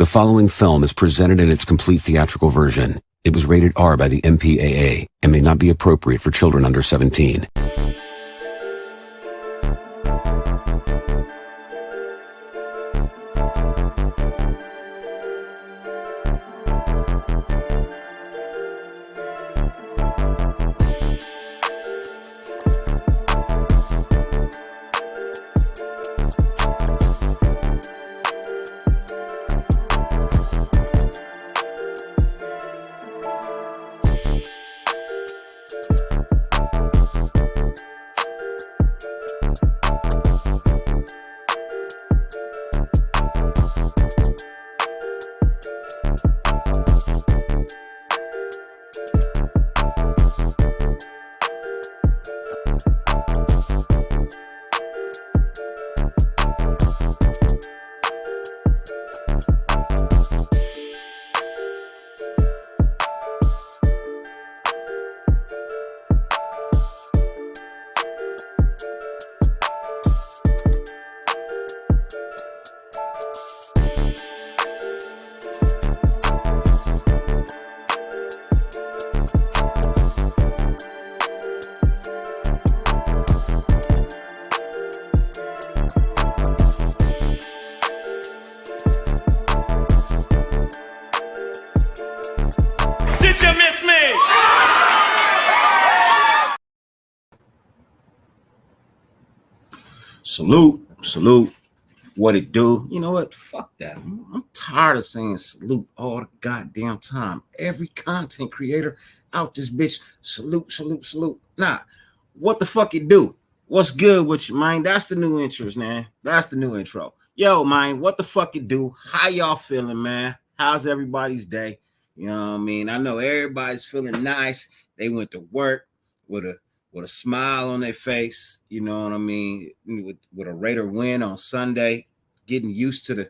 The following film is presented in its complete theatrical version. It was rated R by the MPAA and may not be appropriate for children under 17. Salute. What it do? You know what? Fuck that. I'm tired of saying salute all the goddamn time. Every content creator out this bitch, salute. Nah, what the fuck it do? What's good with you, man? That's the new intros, man. That's the new intro. Yo, man, what the fuck it do? How y'all feeling, man? How's everybody's day? You know what I mean? I know everybody's feeling nice. They went to work with a smile on their face, you know what I mean, with a Raider win on Sunday, getting used to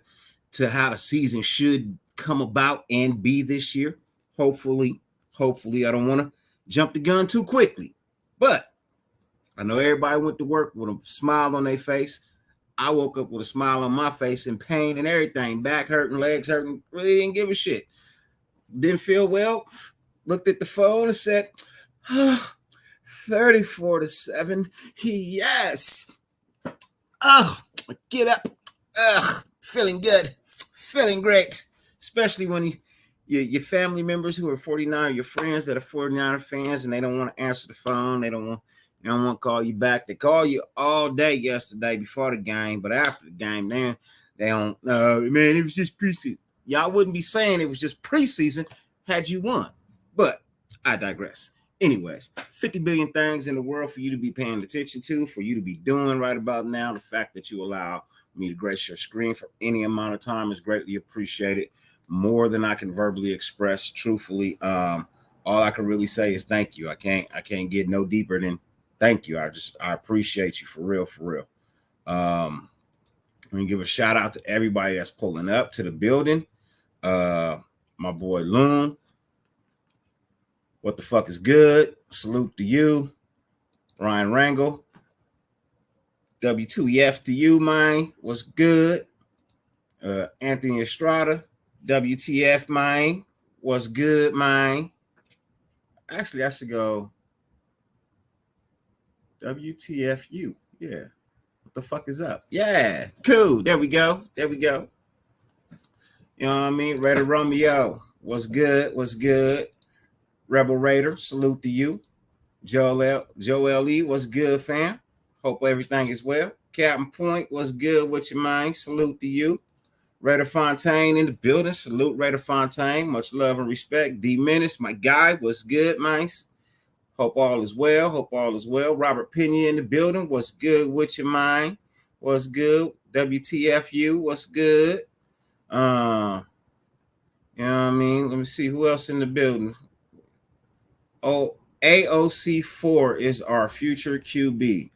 how the season should come about and be this year. Hopefully, I don't want to jump the gun too quickly, but I know everybody went to work with a smile on their face. I woke up with a smile on my face and pain and everything, back hurting, legs hurting, really didn't give a shit. Didn't feel well, looked at the phone and said, 34-7. Yes. Get up. Feeling good. Feeling great. Especially when your family members who are 49, your friends that are 49er fans, and they don't want to answer the phone. They don't want to call you back. They call you all day yesterday before the game, but after the game, then they don't. Man, it was just preseason. Y'all wouldn't be saying it was just preseason had you won. But I digress. Anyways, 50 billion things in the world for you to be paying attention to, for you to be doing right about now. The fact that you allow me to grace your screen for any amount of time is greatly appreciated. More than I can verbally express. Truthfully, all I can really say is thank you. I can't get no deeper than thank you. I appreciate you for real. Let me give a shout out to everybody that's pulling up to the building. My boy Loon. What the fuck is good? Salute to you. Ryan Rangel. W2F to you, man. What's good? Anthony Estrada. WTF, man. What's good, man? Actually, I should go WTFU. Yeah. What the fuck is up? Yeah. Cool. There we go. You know what I mean? Raider Romeo. What's good? Rebel Raider, salute to you. Joel E, what's good, fam? Hope everything is well. Captain Point, what's good with your mind? Salute to you. Raider Fontaine in the building. Salute Raider Fontaine. Much love and respect. D Menace, my guy, what's good, man? Hope all is well. Robert Pena in the building. What's good with your mind? What's good? WTFU, what's good? You know what I mean? Let me see who else in the building. Oh, AOC4 is our future QB.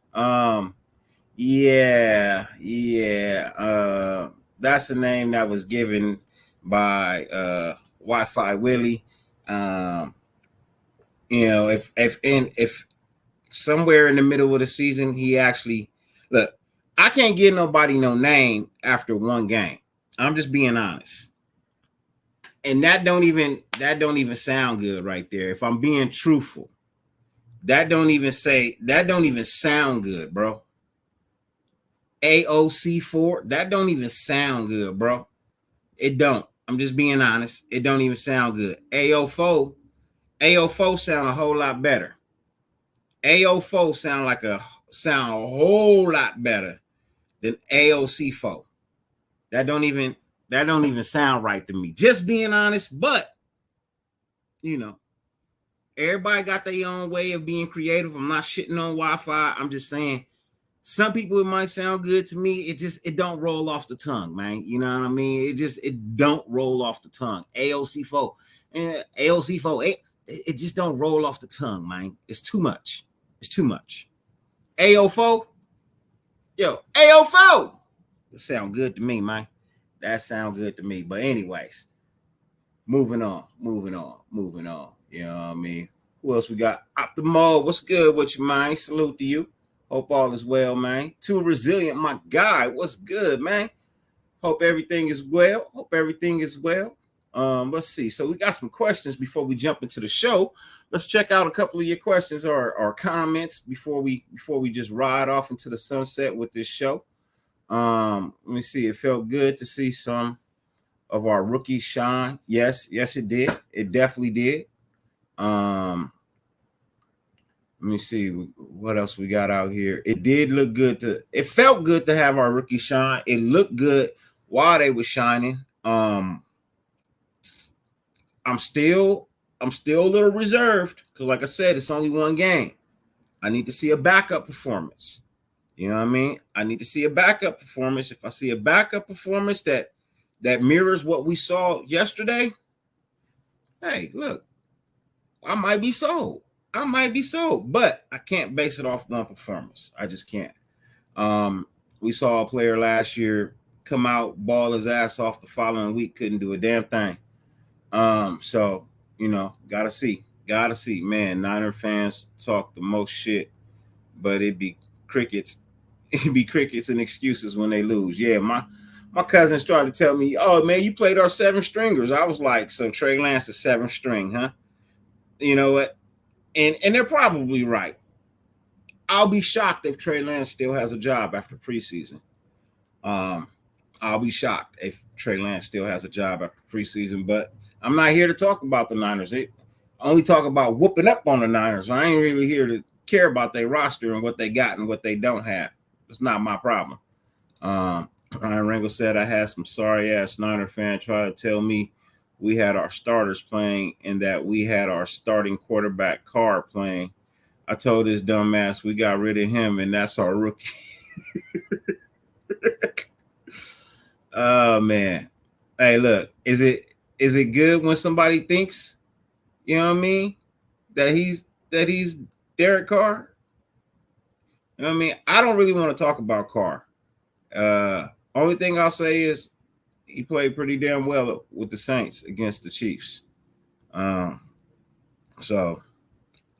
That's the name that was given by Wi-Fi Willie. If somewhere in the middle of the season he actually I can't give nobody no name after one game. I'm just being honest. And that don't even sound good right there. If I'm being truthful, that don't even sound good, bro. AOC4, that don't even sound good, bro. It don't. I'm just being honest. It don't even sound good. AO4 sound a whole lot better. AO4 sound a whole lot better than AOC4. That don't even sound right to me. Just being honest, but everybody got their own way of being creative. I'm not shitting on Wi-Fi. I'm just saying some people it might sound good to me. It don't roll off the tongue, man. You know what I mean? It don't roll off the tongue. AOC4 and AOC4, it just don't roll off the tongue, man. It's too much. It's too much. AO4, AO4. That sound good to me, man. That sound good to me. But anyways, moving on. You know what I mean? Who else we got? Optimal, what's good with you, man? Salute to you. Hope all is well, man. Too resilient, my guy. What's good, man? Hope everything is well. Let's see. So we got some questions before we jump into the show. Let's check out a couple of your questions or comments before we just ride off into the sunset with this show. Let me see. It felt good to see some of our rookies shine. Yes, it did. It definitely did. Let me see what else we got out here. It did look good it felt good to have our rookie shine. It looked good while they were shining. I'm still a little reserved because, like I said, it's only one game. I need to see a backup performance. You know what I mean? I need to see a backup performance. If I see a backup performance that mirrors what we saw yesterday, hey, look, I might be sold. But I can't base it off one performance. I just can't. We saw a player last year come out, ball his ass off the following week, couldn't do a damn thing. So, gotta see. Man, Niner fans talk the most shit, but it'd be crickets. It'd be crickets and excuses when they lose. Yeah, my cousins tried to tell me, oh, man, you played our 7 stringers. I was like, so Trey Lance is 7th string, huh? You know what? And they're probably right. I'll be shocked if Trey Lance still has a job after preseason. I'll be shocked if Trey Lance still has a job after preseason. But I'm not here to talk about the Niners. I only talk about whooping up on the Niners. I ain't really here to care about their roster and what they got and what they don't have. It's not my problem. Ryan Ringo said, I had some sorry-ass Niner fan try to tell me we had our starters playing and that we had our starting quarterback Carr playing. I told this dumbass we got rid of him and that's our rookie. Oh, man. Hey, look, is it good when somebody thinks, you know what I mean, that he's Derek Carr? You know what I mean? I don't really want to talk about Carr. Only thing I'll say is he played pretty damn well with the Saints against the Chiefs. So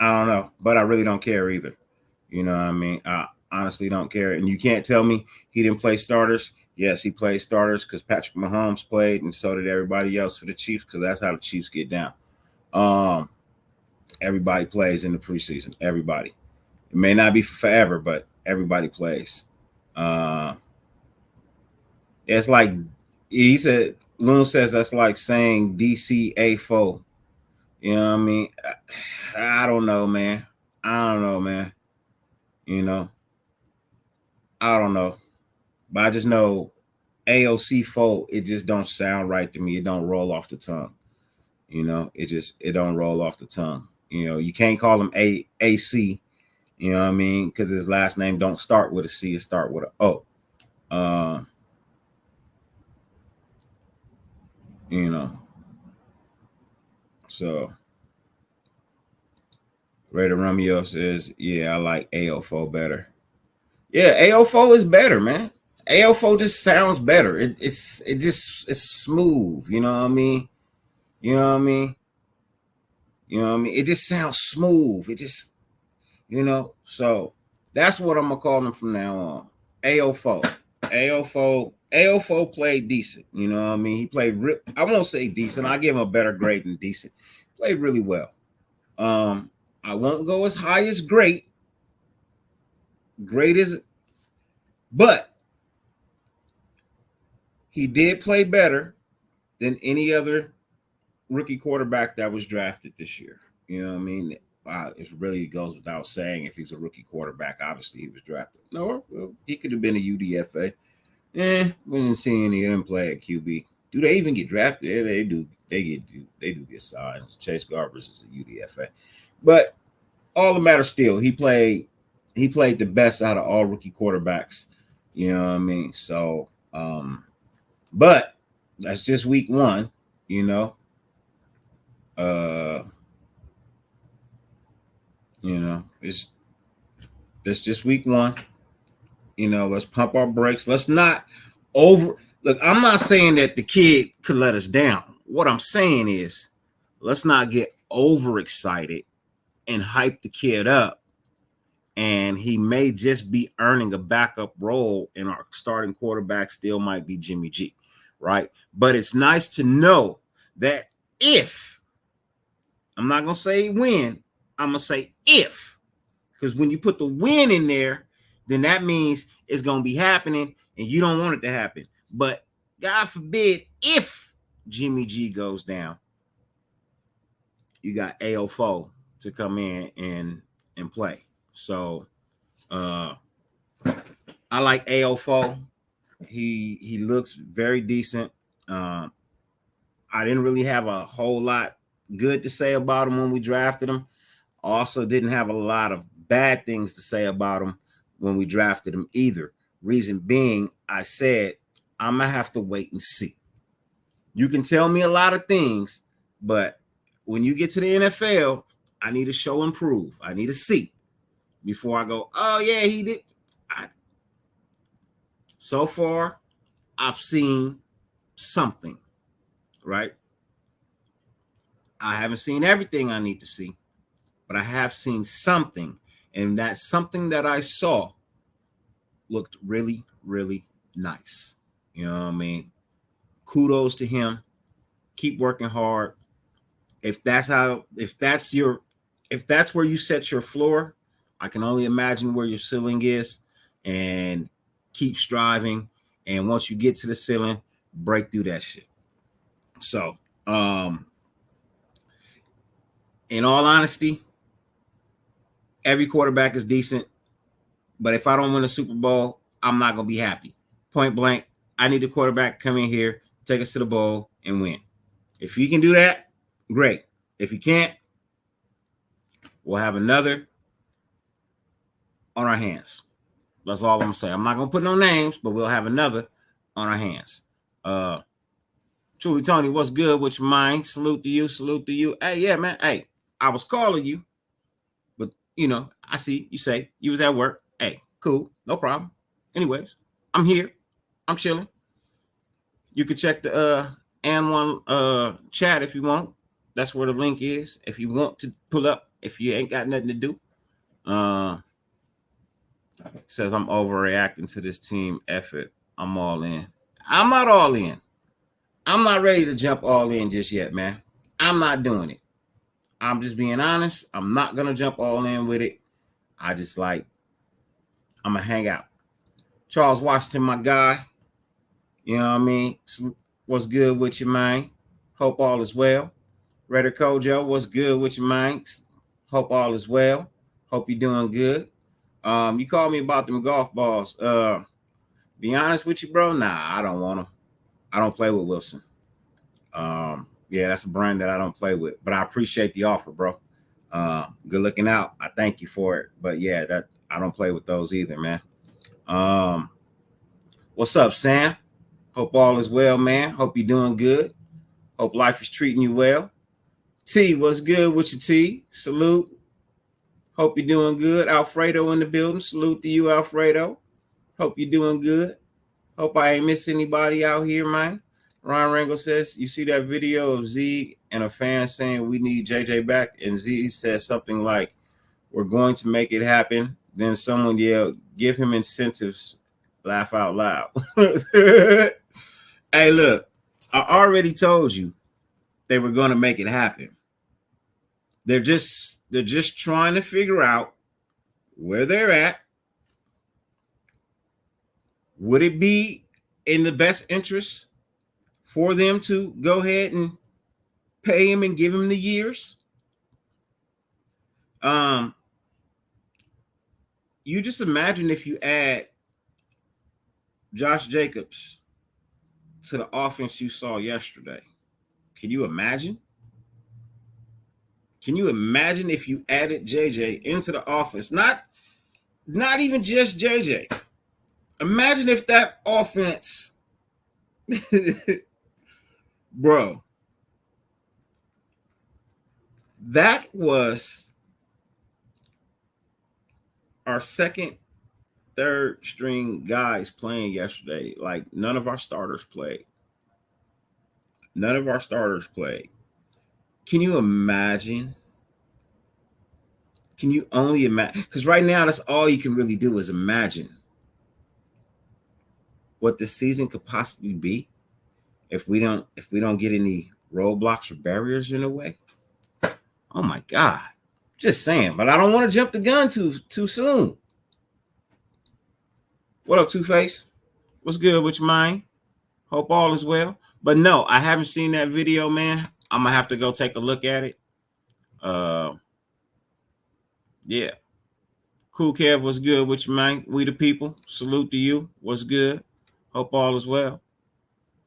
I don't know, but I really don't care either. You know what I mean? I honestly don't care. And you can't tell me he didn't play starters. Yes, he played starters because Patrick Mahomes played, and so did everybody else for the Chiefs because that's how the Chiefs get down. Everybody plays in the preseason. Everybody. It may not be forever, but everybody plays. It's like he said, Loon says that's like saying DCA4. You know what I mean? I don't know, man. I don't know. But I just know AOC4, it just don't sound right to me. It don't roll off the tongue. It don't roll off the tongue. You can't call him AC, you know what I mean? Because his last name don't start with a C, it start with an O. So Raider Romeo says, yeah, I like AO4 better. Yeah, AO4 is better, man. AO4 just sounds better. It's smooth, you know what I mean? It just sounds smooth. It just, so that's what I'm gonna call him from now on. AO4. AO4 AO4 played decent. You know what I mean? He played I won't say decent. I'll give him a better grade than decent. Played really well. I won't go as high as great. Great is, but he did play better than any other rookie quarterback that was drafted this year. You know what I mean? Wow, it really goes without saying if he's a rookie quarterback. Obviously, he was drafted. No, well, he could have been a UDFA. We didn't see any of them play at QB. Do they even get drafted? Yeah, they do. They do get signed. Chase Garbers is a UDFA, but all the matter still, he played the best out of all rookie quarterbacks. You know what I mean? So, but that's just week one. You know, it's just week one. You know, let's pump our brakes. Let's not look. I'm not saying that the kid could let us down. What I'm saying is, let's not get overexcited and hype the kid up. And he may just be earning a backup role, and our starting quarterback still might be Jimmy G, right? But it's nice to know that if, I'm not going to say when, I'm going to say if, because when you put the win in there, then that means it's going to be happening, and you don't want it to happen. But God forbid, if Jimmy G goes down, you got AO4 to come in and play. So I like AO4. He looks very decent. I didn't really have a whole lot good to say about him when we drafted him. Also didn't have a lot of bad things to say about him when we drafted him either. Reason being, I said, I'm going to have to wait and see. You can tell me a lot of things, but when you get to the NFL, I need to show and prove. I need to see before I go, oh, yeah, he did. So far, I've seen something, right? I haven't seen everything I need to see, but I have seen something. And that something that I saw looked really, really nice. You know what I mean? Kudos to him. Keep working hard. If that's where you set your floor, I can only imagine where your ceiling is, and keep striving. And once you get to the ceiling, break through that shit. So, in all honesty, every quarterback is decent, but if I don't win a Super Bowl, I'm not going to be happy. Point blank, I need a quarterback to come in here, take us to the bowl, and win. If he can do that, great. If he can't, we'll have another on our hands. That's all I'm going to say. I'm not going to put no names, but we'll have another on our hands. Truly Tony, what's good with your mind? Salute to you. Salute to you. Hey, yeah, man. Hey, I was calling you, but, you know, I see you say you was at work. Hey, cool. No problem. Anyways, I'm here. I'm chilling. You can check the AND1 chat if you want. That's where the link is. If you want to pull up, if you ain't got nothing to do. Says I'm overreacting to this team effort. I'm all in. I'm not all in. I'm not ready to jump all in just yet, man. I'm not doing it. I'm just being honest. I'm not going to jump all in with it. I'm going to hang out. Charles Washington, my guy. You know what I mean? What's good with you, man? Hope all is well. Redder Kojo, what's good with you, man? Hope all is well. Hope you're doing good. You called me about them golf balls. Be honest with you, bro. Nah, I don't want them. I don't play with Wilson. Yeah, that's a brand that I don't play with, but I appreciate the offer, bro. Good looking out. I thank you for it. But yeah, that I don't play with those either, man. What's up, Sam? Hope all is well, man. Hope you're doing good. Hope life is treating you well. T, what's good with you, T? Salute. Hope you're doing good. Alfredo in the building. Salute to you, Alfredo. Hope you're doing good. Hope I ain't miss anybody out here, man. Ron Rango says, you see that video of Z and a fan saying we need JJ back? And Z says something like, we're going to make it happen. Then someone yelled, give him incentives Laugh out loud. Hey, look, I already told you they were going to make it happen. They're just trying to figure out where they're at. Would it be in the best interest for them to go ahead and pay him and give him the years? You just imagine if you add Josh Jacobs to the offense you saw yesterday. Can you imagine? Can you imagine if you added JJ into the offense? Not even just JJ. Imagine if that offense, bro, that was our second, third string guys playing yesterday. Like, none of our starters played. None of our starters played. Can you imagine? Can you only imagine? Because right now, that's all you can really do is imagine what this season could possibly be if we don't get any roadblocks or barriers in the way. Oh my God. Just saying, but I don't want to jump the gun too soon. What up, Two-Face? What's good with your mind? Hope all is well. But no, I haven't seen that video, man. I'm gonna have to go take a look at it. Yeah. Cool Kev, what's good with you, man? We the people. Salute to you. What's good? Hope all is well.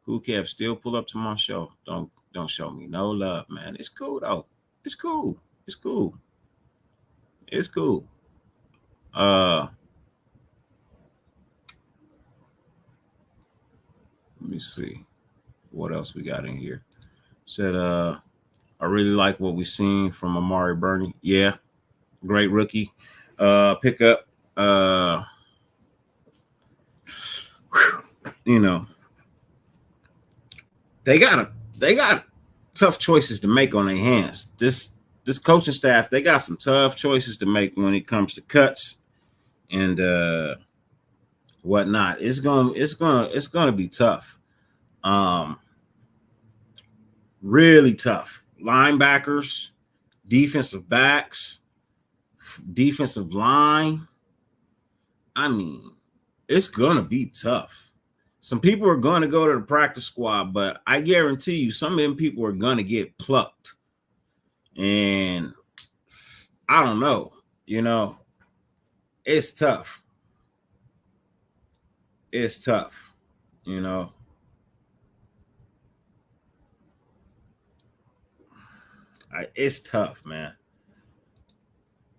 Cool Kev, still pull up to my show. Don't show me no love, man. It's cool though. It's cool. It's cool. It's cool. Let me see what else we got in here. Said I really like what we seen from Amari Burney. Yeah, great rookie pickup. You know, they got tough choices to make on their hands. This coaching staff, they got some tough choices to make when it comes to cuts and whatnot. It's gonna be tough. Really tough. Linebackers, defensive backs, defensive line. I mean, it's gonna be tough. Some people are going to go to the practice squad, but I guarantee you some of them people are going to get plucked. And I don't know, it's tough. It's tough, It's tough, man.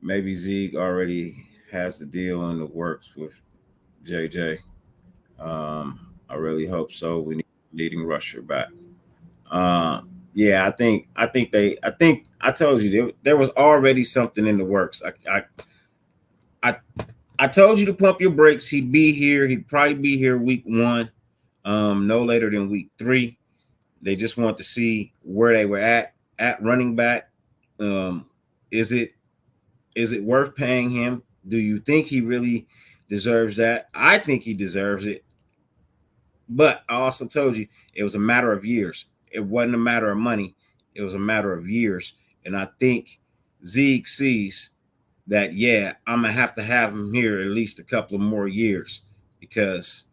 Maybe Zeke already has the deal in the works with JJ. I really hope so. We need a leading rusher back. Yeah, I think I told you there was already something in the works. I told you to pump your brakes. He'd be here. He'd probably be here week 1, no later than week 3. They just want to see where they were at running back. Is it worth paying him? Do you think he really deserves that? I think he deserves it. But I also told you it was a matter of years. It wasn't a matter of money. It was a matter of years. And I think Zeke sees that, yeah, I'm going to have him here at least a couple of more years because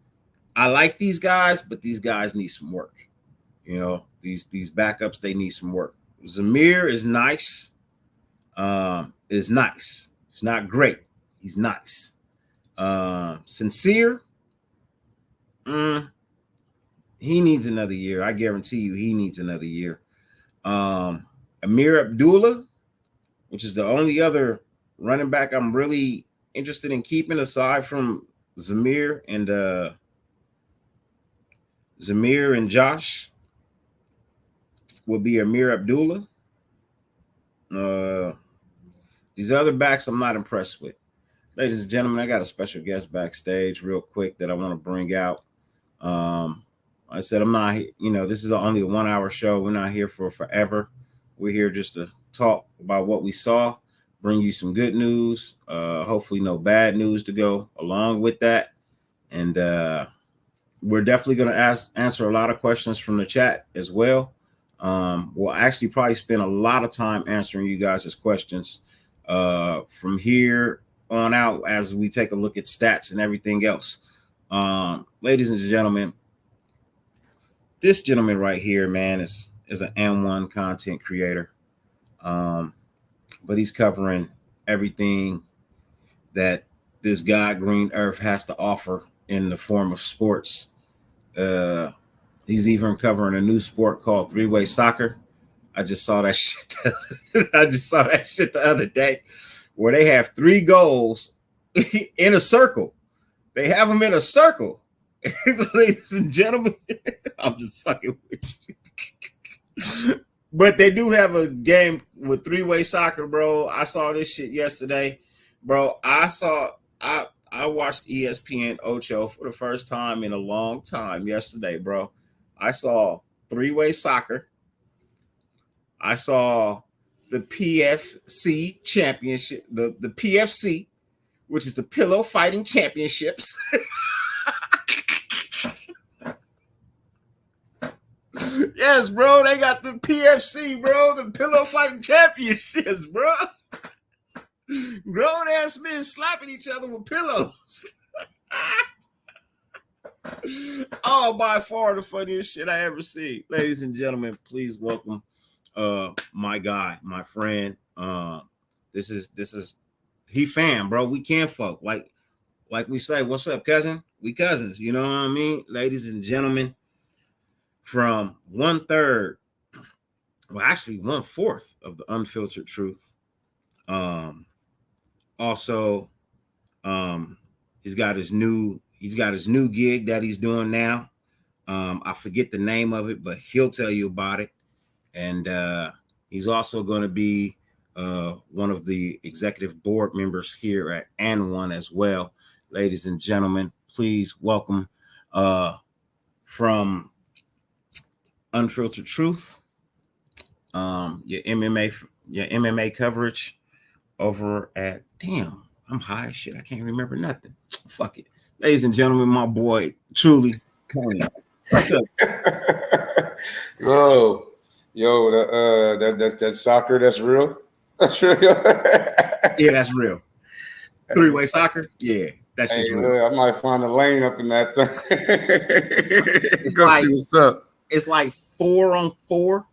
I like these guys, but these guys need some work. These backups, they need some work. Zamir is nice. Is nice. He's not great. He's nice. Sincere. He needs another year. I guarantee you he needs another year. Amir Abdullah, which is the only other running back I'm really interested in keeping aside from Zamir and Josh, would be Amir Abdullah. These other backs I'm not impressed with. Ladies and gentlemen, I got a special guest backstage real quick that I want to bring out. I said, I'm not, this is only a 1-hour show. We're not here for forever. We're here just to talk about what we saw, bring you some good news, hopefully no bad news to go along with that. And we're definitely going to answer a lot of questions from the chat as well. We'll actually probably spend a lot of time answering you guys' questions from here on out as we take a look at stats and everything else. Ladies and gentlemen, this gentleman right here, man, is an M1 content creator. But he's covering everything that this God Green Earth has to offer in the form of sports. He's even covering a new sport called three-way soccer. I just saw that shit. The other day, where they have 3 goals in a circle. They have them in a circle. Ladies and gentlemen, I'm just fucking with you. But they do have a game with three-way soccer, bro. I saw this shit yesterday, bro. I watched ESPN Ocho for the first time in a long time yesterday, bro. I saw three-way soccer. I saw the PFC championship, the PFC, which is the Pillow Fighting Championships. Yes, bro, they got the PFC, bro, the Pillow Fighting Championships, bro. Grown ass men slapping each other with pillows. Oh, by far the funniest shit I ever see. Ladies and gentlemen, please welcome my guy, my friend. This is he fam, bro. We can't fuck. Like we say, what's up, cousin? We cousins, you know what I mean? Ladies and gentlemen, from 1/3, well, actually 1/4 of the Unfiltered Truth. Also, he's got his new gig that he's doing now. I forget the name of it, but he'll tell you about it. And he's also going to be one of the executive board members here at N1 as well. Ladies and gentlemen, please welcome from Unfiltered Truth, your MMA coverage over at, damn, I'm high as shit. I can't remember nothing. Fuck it. Ladies and gentlemen, my boy, Truly. What's up? Yo, that soccer, that's real? That's real? Yeah, that's real. Three-way soccer? Yeah, that's just real. I might find a lane up in that thing. See what's up. It's like 4-on-4,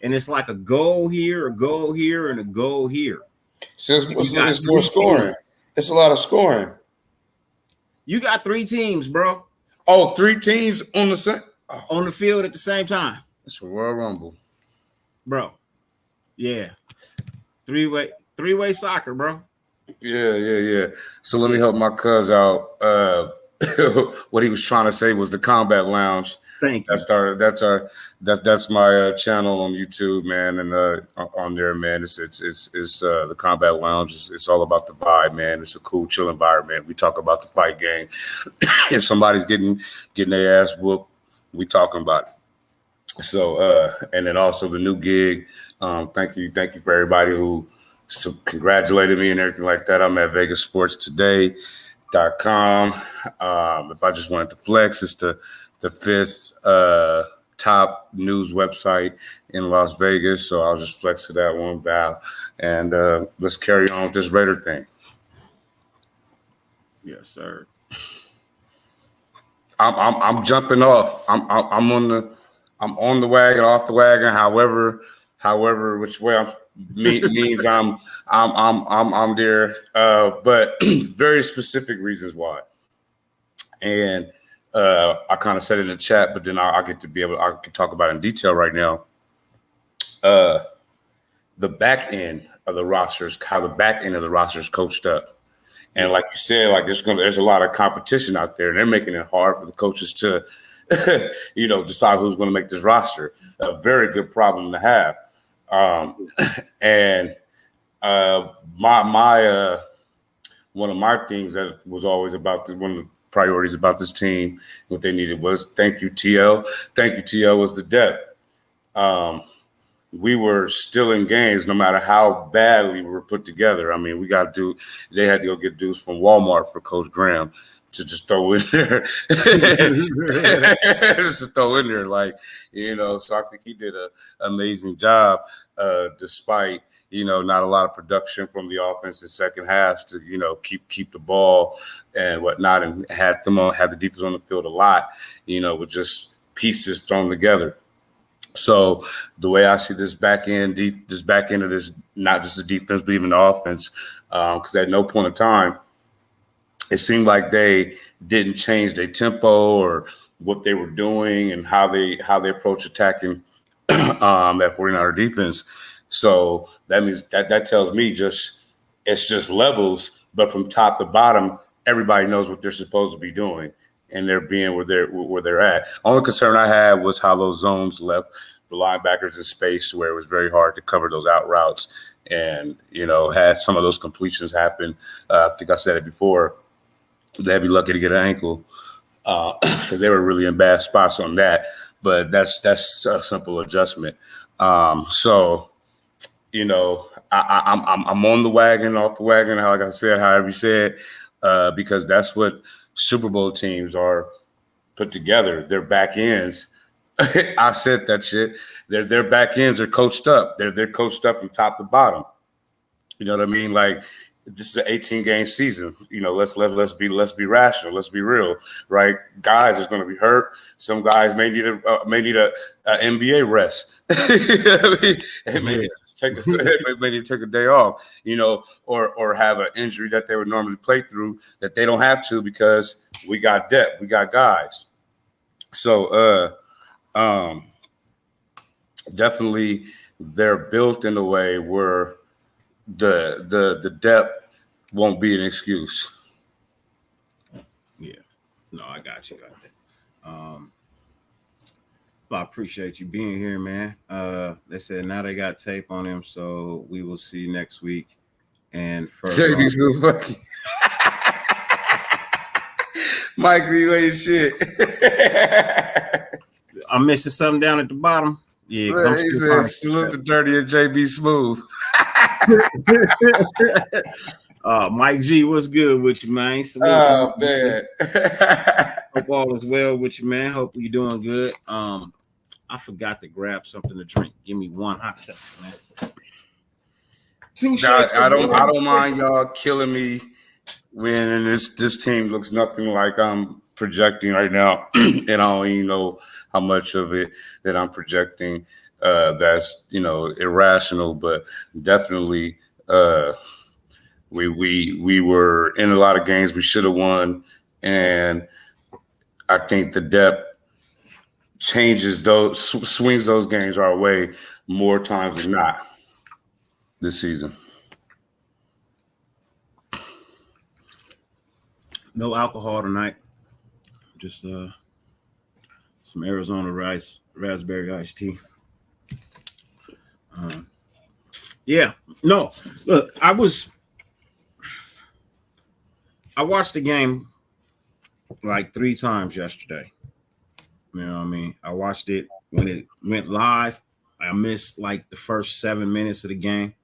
and it's like a goal here, a goal here, and a goal here. So it's more scoring. It's a lot of scoring. You got 3 teams, bro. Oh, 3 teams on the field at the same time. It's a Royal Rumble, bro. Yeah, three-way soccer, bro. Yeah. So let me help my cuz out. What he was trying to say was the Combat Lounge. Thank you. That's my channel on YouTube, man, and on there, man. It's the Combat Lounge. It's all about the vibe, man. It's a cool, chill environment. We talk about the fight game. If somebody's getting their ass whooped, we talking about it. So and then also the new gig. Thank you for everybody who congratulated me and everything like that. I'm at VegasSportsToday.com. If I just wanted to flex, it's the 5th top news website in Las Vegas. So I'll just flex to that one, Val. And let's carry on with this Raider thing. Yes, sir. I'm jumping off. I'm on the wagon, off the wagon. However, which way means I'm there. But very specific reasons why. And I kind of said it in the chat, but then I can talk about it in detail right now. The back end of the rosters, how the back end of the rosters coached up. And like you said, like there's a lot of competition out there, and they're making it hard for the coaches to, decide who's going to make this roster. A very good problem to have. And my one of my things that was always about this, one of the priorities about this team, what they needed was thank you, TL. Thank you, TL was the depth. We were still in games no matter how badly we were put together. I mean, they had to go get dudes from Walmart for Coach Graham, to just throw in there. Just to throw in there, like, so I think he did an amazing job, despite, not a lot of production from the offense in second halves to, keep the ball and whatnot, and had the defense on the field a lot, with just pieces thrown together. So the way I see this back end of this, not just the defense, but even the offense, because at no point in time, it seemed like they didn't change their tempo or what they were doing and how they approach attacking that 49er defense. So that means that tells me it's just levels, but from top to bottom, everybody knows what they're supposed to be doing, and they're being where they're at. Only concern I had was how those zones left the linebackers in space, where it was very hard to cover those out routes, and had some of those completions happen. I think I said it before. They'd be lucky to get an ankle because they were really in bad spots on that. But that's a simple adjustment. So, I'm on the wagon, off the wagon, like I said, however you said, because that's what Super Bowl teams are put together. Their back ends. I said that shit. Their back ends are coached up. They're coached up from top to bottom. You know what I mean? Like, this is an 18-game season. Let's be rational. Let's be real, right? Guys is going to be hurt. Some guys may need a NBA rest. May need to take a day off. Or have an injury that they would normally play through that they don't have to because we got depth. We got guys. So definitely they're built in a way where the depth won't be an excuse. Yeah, no, I got you. Well, I appreciate you being here, man. They said now they got tape on him, so we will see next week. And JB's real fucking. Mike, you ain't shit. I'm missing something down at the bottom. Yeah, man, he said salute the dirty and JB Smooth. Mike G, what's good with you, man? Oh man. Hope all is well with you, man. Hope you're doing good. I forgot to grab something to drink. Give me one hot second, man. Two shots. I don't mind y'all killing me when this team looks nothing like I'm projecting right now, and I don't even know how much of it that I'm projecting. That's irrational, but definitely we were in a lot of games we should have won, and I think the depth swings those games our way more times than not this season. No alcohol tonight. Just some Arizona raspberry iced tea. Yeah, no. Look, I watched the game like 3 times yesterday. You know what I mean? I watched it when it went live. I missed like the first 7 minutes of the game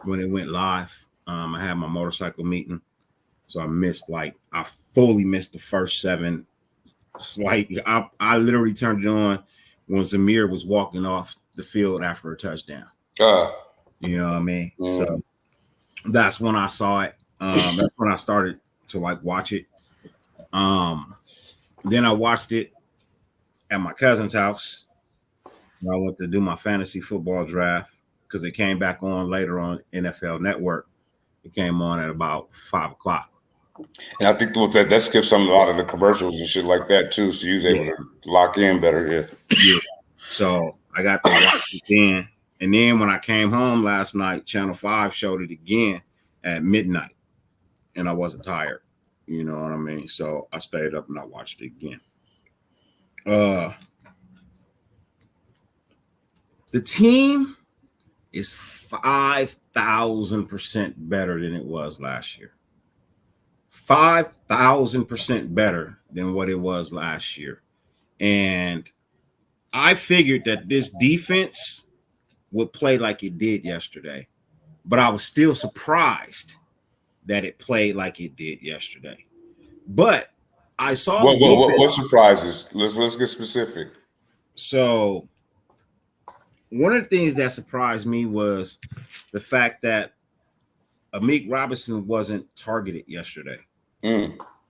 when it went live. I had my motorcycle meeting, so I fully missed the first 7. It's like I literally turned it on when Zamir was walking off the field after a touchdown. You know what I mean? So that's when I saw it. That's when I started to watch it. Then I watched it at my cousin's house. I went to do my fantasy football draft because it came back on later on NFL Network. It came on at about 5:00. And I think that skips a lot of the commercials and shit like that too. So you was able to lock in better. Yeah. So I got to watch it then. And then when I came home last night, Channel 5 showed it again at midnight. And I wasn't tired. You know what I mean? So I stayed up and I watched it again. The team is 5,000% better than it was last year. 5,000% better than what it was last year. And I figured that this defense would play like it did yesterday, but I was still surprised that it played like it did yesterday. But I saw what surprises? Let's get specific. So one of the things that surprised me was the fact that Amik Robinson wasn't targeted yesterday.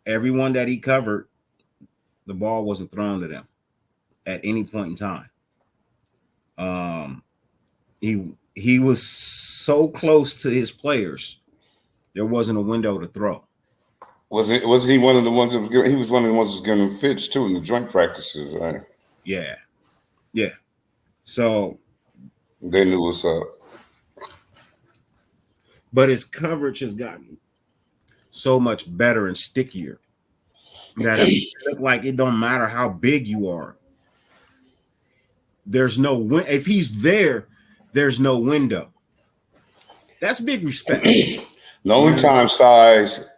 Everyone that he covered, the ball wasn't thrown to them at any point in time. He was so close to his players, there wasn't a window to throw. Was he one of the ones that was giving? He was one of the ones that was giving fits too in the joint practices, right? Yeah. So they knew what's up. But his coverage has gotten so much better and stickier that it look like it don't matter how big you are. There's no win. If he's there, there's no window. That's big respect. The only time size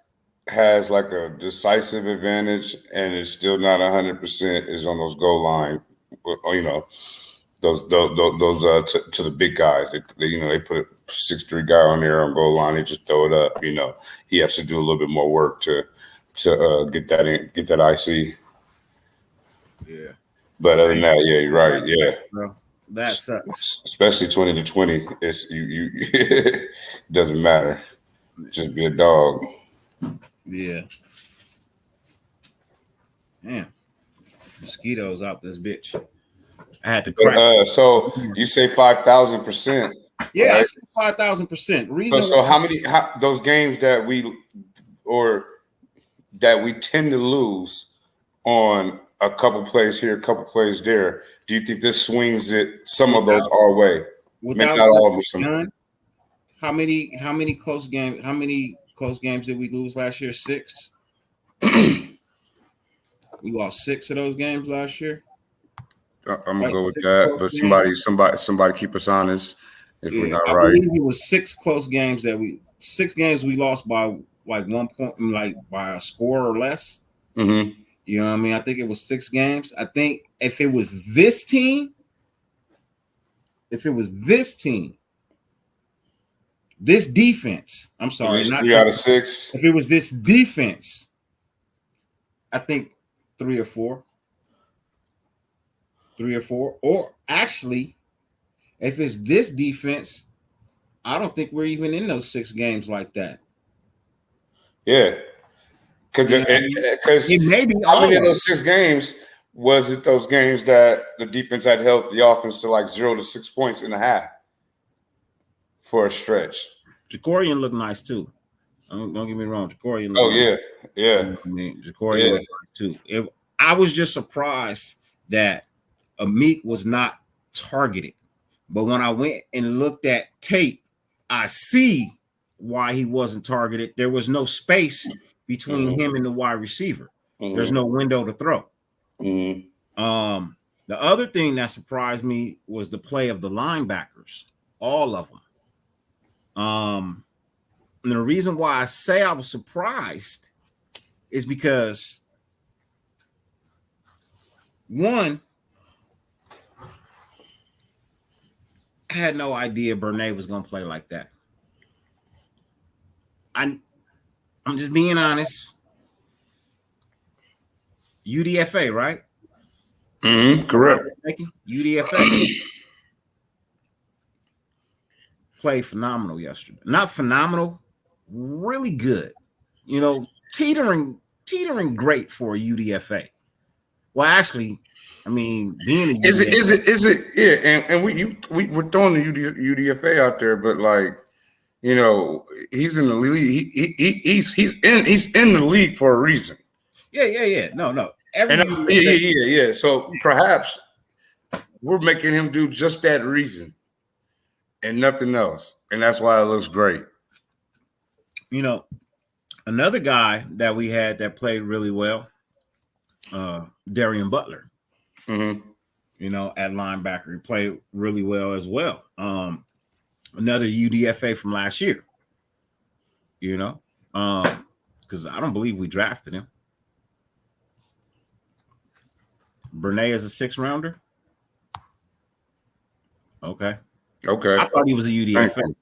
has like a decisive advantage and it's still not 100% is on those goal line, those to the big guys. They put a 6'3" guy on there on goal line. They just throw it up. He has to do a little bit more work to get that IC. Yeah. But other than that, yeah, you're right. Yeah. Bro, that sucks. Especially 20 to 20. It's you it doesn't matter. Just be a dog. Yeah. Damn. Mosquitoes out this bitch. I had to crack. So you say 5,000%. Yeah, right? I said 5,000%. So how many those games that we tend to lose on a couple plays here, a couple plays there? Do you think this swings some of those our way? Not all of them. How many close games? How many close games did we lose last year? 6. We lost 6 of those games last year. I'm gonna go with that, but somebody keep us honest if we're not right. I believe it was 6 close games 6 games we lost by like 1 point, like by a score or less. Mm-hmm. You know what I mean? I think it was 6 games. I think if it was this team, this defense, I'm sorry, not 3 out of 6. If it was this defense, I think 3 or 4. Or actually, if it's this defense, I don't think we're even in those 6 games like that. Yeah. Because it may be how many of those 6 games was it those games that the defense had held the offense to like 0 to 6 points in the half for a stretch? Jacorian looked nice too. Don't get me wrong. Jacorian looked nice. Yeah. I mean, Jacorian looked nice too. I was just surprised that Amik was not targeted. But when I went and looked at tape, I see why he wasn't targeted. There was no space between him and the wide receiver. There's no window to throw. The other thing that surprised me was the play of the linebackers, all of them. And the reason why I say I was surprised is because, one, I had no idea Bernay was going to play like that. I'm just being honest. UDFA, right? Correct. UDFA played phenomenal yesterday. Not phenomenal, really good. Teetering great for a UDFA. Well, actually, I mean, being a UDFA, is it? Yeah, and we're throwing the UDFA out there, but like, he's in the league. He's in the league for a reason. Yeah. No. Yeah. So perhaps we're making him do just that reason and nothing else, and that's why it looks great. Another guy that we had that played really well, Darian Butler. At linebacker, he played really well as well. Another UDFA from last year. Because I don't believe we drafted him. Bernay is a 6th rounder. Okay. I thought he was a UDFA.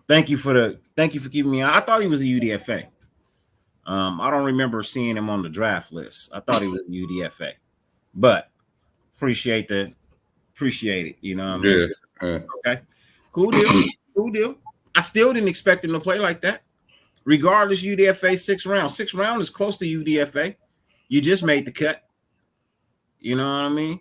Thank you for keeping me on. I thought he was a UDFA. I don't remember seeing him on the draft list. I thought he was UDFA, but appreciate it. You know what I mean? Yeah. Okay. Cool deal. Cool deal. I still didn't expect him to play like that. Regardless, UDFA 6th round. 6th round is close to UDFA. You just made the cut. You know what I mean?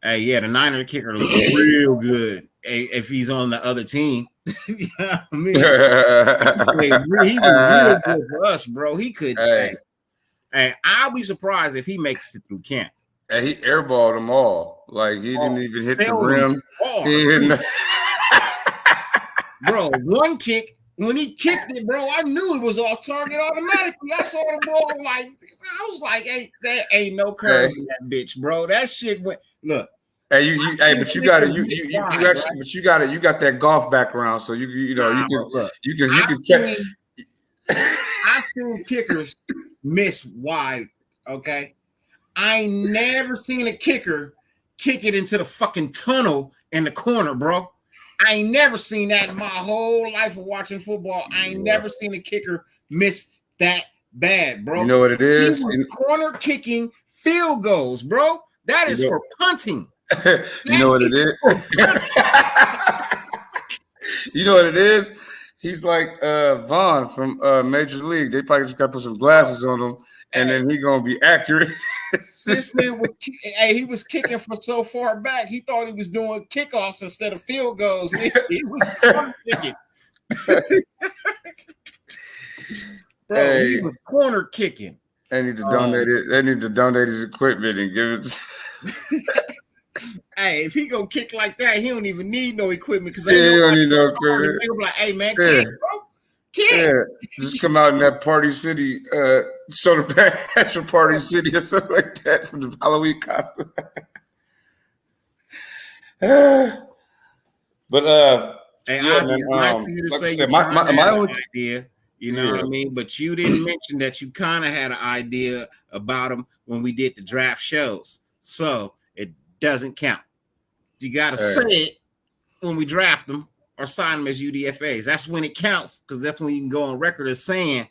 Hey, yeah, the Niner kicker looks real good. Hey, if he's on the other team, you know what I mean? He was real good for us, bro. He could. Hey, I'll be surprised if he makes it through camp. And he airballed them all. Like he didn't even hit the rim. Bro, one kick. When he kicked it, bro, I knew it was off target automatically. I saw the ball I was like, there ain't no curve in that bitch, bro. That shit went. Look, hey, but you got it. But you got it. You got that golf background, so you can check. I've seen kickers miss wide. Okay, I never seen a kicker kick it into the fucking tunnel in the corner, bro. I ain't never seen that in my whole life of watching football. I ain't never seen a kicker miss that bad, bro. You know what it is? He was corner kicking field goals, bro. That is for punting. You know what it is? You know what it is? He's like Vaughn from Major League. They probably just got to put some glasses on him, and then he gonna be accurate. This man he was kicking from so far back. He thought he was doing kickoffs instead of field goals. He was corner kicking. Bro, he was corner kicking. They need to donate it. They need to donate his equipment and give it. Hey, if he go kick like that, he don't even need no equipment because he don't need no equipment. He'll be like, hey man, kick, bro. Kick. Yeah, just come out in that Party City, soda patch from Party City or something like that from the Halloween costume. But hey, yeah, nice for you to say my only idea. You know what I mean? But you didn't mention that you kind of had an idea about him when we did the draft shows. So it doesn't count. You got to say it when we draft them or sign them as UDFAs. That's when it counts because that's when you can go on record as saying,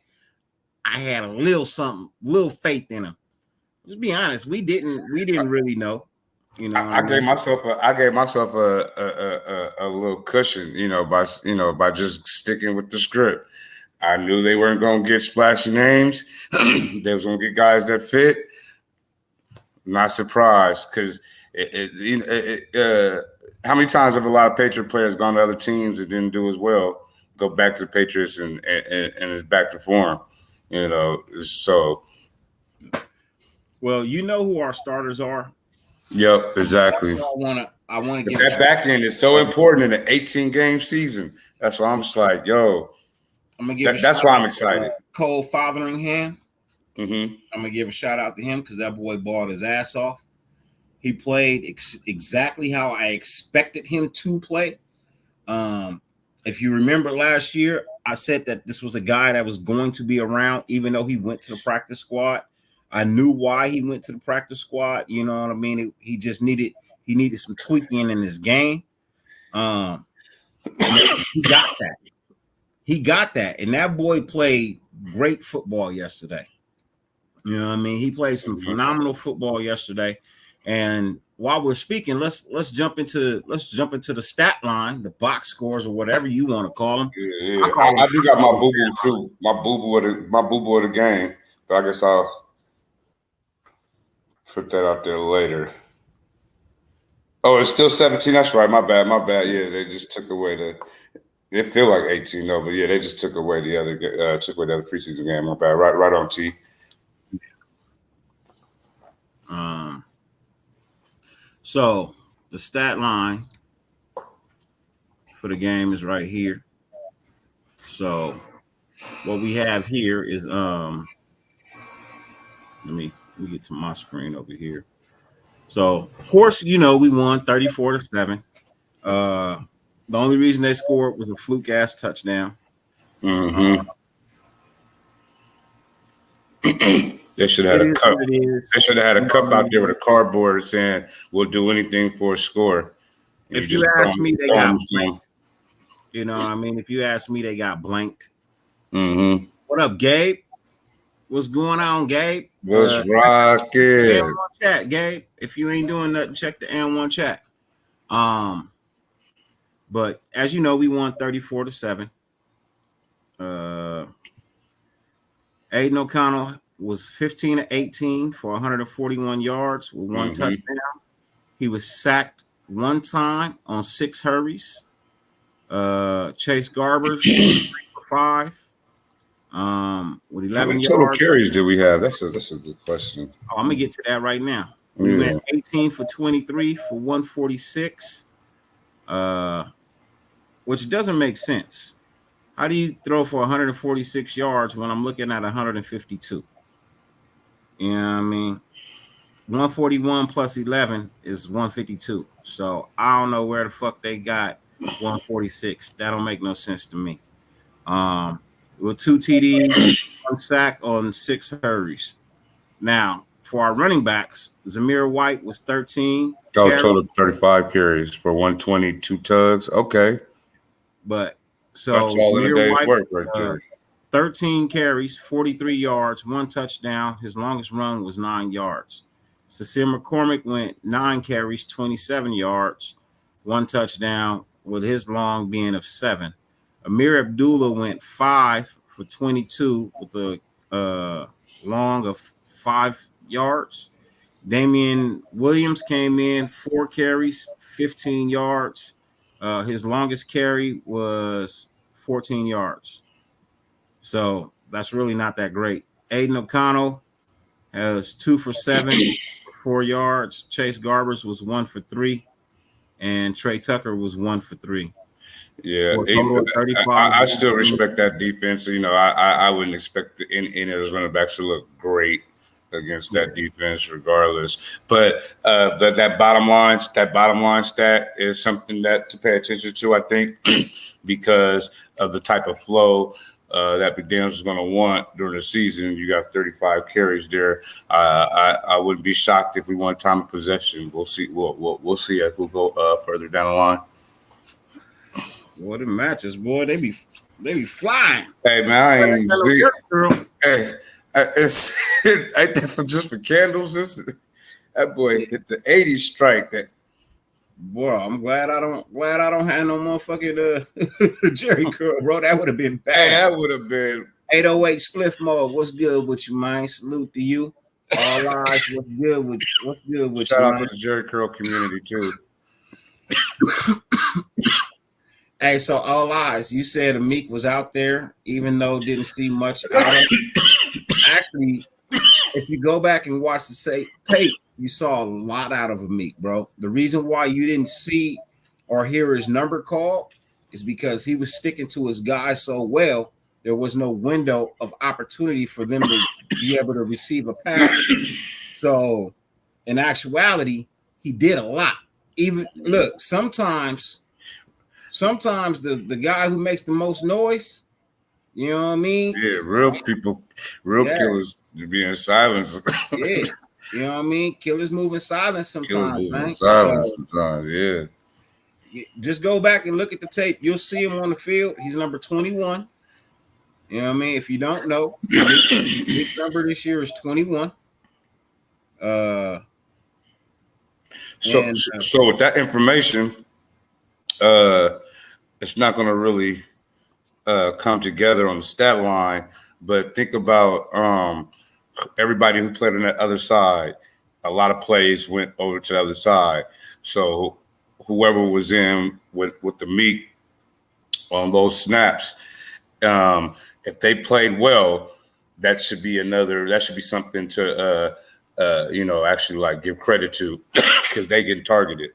I had a little something, little faith in him. Just be honest. We didn't really know. You know, I gave myself a little cushion, by just sticking with the script. I knew they weren't going to get splashy names. They was going to get guys that fit. Not surprised because how many times have a lot of Patriot players gone to other teams that didn't do as well, go back to the Patriots and it's back to form, so. Well, you know who our starters are. Yep, exactly. I want to get that back end is so important in an 18-game season. That's why I'm just like, yo. I'm gonna give. That's why I'm excited. Cole Fotheringham. Mm-hmm. I'm gonna give a shout out to him because that boy balled his ass off. He played exactly how I expected him to play. If you remember last year, I said that this was a guy that was going to be around, even though he went to the practice squad. I knew why he went to the practice squad. You know what I mean? He just needed some tweaking in his game. He got that. He got that, and that boy played great football yesterday. You know what I mean? He played some phenomenal football yesterday. And while we're speaking, let's jump into the stat line, the box scores, or whatever you want to call them. Yeah. I do got my boo-boo too. My boo-boo of the game. But I guess I'll put that out there later. Oh, it's still 17. That's right. My bad. Yeah, they just took away It feel like 18 though, but yeah, they just took away the other preseason game. My bad. Right on T. So the stat line for the game is right here. So what we have here is let me get to my screen over here. So of course, we won 34-7. The only reason they scored was a fluke ass touchdown. Mm-hmm. They should have had a cup. They should have had a cup out there with a cardboard saying, "We'll do anything for a score." If you ask me, they got blanked. You know what I mean? If you ask me, they got blanked. Mm-hmm. What up, Gabe? What's going on, Gabe? What's Check the rocking? N1 chat, Gabe. If you ain't doing nothing, check the N1 chat. But as you know, we won 34-7. Aiden O'Connell was 15-18 for 141 yards with one touchdown. He was sacked one time on 6 hurries. Chase Garbers 3 for 5. With 11 How many yards. total carries did we have? That's a good question. I'm gonna get to that right now. We went 18 for 23 for 146, which doesn't make sense. How do you throw for 146 yards when I'm looking at 152? You know what I mean? 141 plus 11 is 152. So I don't know where the fuck they got 146. That don't make no sense to me. With 2 TDs, 1 sack on 6 hurries. Now, for our running backs, Zamir White was 13. Total 35 carries for 122 tugs. Okay. But so that's all in a day's White, work right there. 13 carries, 43 yards, 1 touchdown. His longest run was 9 yards. Cecile McCormick went 9 carries, 27 yards, 1 touchdown, with his long being of 7. Amir Abdullah went 5 for 22 with a long of 5 yards. Damian Williams came in 4 carries, 15 yards. His longest carry was 14 yards. So that's really not that great. Aiden O'Connell has 2 for 7, 4 yards. Chase Garbers was 1 for 3. And Trey Tucker was 1 for 3. Yeah, I still respect that defense. You know, I wouldn't expect any of those running backs to look great against that defense, regardless. But that bottom line stat is something that to pay attention to, I think, because of the type of flow that McDaniels is going to want during the season. You got 35 carries there. I wouldn't be shocked if we want time of possession. We'll see. We'll see if we'll go further down the line. Boy, the matches, boy, they be flying. Hey man, I ain't see. Hey, it's ain't that for just for candles. That boy hit the 80s strike. That boy, I'm glad I don't have no motherfucking Jerry curl, bro. That would have been bad. Hey, that would have been 808 spliff mode. What's good with you, man? Salute to you. All eyes. What's good with you? Shout out to the Jerry curl community too. Hey, so all eyes. You said Amik was out there, even though didn't see much out of it. Actually, if you go back and watch the tape, you saw a lot out of Amik, bro. The reason why you didn't see or hear his number called is because he was sticking to his guys so well. There was no window of opportunity for them to be able to receive a pass. So, in actuality, he did a lot. Even look, sometimes the guy who makes the most noise, you know what I mean? Yeah, real killers be in silence. Yeah, you know what I mean? Killers move in silence sometimes, man. Sometimes, yeah. Just go back and look at the tape. You'll see him on the field. He's number 21. You know what I mean? If you don't know, his number this year is 21. So with that information, it's not going to really come together on the stat line. But think about everybody who played on that other side. A lot of plays went over to the other side. So whoever was in with the Meek on those snaps, if they played well, that should be something to actually like give credit to because they get targeted.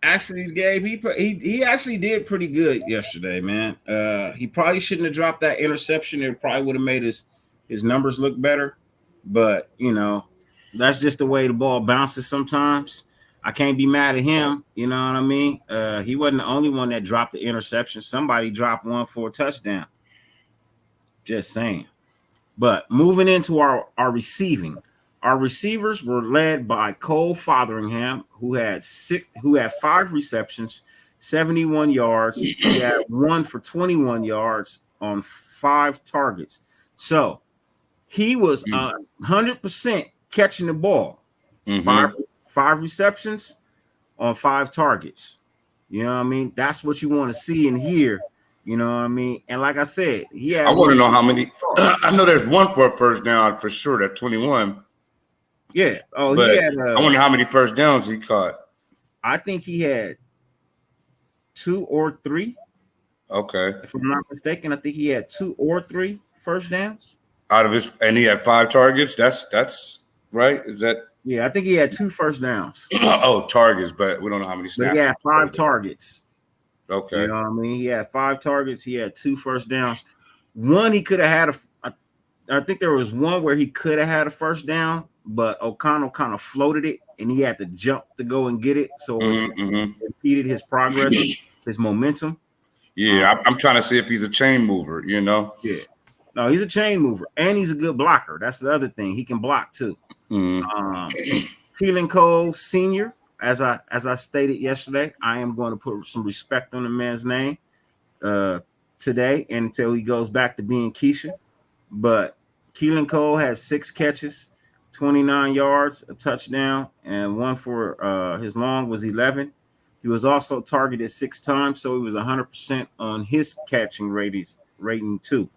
Actually, Gabe, he actually did pretty good yesterday, man. He probably shouldn't have dropped that interception. It probably would have made his numbers look better. But, you know, that's just the way the ball bounces sometimes. I can't be mad at him. You know what I mean? He wasn't the only one that dropped the interception. Somebody dropped one for a touchdown. Just saying. But moving into our receiving. Our receivers were led by Cole Fotheringham, who had 5 receptions, 71 yards. He had 1 for 21 yards on 5 targets. So he was 100% catching the ball. Five receptions on 5 targets. You know what I mean? That's what you want to see and hear. You know what I mean? And like I said, I want to know how many. I know there's 1 for a first down for sure. That 21. Yeah. Oh, but he had. I wonder how many first downs he caught. I think he had 2 or 3. Okay. If I'm not mistaken, I think he had 2 or 3 first downs. Out of his, and he had 5 targets. That's right. Is that? Yeah, I think he had 2 first downs. Oh, targets, but we don't know how many snaps. But he had 5 targets. Okay. You know what I mean? He had 5 targets. He had 2 first downs. One he could have had I think there was one where he could have had a first down, but O'Connell kind of floated it, and he had to jump to go and get it, so it impeded his progress, his momentum. Yeah, I'm trying to see if he's a chain mover. You know. Yeah. No, he's a chain mover, and he's a good blocker. That's the other thing. He can block too. Keelan Cole Sr., as I stated yesterday, I am going to put some respect on the man's name today until he goes back to being Keisha. But Keelan Cole has 6 catches, 29 yards, a touchdown, and 1 for his long was 11. He was also targeted 6 times, so he was 100% on his catching rating too.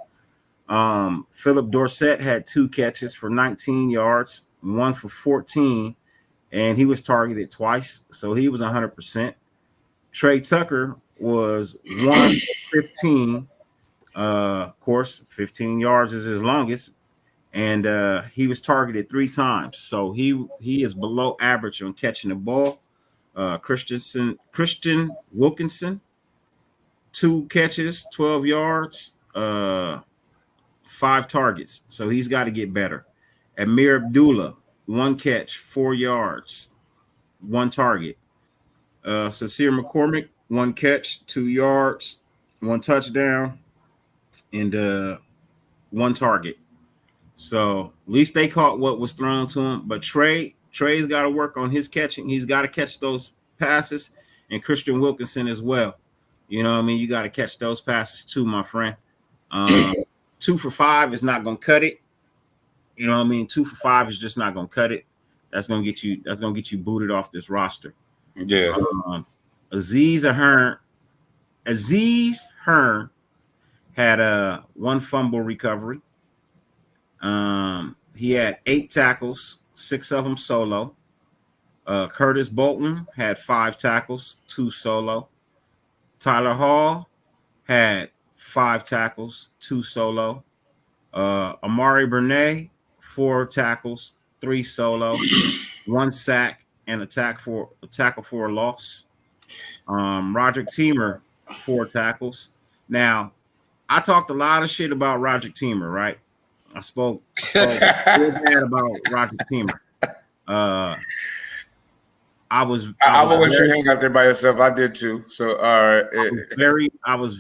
Philip Dorsett had 2 catches for 19 yards, 1 for 14, and he was targeted twice, so he was 100%. Trey Tucker was 1 for 15. Of course, 15 yards is his longest, and he was targeted 3 times, so he is below average on catching the ball. Christian Wilkinson, 2 catches, 12 yards, 5 targets, so he's got to get better. Amir Abdullah, 1 catch, 4 yards, 1 target. Sincere McCormick, 1 catch, 2 yards, 1 touchdown, and 1 target. So at least they caught what was thrown to him. But Trey's got to work on his catching. He's got to catch those passes, and Christian Wilkinson as well. You know what I mean? You got to catch those passes too, my friend. 2 for 5 is not going to cut it. You know what I mean? 2 for 5 is just not going to cut it. That's going to get you booted off this roster. Yeah. Aziz Hearn had 1 fumble recovery. He had 8 tackles, 6 of them solo. Curtis Bolton had 5 tackles, 2 solo. Tyler Hall had 5 tackles, 2 solo. Amari Bernay, 4 tackles, 3 solo, 1 sack, and a tackle for a loss. Roderick Teamer, 4 tackles. Now, I talked a lot of shit about Roderick Teamer, right? I spoke real bad about Roderick Teamer. I will let you hang out there by yourself. I did too. So all right. I was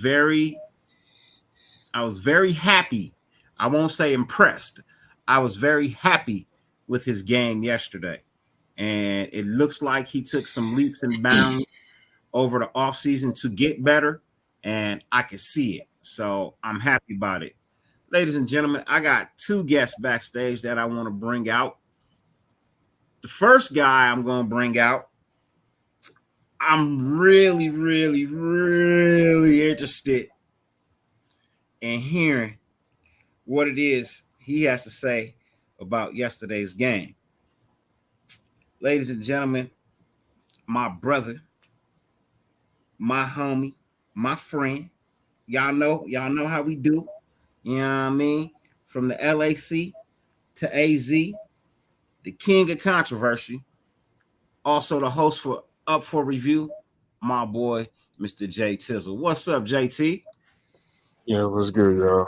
very happy. I won't say impressed. I was very happy with his game yesterday. And it looks like he took some leaps and bounds over the offseason to get better. And I can see it. So I'm happy about it. Ladies and gentlemen, I got 2 guests backstage that I want to bring out. The first guy I'm going to bring out, I'm really, really, really interested in hearing what it is he has to say about yesterday's game. Ladies and gentlemen, my brother, my homie, my friend, y'all know how we do. You know what I mean? From the LAC to AZ, the king of controversy, also the host for Up for Review, my boy, Mr. Jay Tizzle. What's up, JT? Yeah, what's good, y'all?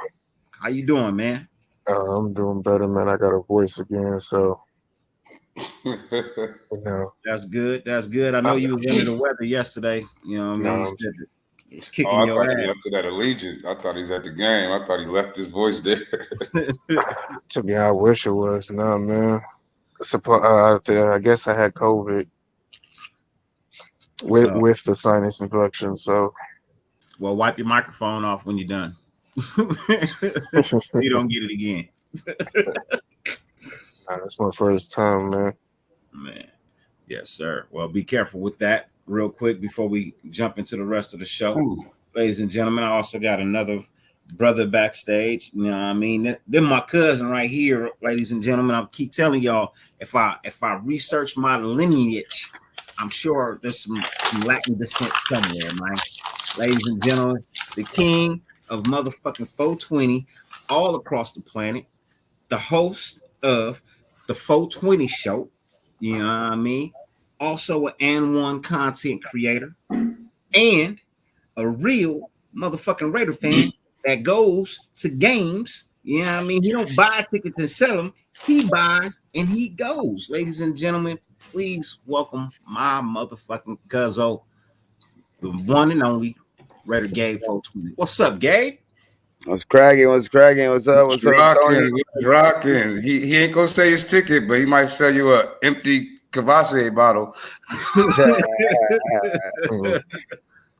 How you doing, man? I'm doing better, man. I got a voice again, so you know. That's good. That's good. I know you was under the weather yesterday. You know what I mean? It's kicking your ass. He left it at Allegiant. I thought he's at the game. I thought he left his voice there. To me, I wish it was. No, man. I guess I had COVID. with the sinus infection. So Well, wipe your microphone off when you're done. So you don't get it again. that's my first time, man. Man. Yes, sir. Well, be careful with that real quick before we jump into the rest of the show. Ooh. Ladies and gentlemen, I also got another brother backstage. You know what I mean? They're my cousin right here, ladies and gentlemen. I keep telling y'all, if I research my lineage, I'm sure there's some Latin descent somewhere, man. Ladies and gentlemen, the king of motherfucking 420 all across the planet, the host of the 420 show, you know what I mean? Also an N1 content creator and a real motherfucking Raider fan that goes to games. You know what I mean? He don't buy tickets and sell them. He buys and he goes. Ladies and gentlemen, please welcome my motherfucking cuzzo, the one and only Raider Gabe 420. What's up, Gabe? What's cracking? What's cracking? What's up? What's up, Tony? Rocking. He ain't gonna sell his ticket, but he might sell you a empty Cavassier bottle.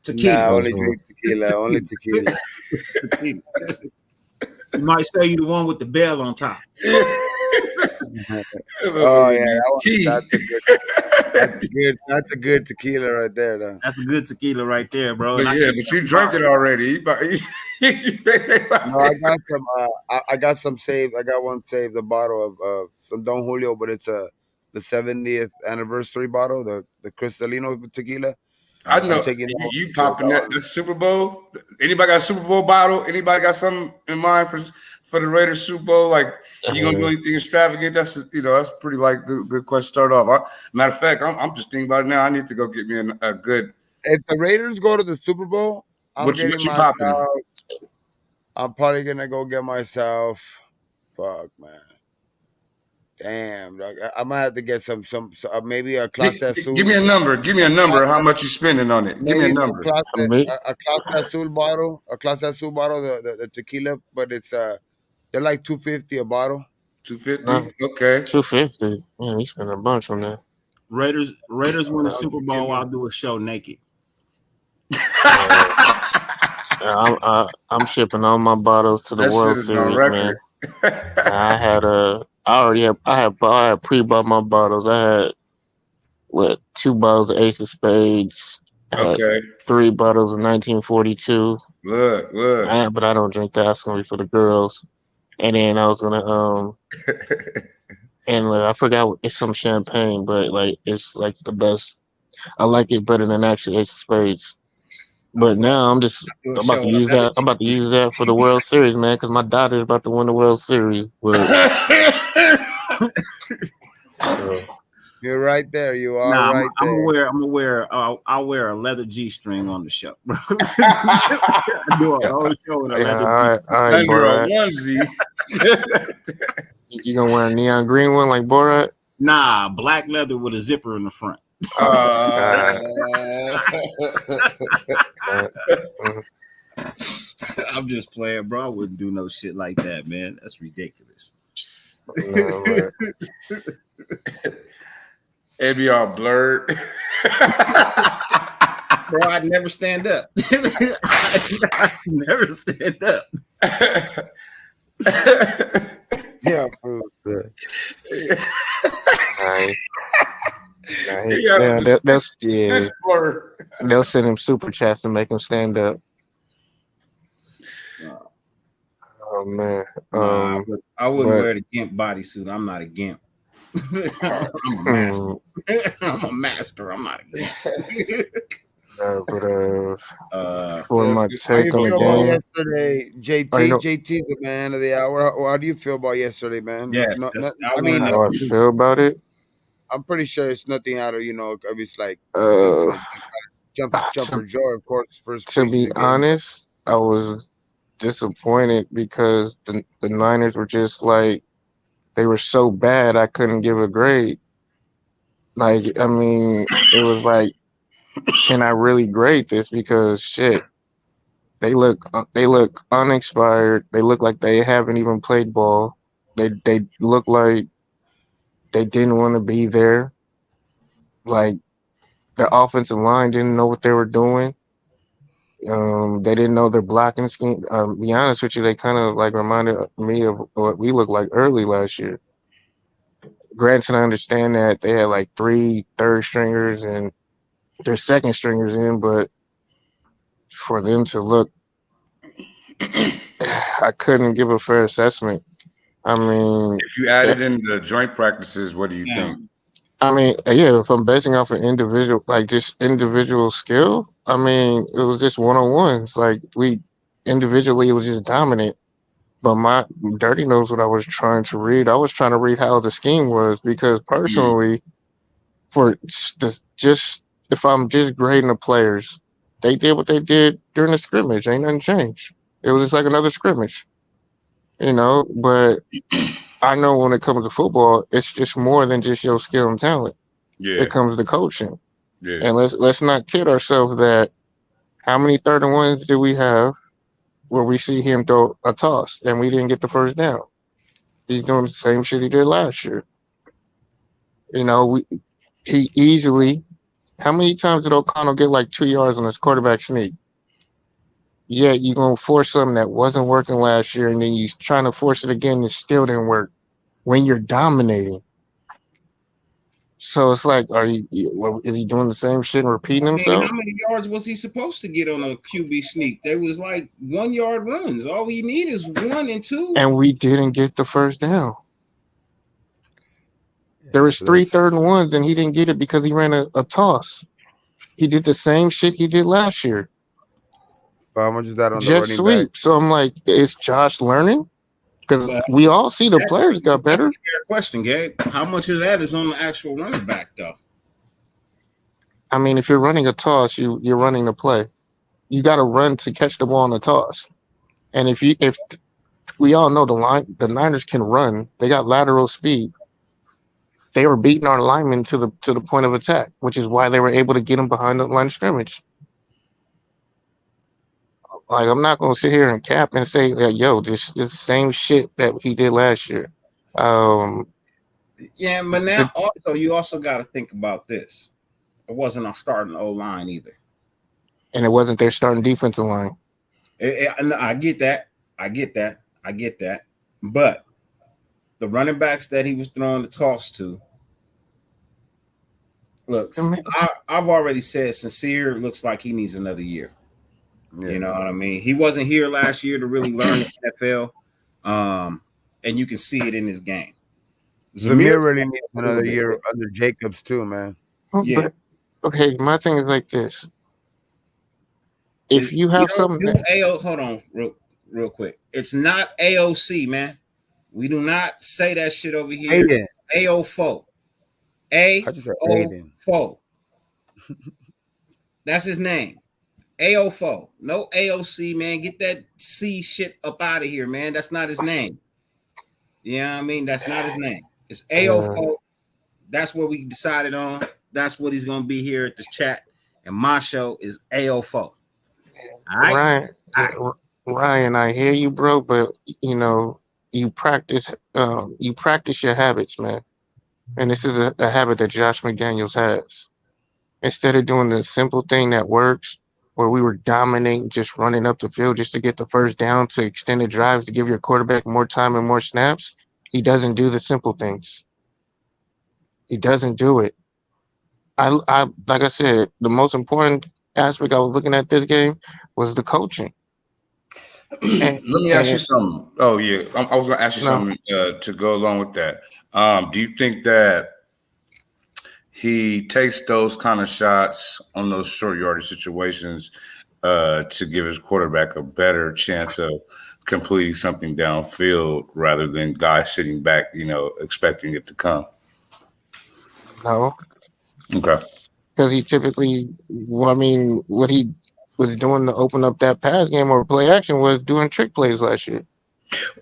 Tequila. Nah, only drink tequila. Only tequila. Tequila. He might sell you the one with the bell on top. Oh yeah, that's a good tequila right there, though. That's a good tequila right there, bro. But yeah, but you drank it already. No, I got some saved. I got one saved. A bottle of some Don Julio, but it's the 70th anniversary bottle, the Cristalino tequila. I know you popping that the Super Bowl. Anybody got a Super Bowl bottle? Anybody got something in mind for the Raiders Super Bowl? Like you gonna do anything extravagant? That's that's pretty like good question to start off. Matter of fact, I'm just thinking about it now. I need to go get me a good. If the Raiders go to the Super Bowl, I'm probably gonna go get myself. Fuck, man. Damn, dog. I might have to get some maybe a Clase Azul. Give me a number. Give me a number. How much you spending on it? Give me a number. A Clase Azul bottle. A Clase Azul bottle. The tequila, but it's they're like $250 a bottle. $250. Okay. $250. Man, we spent a bunch on that. Raiders win the Super Bowl. I'll do a show naked. I'm shipping all my bottles to the World Series, man. I had pre-bought my bottles. I had 2 bottles of Ace of Spades. Okay. 3 bottles of 1942. Look. But I don't drink that. That's gonna be for the girls. And then I was gonna and I forgot, it's some champagne, but like it's like the best. I like it better than actually Ace of Spades. But now I'm about to use that. I'm about to use that for the World Series, man, because my daughter's about to win the World Series. You're right there. You are right there. I'll wear a leather G-string on the show. Do a whole show with a leather under a onesie. You gonna wear a neon green one like Borat? Nah, black leather with a zipper in the front. I'm just playing, bro. I wouldn't do no shit like that, man. That's ridiculous. It'd be all blurred. Bro, I'd never stand up. I'd never stand up. Yeah. They'll send him super chats and make him stand up. Oh man, I wouldn't wear the GIMP bodysuit. I'm not a GIMP. I'm a master. I'm not a GIMP. For my take on the game yesterday, JT, the man of the hour. How do you feel about yesterday, man? Yes, how I feel about it. I'm pretty sure it's nothing out of it's like jump for joy, of course. First, to be honest, I was disappointed because the Niners were just like, they were so bad I couldn't give a grade. Like, I mean, it was like, can I really grade this? Because shit, they look unexpired. They look like they haven't even played ball. They look like they didn't want to be there. Like, Their offensive line didn't know what they were doing. They didn't know their blocking scheme. To be honest with you, they kind of like reminded me of what we looked like early last year. Granted, I understand that they had like 3 third stringers and their second stringers in, but for them to look, I couldn't give a fair assessment. I mean, If you added in the joint practices, what do you think? yeah, if I'm basing off of individual, like just individual skill, I mean, it was just one-on-ones. Like we individually, it was just dominant. But my Dirty knows what I was trying to read. I was trying to read how the scheme was because personally, for just if I'm just grading the players, they did what they did during the scrimmage. Ain't nothing changed. It was just like another scrimmage, But I know when it comes to football, it's just more than just your skill and talent. Yeah, It comes to coaching. yeah. And let's not kid ourselves that how many 3rd-and-1s did we have where we see him throw a toss and we didn't get the first down? He's doing the same shit he did last year. He easily. How many times did O'Connell get like 2 yards on his quarterback sneak? Yeah, you're gonna force something that wasn't working last year, and then you're trying to force it again, and it still didn't work when you're dominating. So it's like, is he doing the same shit and repeating himself? How many yards was he supposed to get on a QB sneak? They was like 1 yard runs. All we need is 1 and 2. And we didn't get the first down. There was 3 3rd-and-1s, and he didn't get it because he ran a toss. He did the same shit he did last year. How much is that on the Jet running sweep. back? So I'm like, is Josh learning? Because we all see the players got better. That's a fair question, Gabe. How much of that is on the actual running back, though? I mean, if you're running a toss, you're running the play. You got to run to catch the ball on the toss. And if we all know the Niners can run, they got lateral speed. They were beating our linemen to the point of attack, which is why they were able to get them behind the line of scrimmage. Like, I'm not gonna sit here and cap and say that, yo, this is the same shit that he did last year. Yeah, but now you also got to think about this. It wasn't our starting O-line either, and it wasn't their starting defensive line. I get that. But the running backs that he was throwing the toss to, look, I've already said Sincere looks like he needs another year. Yeah. You know what I mean? He wasn't here last year to really learn the NFL, and you can see it in his game. Zamir really needs another year under Jacobs too, man. Yeah. Okay, my thing is like this. If you have something, hold on, real quick. It's not AOC, man. We do not say that shit over here. AO4. AO4. That's his name. AO4. No AOC, man. Get that C shit up out of here, man. That's not his name. You know what I mean? That's not his name. It's AO4. That's what we decided on. That's what he's going to be here at the chat. And my show is AO4. All right? Ryan, I hear you, bro, but, you practice your habits, man. And this is a habit that Josh McDaniels has. Instead of doing the simple thing that works, where we were dominating, just running up the field just to get the first down, to extended drives, to give your quarterback more time and more snaps, he doesn't do the simple things. He doesn't do it. I like I said, the most important aspect I was looking at this game was the coaching. Let me ask you something. Oh, yeah. I was going to ask you something to go along with that. Do you think that he takes those kind of shots on those short yardage situations to give his quarterback a better chance of completing something downfield rather than guys sitting back, expecting it to come? No. Okay. Because he typically, what he was doing to open up that pass game or play action was doing trick plays last year.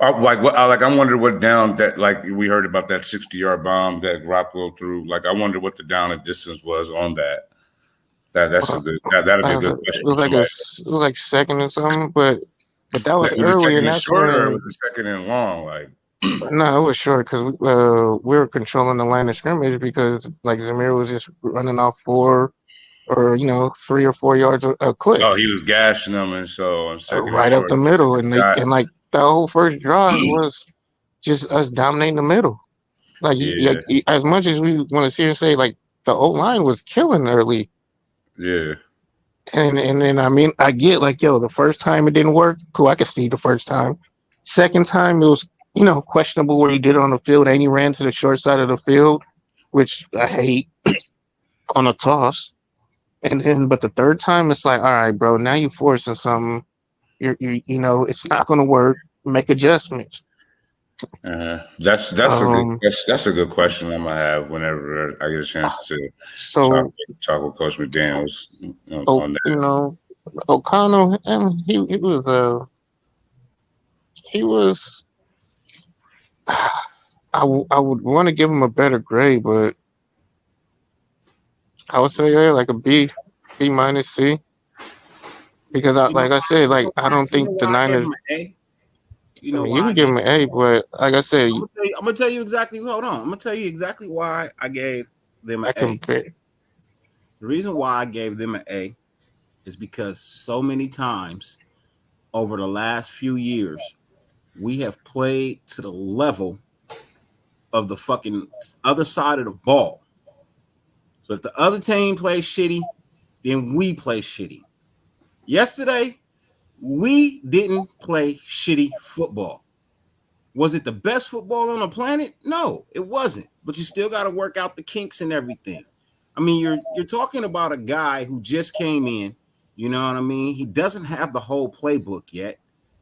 I'm wondering what down that, like, we heard about that 60-yard bomb that Garoppolo threw. Like, I wonder what the down and distance was on that. That'd be a good question. It was like second or something, but that was early, and that's short, or was it second and long? Like, no, it was short because we were controlling the line of scrimmage because like Zamir was just running off 4 or 3 or 4 yards a clip, Oh, he was gashing them, and so on second and right up short, the middle, and got like that whole first drive was just us dominating the middle. Like, yeah, as much as we want to see and say, like, the O line was killing early, yeah, and then I mean, I get, like, yo, the first time it didn't work, cool, I could see the first time. Second time it was questionable where he did it on the field, and he ran to the short side of the field, which I hate on a toss. And then, but the third time, it's like, all right, bro, now you're forcing something. It's not going to work. Make adjustments. That's Um, that's a good question I'm gonna have whenever I get a chance to so, talk with Coach McDaniels oh, on that. O'Connell, and he was. I would want to give him a better grade, but I would say, yeah, like a B minus C, because You know like I why? said, like, I don't You know think the why I gave Niners. him an A? You I know mean, you why can I give gave him an A, but like I said, I'm gonna tell you exactly. Hold on. I'm gonna tell you exactly why I gave them an I A. compare. The reason why I gave them an A is because so many times over the last few years we have played to the level of the fucking other side of the ball. So if the other team plays shitty, then we play shitty. Yesterday, we didn't play shitty football. Was it the best football on the planet? No, it wasn't. But you still got to work out the kinks and everything. I mean, you're talking about a guy who just came in. You know what I mean? He doesn't have the whole playbook yet.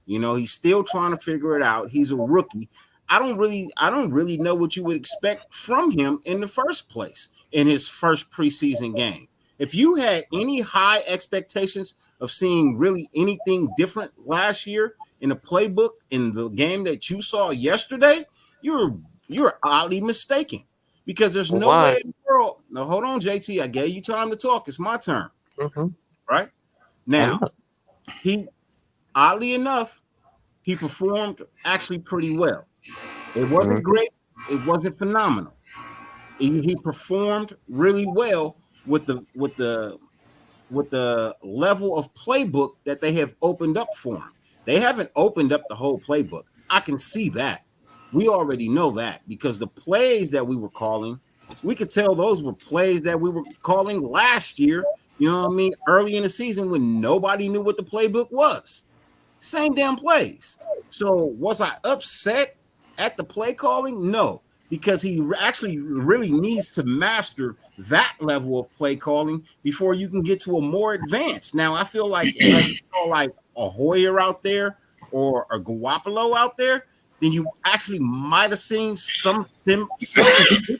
He's still trying to figure it out. He's a rookie. I don't really know what you would expect from him in the first place in his first preseason game. If you had any high expectations of seeing really anything different last year in the playbook in the game that you saw yesterday, you're oddly mistaken because there's no way Why? in the world. No, hold on, JT. I gave you time to talk. It's my turn. Mm-hmm. Right I now, know. he oddly enough, he performed actually pretty well. It wasn't Mm-hmm. great. It wasn't phenomenal. He performed really well with the level of playbook that they have opened up for him. They haven't opened up the whole playbook. I can see that. We already know that because the plays that we were calling, we could tell those were plays that we were calling last year. You know what I mean? Early in the season when nobody knew what the playbook was. Same damn plays. So was I upset at the play calling? No, because he actually really needs to master that level of play calling before you can get to a more advanced. Now I feel like if you saw like a Hoyer out there or a Garoppolo out there, then you actually might have seen something different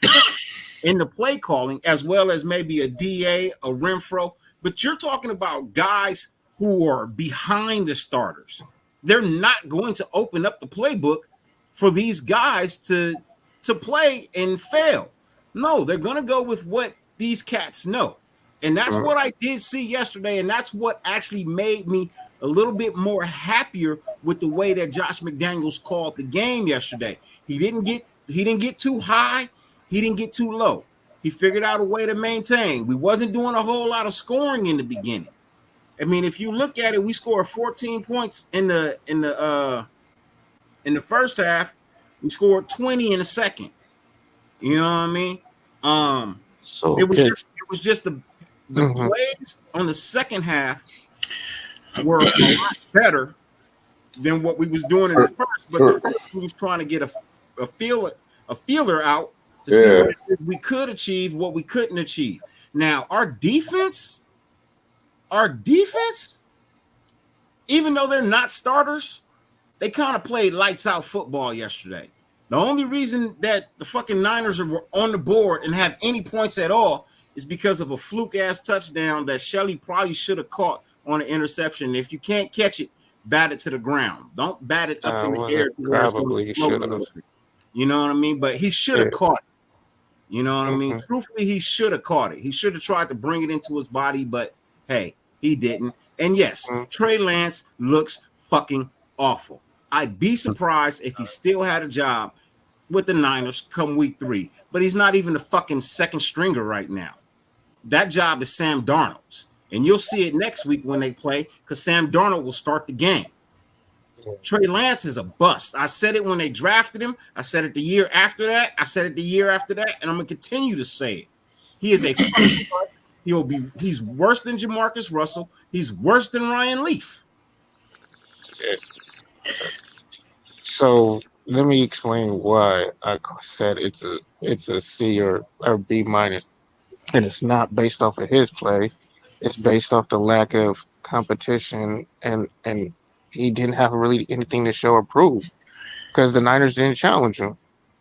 in the play calling, as well as maybe a DA, a Renfro. But you're talking about guys who are behind the starters. They're not going to open up the playbook for these guys to play and fail. No, they're going to go with what these cats know. And that's what I did see yesterday. And that's what actually made me a little bit more happier with the way that Josh McDaniels called the game yesterday. He didn't get too high. He didn't get too low. He figured out a way to maintain. We wasn't doing a whole lot of scoring in the beginning. I mean, if you look at it, we scored 14 points in the first half. We scored 20 in the second. You know what I mean? So It okay. was just the Mm-hmm. plays on the second half were a lot better than what we was doing in the first. But the first we was trying to get a feeler out to see what we could achieve, what we couldn't achieve. Now our defense, even though they're not starters, they kind of played lights out football yesterday. The only reason that the fucking Niners were on the board and have any points at all is because of a fluke ass touchdown that Shelley probably should have caught on an interception. If you can't catch it, bat it to the ground. Don't bat it up in the air to where it's going to Probably float should a have. little bit. You know what I mean? But he should have caught it. You know what I mean? Truthfully, he should have caught it. He should have tried to bring it into his body, but hey, he didn't. And yes, Trey Lance looks fucking awful. I'd be surprised if he still had a job with the Niners come week 3, but he's not even a fucking second stringer right now. that job is Sam Darnold's. And you'll see it next week when they play because Sam Darnold will start the game. Trey Lance is a bust. I said it when they drafted him. I said it the year after that. I said it the year after that. And I'm going to continue to say it. He is a fucking bust. He's worse than Jamarcus Russell. He's worse than Ryan Leaf. So let me explain why I said it's a C or B minus, and it's not based off of his play. It's based off the lack of competition, and he didn't have really anything to show or prove because the Niners didn't challenge him.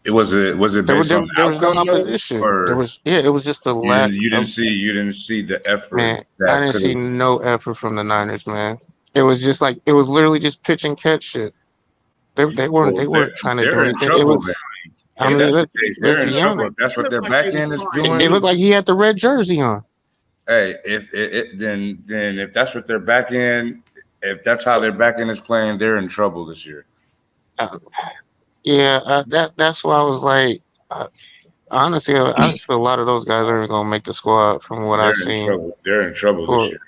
Was it based on there was no outcome, opposition. or It was just the lack. you didn't see the effort. Man, that I didn't could've- see no effort from the Niners, man. It was just like it was literally just pitch and catch shit. They weren't trying to do They're in anything. trouble, It was. man. I mean, That's let's the case. They're in be trouble. honest. That's what their back end is doing. It looked like he had the red jersey on. Hey, then if that's what their back end, if that's how their back end is playing, they're in trouble this year. That's why I was like, honestly, I just feel a lot of those guys aren't going to make the squad from what I've They're in seen. trouble. They're in trouble this year.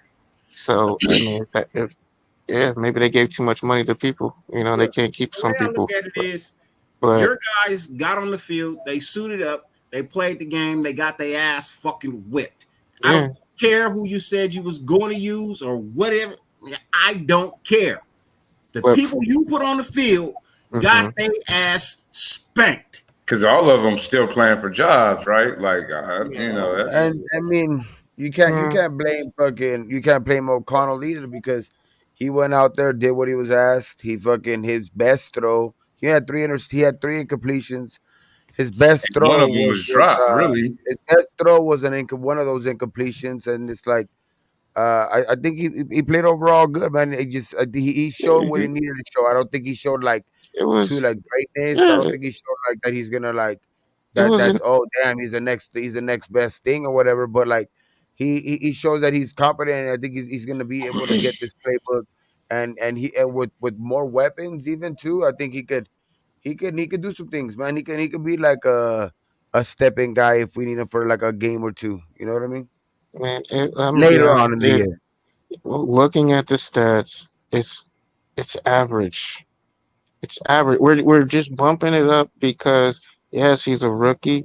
So I mean, maybe they gave too much money to people. You know, they can't keep some The way I people. look at it is, But your guys got on the field, they suited up, they played the game, they got their ass fucking whipped. I yeah, don't care who you said you was going to use or whatever. I don't care. The But- people you put on the field got their ass spanked. Because all of them still playing for jobs, right? Like, you know, that's, And I mean, you can't blame O'Connell either because he went out there, did what he was asked. He fucking his best throw. He had three incompletions. His best throw one of them was dropped. Really, his best throw was one of those incompletions, and it's like I think he played overall good, man. It just he showed what he needed to show. I don't think he showed like it was. to like greatness. Yeah. I don't think he showed like that he's gonna like It that. was That's an- oh damn, he's the next best thing or whatever. But like he shows that he's competent, and I think he's gonna be able to get this playbook and with more weapons even too. I think he could do some things, man. He could be like a stepping guy if we need him for like a game or two. You know what I mean? Man, I'm Later on in the year. Looking at the stats, it's average. It's average. We're just bumping it up because yes, he's a rookie,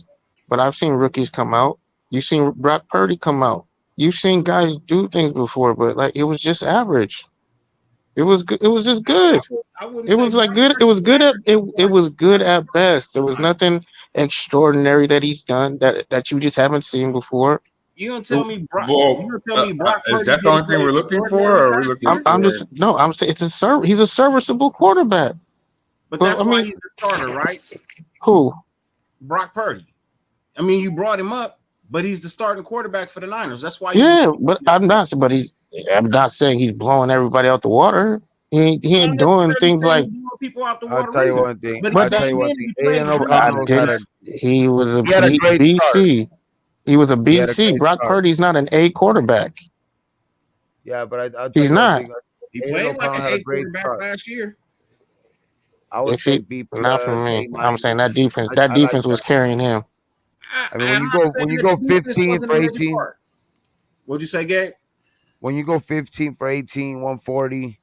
but I've seen rookies come out. You've seen Brock Purdy come out. You've seen guys do things before, but like it was just average. It was good. It was just good. I wouldn't It say was like Brock good. Purdy It was good at average. it was good at best. There was nothing extraordinary that he's done that you just haven't seen before. You gonna tell me Brock? Well, you gonna tell me Brock? is Purdy that the only didn't thing play we're looking for, extraordinary or are we last looking year? I'm for? just no. I'm saying he's a serviceable quarterback. But Well, that's I why mean- he's the starter, right? Who? Brock Purdy. I mean, you brought him up, but he's the starting quarterback for the Niners. That's why. you Yeah, was- but I'm not. But I'm not saying he's blowing everybody out the water. He ain't I'm not doing necessarily things saying like. he's blowing people out the I'll water tell you either. one thing. But I'll back tell you one then, thing. he played Aiden for I O'Connell didn't. He was a He had a great BC. He was a He had a BC. great Brock start. Purdy's not an A quarterback. Yeah, but I'll tell He's you one not. thing. He Aiden played like O'Connell an had a A great quarterback start. last year. I would If say he, B not for plus, me. A I'm saying that minus. defense. I That like defense was that. carrying him. I mean, I'm not saying when you that go the defense 15 wasn't for a major 18, part. What'd you say, Gabe? when you go 15 for 18, 140,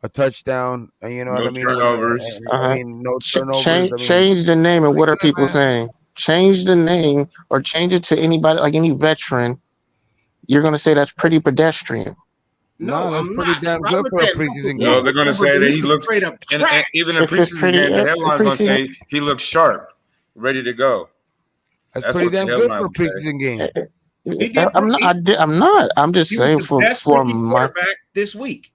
a touchdown, and you know No what I mean? turnovers. I mean, no turnovers. I mean, Change the name, and what are good, people man. saying? Change the name or change it to anybody, like any veteran. You're gonna say that's pretty pedestrian. No, that's I'm pretty not. damn I good looked for a at preseason No, game. they're going to say that he looks. straight up And trash. even in If it's preseason pretty- game, the if headline's going to preseason- say he looks sharp, ready to go. That's That's pretty what the damn good for a headline would say. preseason game. did I'm not. I'm not. I'm just He saying was the best for rookie my. quarterback this week,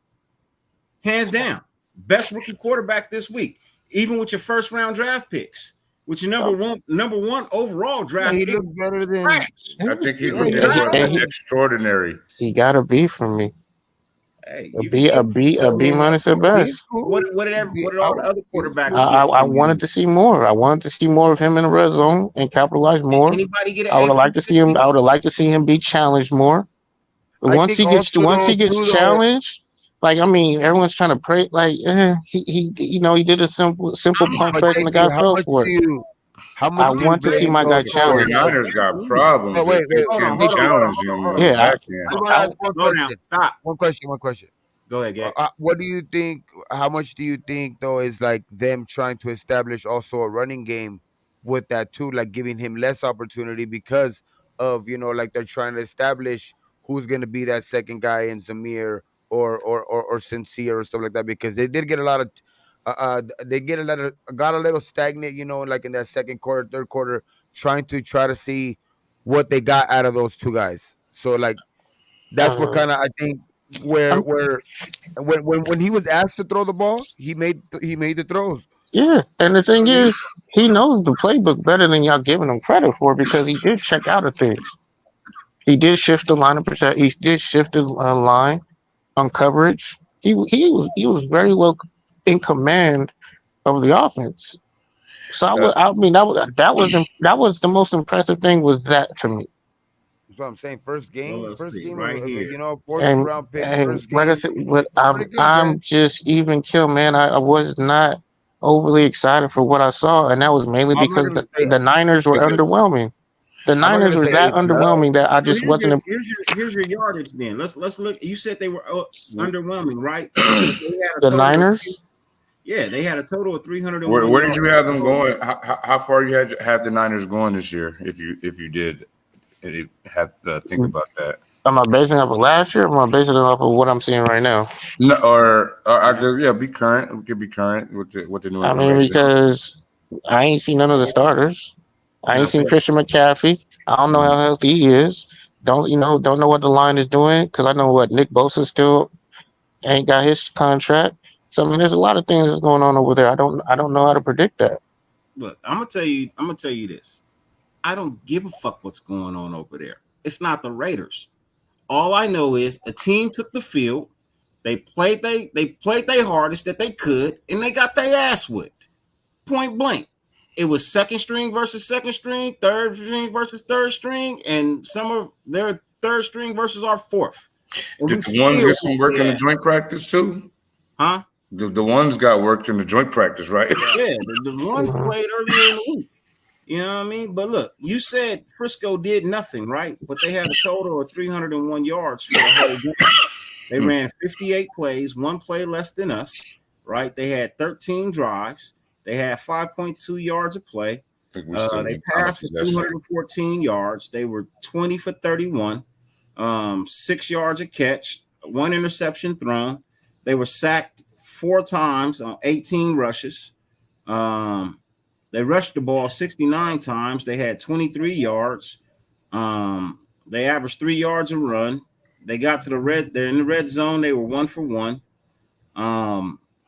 hands down. Best rookie quarterback this week, even with your first round draft picks, with your number one overall Yeah, draft he pick. looked better than. Trash. I think he's Yeah, yeah. extraordinary. He got a B from me. Hey, A B minus at best. What did all the other quarterbacks I get? wanted to see more. I wanted to see more of him in the red zone and capitalize more. Anybody get? I would have liked to see him. I would have liked to see him be challenged more. I Once he think gets also, too, though- challenged, like I mean, everyone's trying to pray. Like he did a simple pump fake and the guy fell for it. How I much do you want to see blame my guy those? The challenge. 49ers got problems Oh, if wait, they wait. Hold on, can't hold on, hold on, challenge hold on, him hold on on. the Yeah, back I end. just want to Hold ask on, one slow down. question. Stop. One question. Go ahead, Gag. What do you think? How much do you think though is like them trying to establish also a running game with that too, like giving him less opportunity because of like they're trying to establish who's going to be that second guy in Zamir or Sincere or stuff like that because they did get a lot of. They get got a little stagnant, like in that second quarter, third quarter, try to see what they got out of those two guys. So like that's what uh, kind of I think where I'm, where when he was asked to throw the ball, he made the throws. yeah. And the I thing mean, is, he knows the playbook better than y'all giving him credit for because he did check out of things. He did shift the line of protect. He did shift the line on coverage. He was very well in command of the offense. So Uh, I mean that was the most impressive thing was that to me. That's what I'm saying. well, let's First see game right here. fourth And round pick, and first like I game, said, but I'm pretty good, man. I'm just even kill, man. I was not overly excited for what I saw, and that was mainly I'm not because gonna the, say the Niners were but underwhelming. The I'm not Niners gonna were say that A plus. underwhelming that I So just wasn't. here's your yardage then. Let's look. You said they were underwhelming, right? But they had a The total of Niners, they had a total of where 301 where did yards. you have them going? How far you had the Niners going this year? If you did have to think about that. am I basing it off of last year? Or am I basing it off of what I'm seeing right now? No, or I could be current. We could be current with the new I mean, information. because I ain't seen none of the starters. I ain't Now, seen Christian McCaffrey. I don't know how healthy he is. Don't know what the line is doing because I know what Nick Bosa still ain't got his contract. So I mean, there's a lot of things that's going on over there. I don't know how to predict that. look, I'm gonna tell you this. I don't give a fuck what's going on over there. It's not the Raiders. All I know is a team took the field. They played their hardest that they could, and they got their ass whipped. Point blank. It was second string versus second string, third string versus third string, and some of their third string versus our fourth. And we Did the ones still get some work in the joint practice too? huh? The ones got worked in the joint practice, right? Yeah, the ones played earlier in the week. You know what I mean? But look, you said Frisco did nothing, right? But they had a total of 301 yards for the whole game. They ran 58 plays, one play less than us, right? They had 13 drives. They had 5.2 yards a play. I think we still They need time passed for possession. 214 yards. They were 20 for 31, 6 yards a catch, one interception thrown. They were sacked 4 times on 18 rushes. They rushed the ball 69 times. They had 23 yards. They averaged 3 yards a run. They got to they're in the red zone. They were 1 for 1.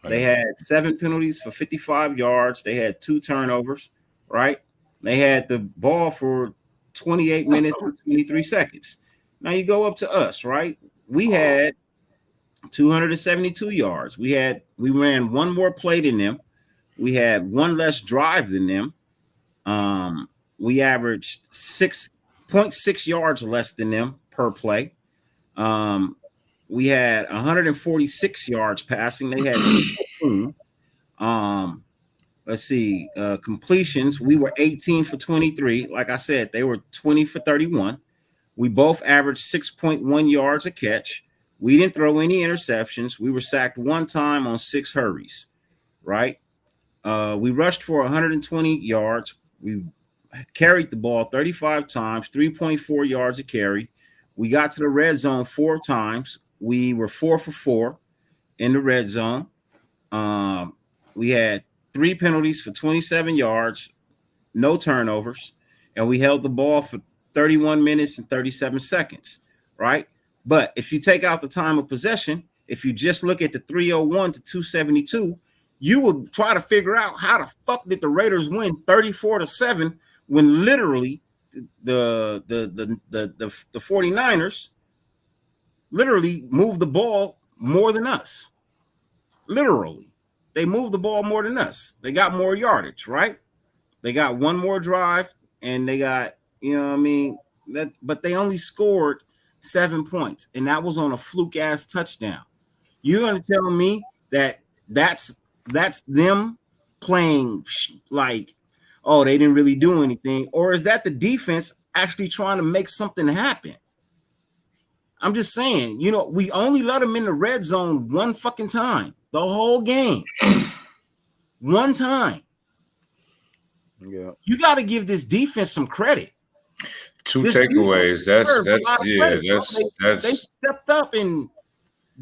They had 7 penalties for 55 yards. They had 2 turnovers, right? They had the ball for 28 minutes and 23 seconds. Now you go up to us, right? We had 272 yards. We ran one more play than them. We had one less drive than them. We averaged 6.6 yards less than them per play. We had 146 yards passing. They had 214. Let's see, completions. We were 18 for 23. Like I said, they were 20 for 31. We both averaged 6.1 yards a catch. We didn't throw any interceptions. We were sacked 1 time on 6 hurries, right? We rushed for 120 yards. We carried the ball 35 times, 3.4 yards a carry. We got to the red zone 4 times. We were 4 for 4 in the red zone. We had 3 penalties for 27 yards, no turnovers, and we held the ball for 31 minutes and 37 seconds, right? But if you take out the time of possession, if you just look at the 301 to 272, you would try to figure out how the fuck did the Raiders win 34-7 when literally the 49ers literally moved the ball more than us. Literally. They moved the ball more than us. They got more yardage, right? They got one more drive and they got, you know what I mean? But they only scored 7 points, and that was on a fluke ass touchdown. You're gonna tell me that that's them playing like, oh, they didn't really do anything? Or is that the defense actually trying to make something happen? I'm just saying, we only let them in the red zone one fucking time, the whole game. One time. Yeah. You got to give this defense some credit. Two This takeaways. They stepped up and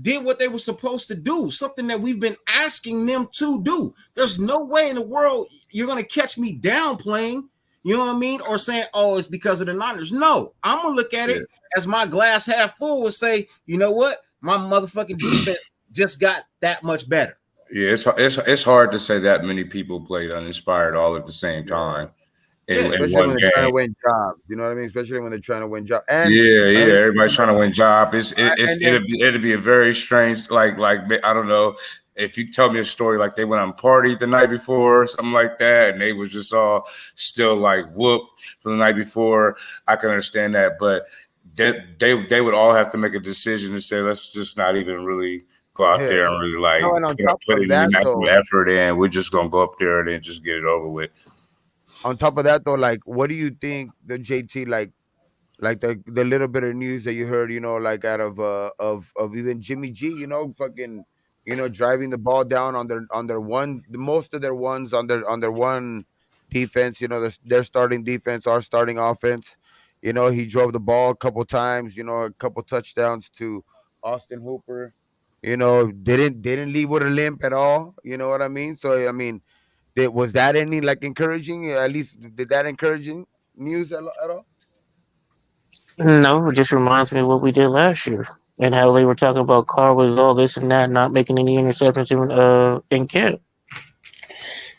did what they were supposed to do, something that we've been asking them to do. There's no way in the world you're going to catch me downplaying, you know what I mean? Or saying, oh, it's because of the Niners. No, I'm going to look at it as my glass half full would say, you know what? My motherfucking defense just got that much better. Yeah, it's hard to say that many people played uninspired all at the same time. Especially when they're trying to win jobs, you know what I mean? Especially when they're trying to win jobs. Everybody's trying to win job. It'd be a very strange, like I don't know if you tell me a story like they went on party the night before or something like that, and they was just all still like whooped from the night before. I can understand that, but they would all have to make a decision to say, let's just not even really go out there and really like put any effort in. We're just gonna go up there and then just get it over with. On top of that, though, like, what do you think the JT like the little bit of news that you heard, like out of even Jimmy G, fucking, driving the ball down on their one, most of their ones on their one defense, their starting defense, our starting offense. He drove the ball a couple times, a couple touchdowns to Austin Hooper. Didn't leave with a limp at all. You know what I mean? So I mean. Was that any like encouraging? At least did that encouraging news at all? No, it just reminds me of what we did last year and how they were talking about Carr was all this and that, not making any interceptions in camp.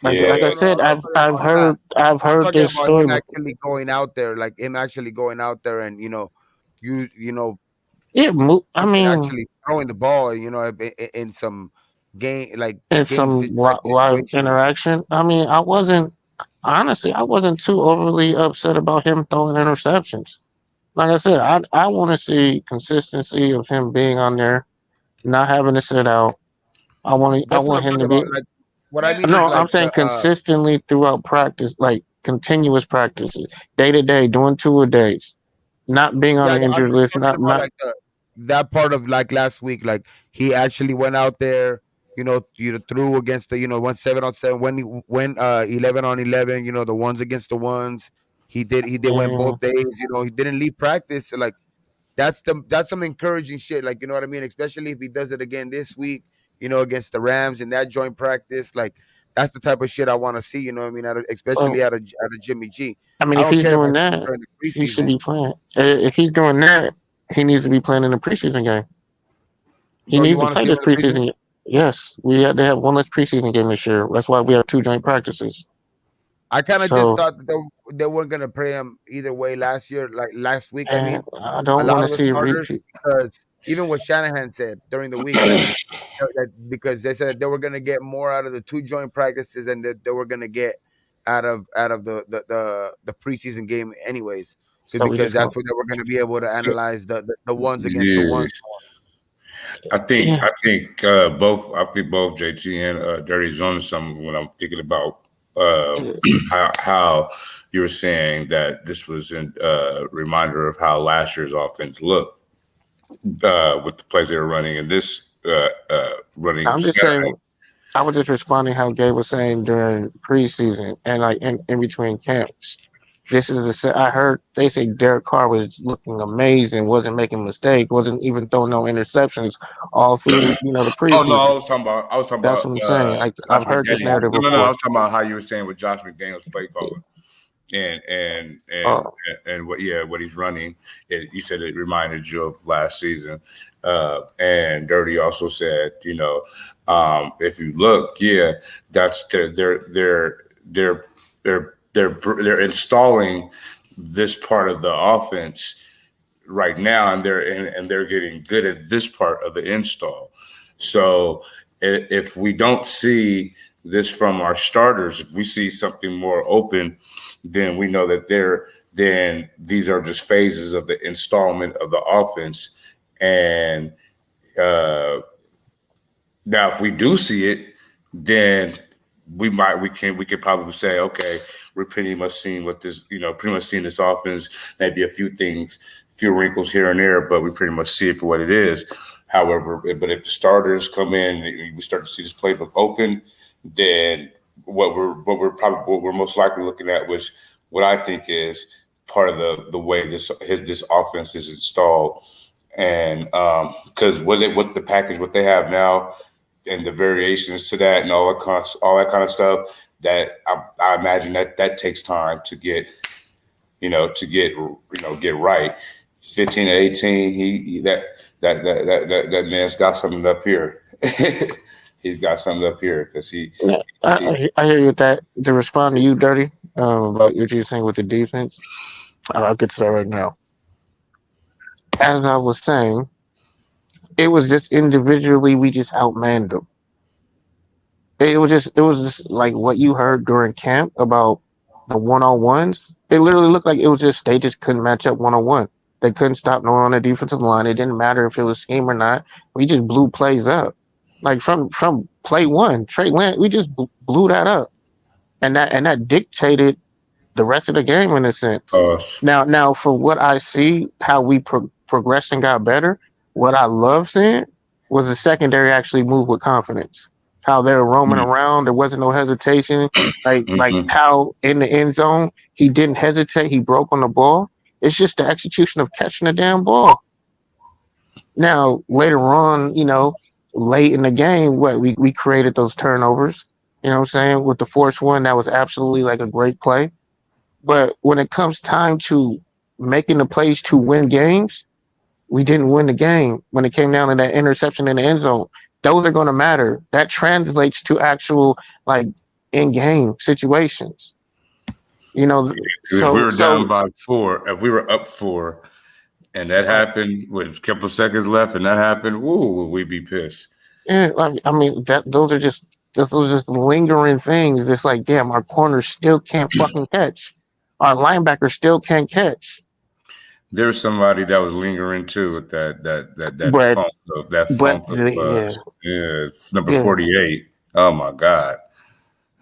Like I said, I've heard this story. Him actually going out there, like him actually going out there, and I mean, actually throwing the ball, in some game, like in some live interaction. I mean, I wasn't too overly upset about him throwing interceptions. Like I said, I want to see consistency of him being on there, not having to sit out. I want him to be. Like, what I mean? No, I'm saying consistently throughout practice, like continuous practices, day to day, doing 2 a days, not being on the injured list. Not like that part of like last week, like he actually went out there. Threw against the, went 7-on-7, when 11-on-11, the ones against the ones. He did went both days, he didn't leave practice. So like that's some encouraging shit. Like, you know what I mean? Especially if he does it again this week, against the Rams in that joint practice. Like that's the type of shit I want to see, you know what I mean? Especially out of Jimmy G. I mean, if he's doing that, he should be playing. If he's doing that, he needs to be playing in the preseason game. He needs to play this preseason game. Yes, we had to have one less preseason game this year. That's why we have 2 joint practices. I kind of just thought that they weren't going to play him either way last week. I mean, I don't want to see a repeat. Because even what Shanahan said during the week, because they said they were going to get more out of the 2 joint practices and that they were going to get out of the preseason game anyways. So because that's what they were going to be able to analyze the ones against the ones. I think both JT and Dirty's on something when I'm thinking about how you were saying that this was a reminder of how last year's offense looked with the plays they were running and this running. I'm just saying. I was just responding how Gabe was saying during preseason and like in between camps. This is I heard they say Derek Carr was looking amazing, wasn't making mistakes, wasn't even throwing no interceptions all through the preseason. Oh no, I was talking about. That's what I'm saying. I've heard this narrative before. No, I was talking about how you were saying with Josh McDaniels play calling and what he's running. You said it reminded you of last season, and Dirty also said, if you look, that's they're installing this part of the offense right now, and they're getting good at this part of the install. So if we don't see this from our starters, if we see something more open, then we know that then these are just phases of the installment of the offense. And now if we do see it, then we could probably say, okay, we're pretty much seeing what this, pretty much seeing this offense, maybe a few wrinkles here and there, but we pretty much see it for what it is. However, but if the starters come in, we start to see this playbook open, then what we're most likely looking at, which what I think is part of the way this offense is installed, and because what the package what they have now and the variations to that and all that kind of stuff, that I imagine that takes time to get get right. 15 to 18, he that man's got something up here. He's got something up here because I hear you with that. To respond to you, Dirty, about what you're saying with the defense, I'll get to that right now. As I was saying, it was just individually we just outmanned them. It was just like what you heard during camp about the one-on-ones. It literally looked like it was just they just couldn't match up one-on-one. They couldn't stop no one on the defensive line. It didn't matter if it was scheme or not. We just blew plays up. Like from play one, Trey Lance, we just blew that up, and that dictated the rest of the game in a sense. Now for what I see, how we progressed and got better, what I love seeing was the secondary actually move with confidence. How they were roaming around, there wasn't no hesitation. Like how in the end zone he didn't hesitate, he broke on the ball. It's just the execution of catching the damn ball. Now later on, late in the game, we created those turnovers. You know what I'm saying? With the force one, that was absolutely like a great play. But when it comes time to making the plays to win games, we didn't win the game. When it came down to that interception in the end zone, those are going to matter. That translates to actual like in-game situations. If we were down by 4, if we were up 4, and that happened with a couple of seconds left, and that happened, we'd be pissed. Yeah, I mean those are just lingering things. It's like, damn, our corners still can't fucking catch. Our linebackers still can't catch. There's somebody that was lingering too with that number 48. Oh my God.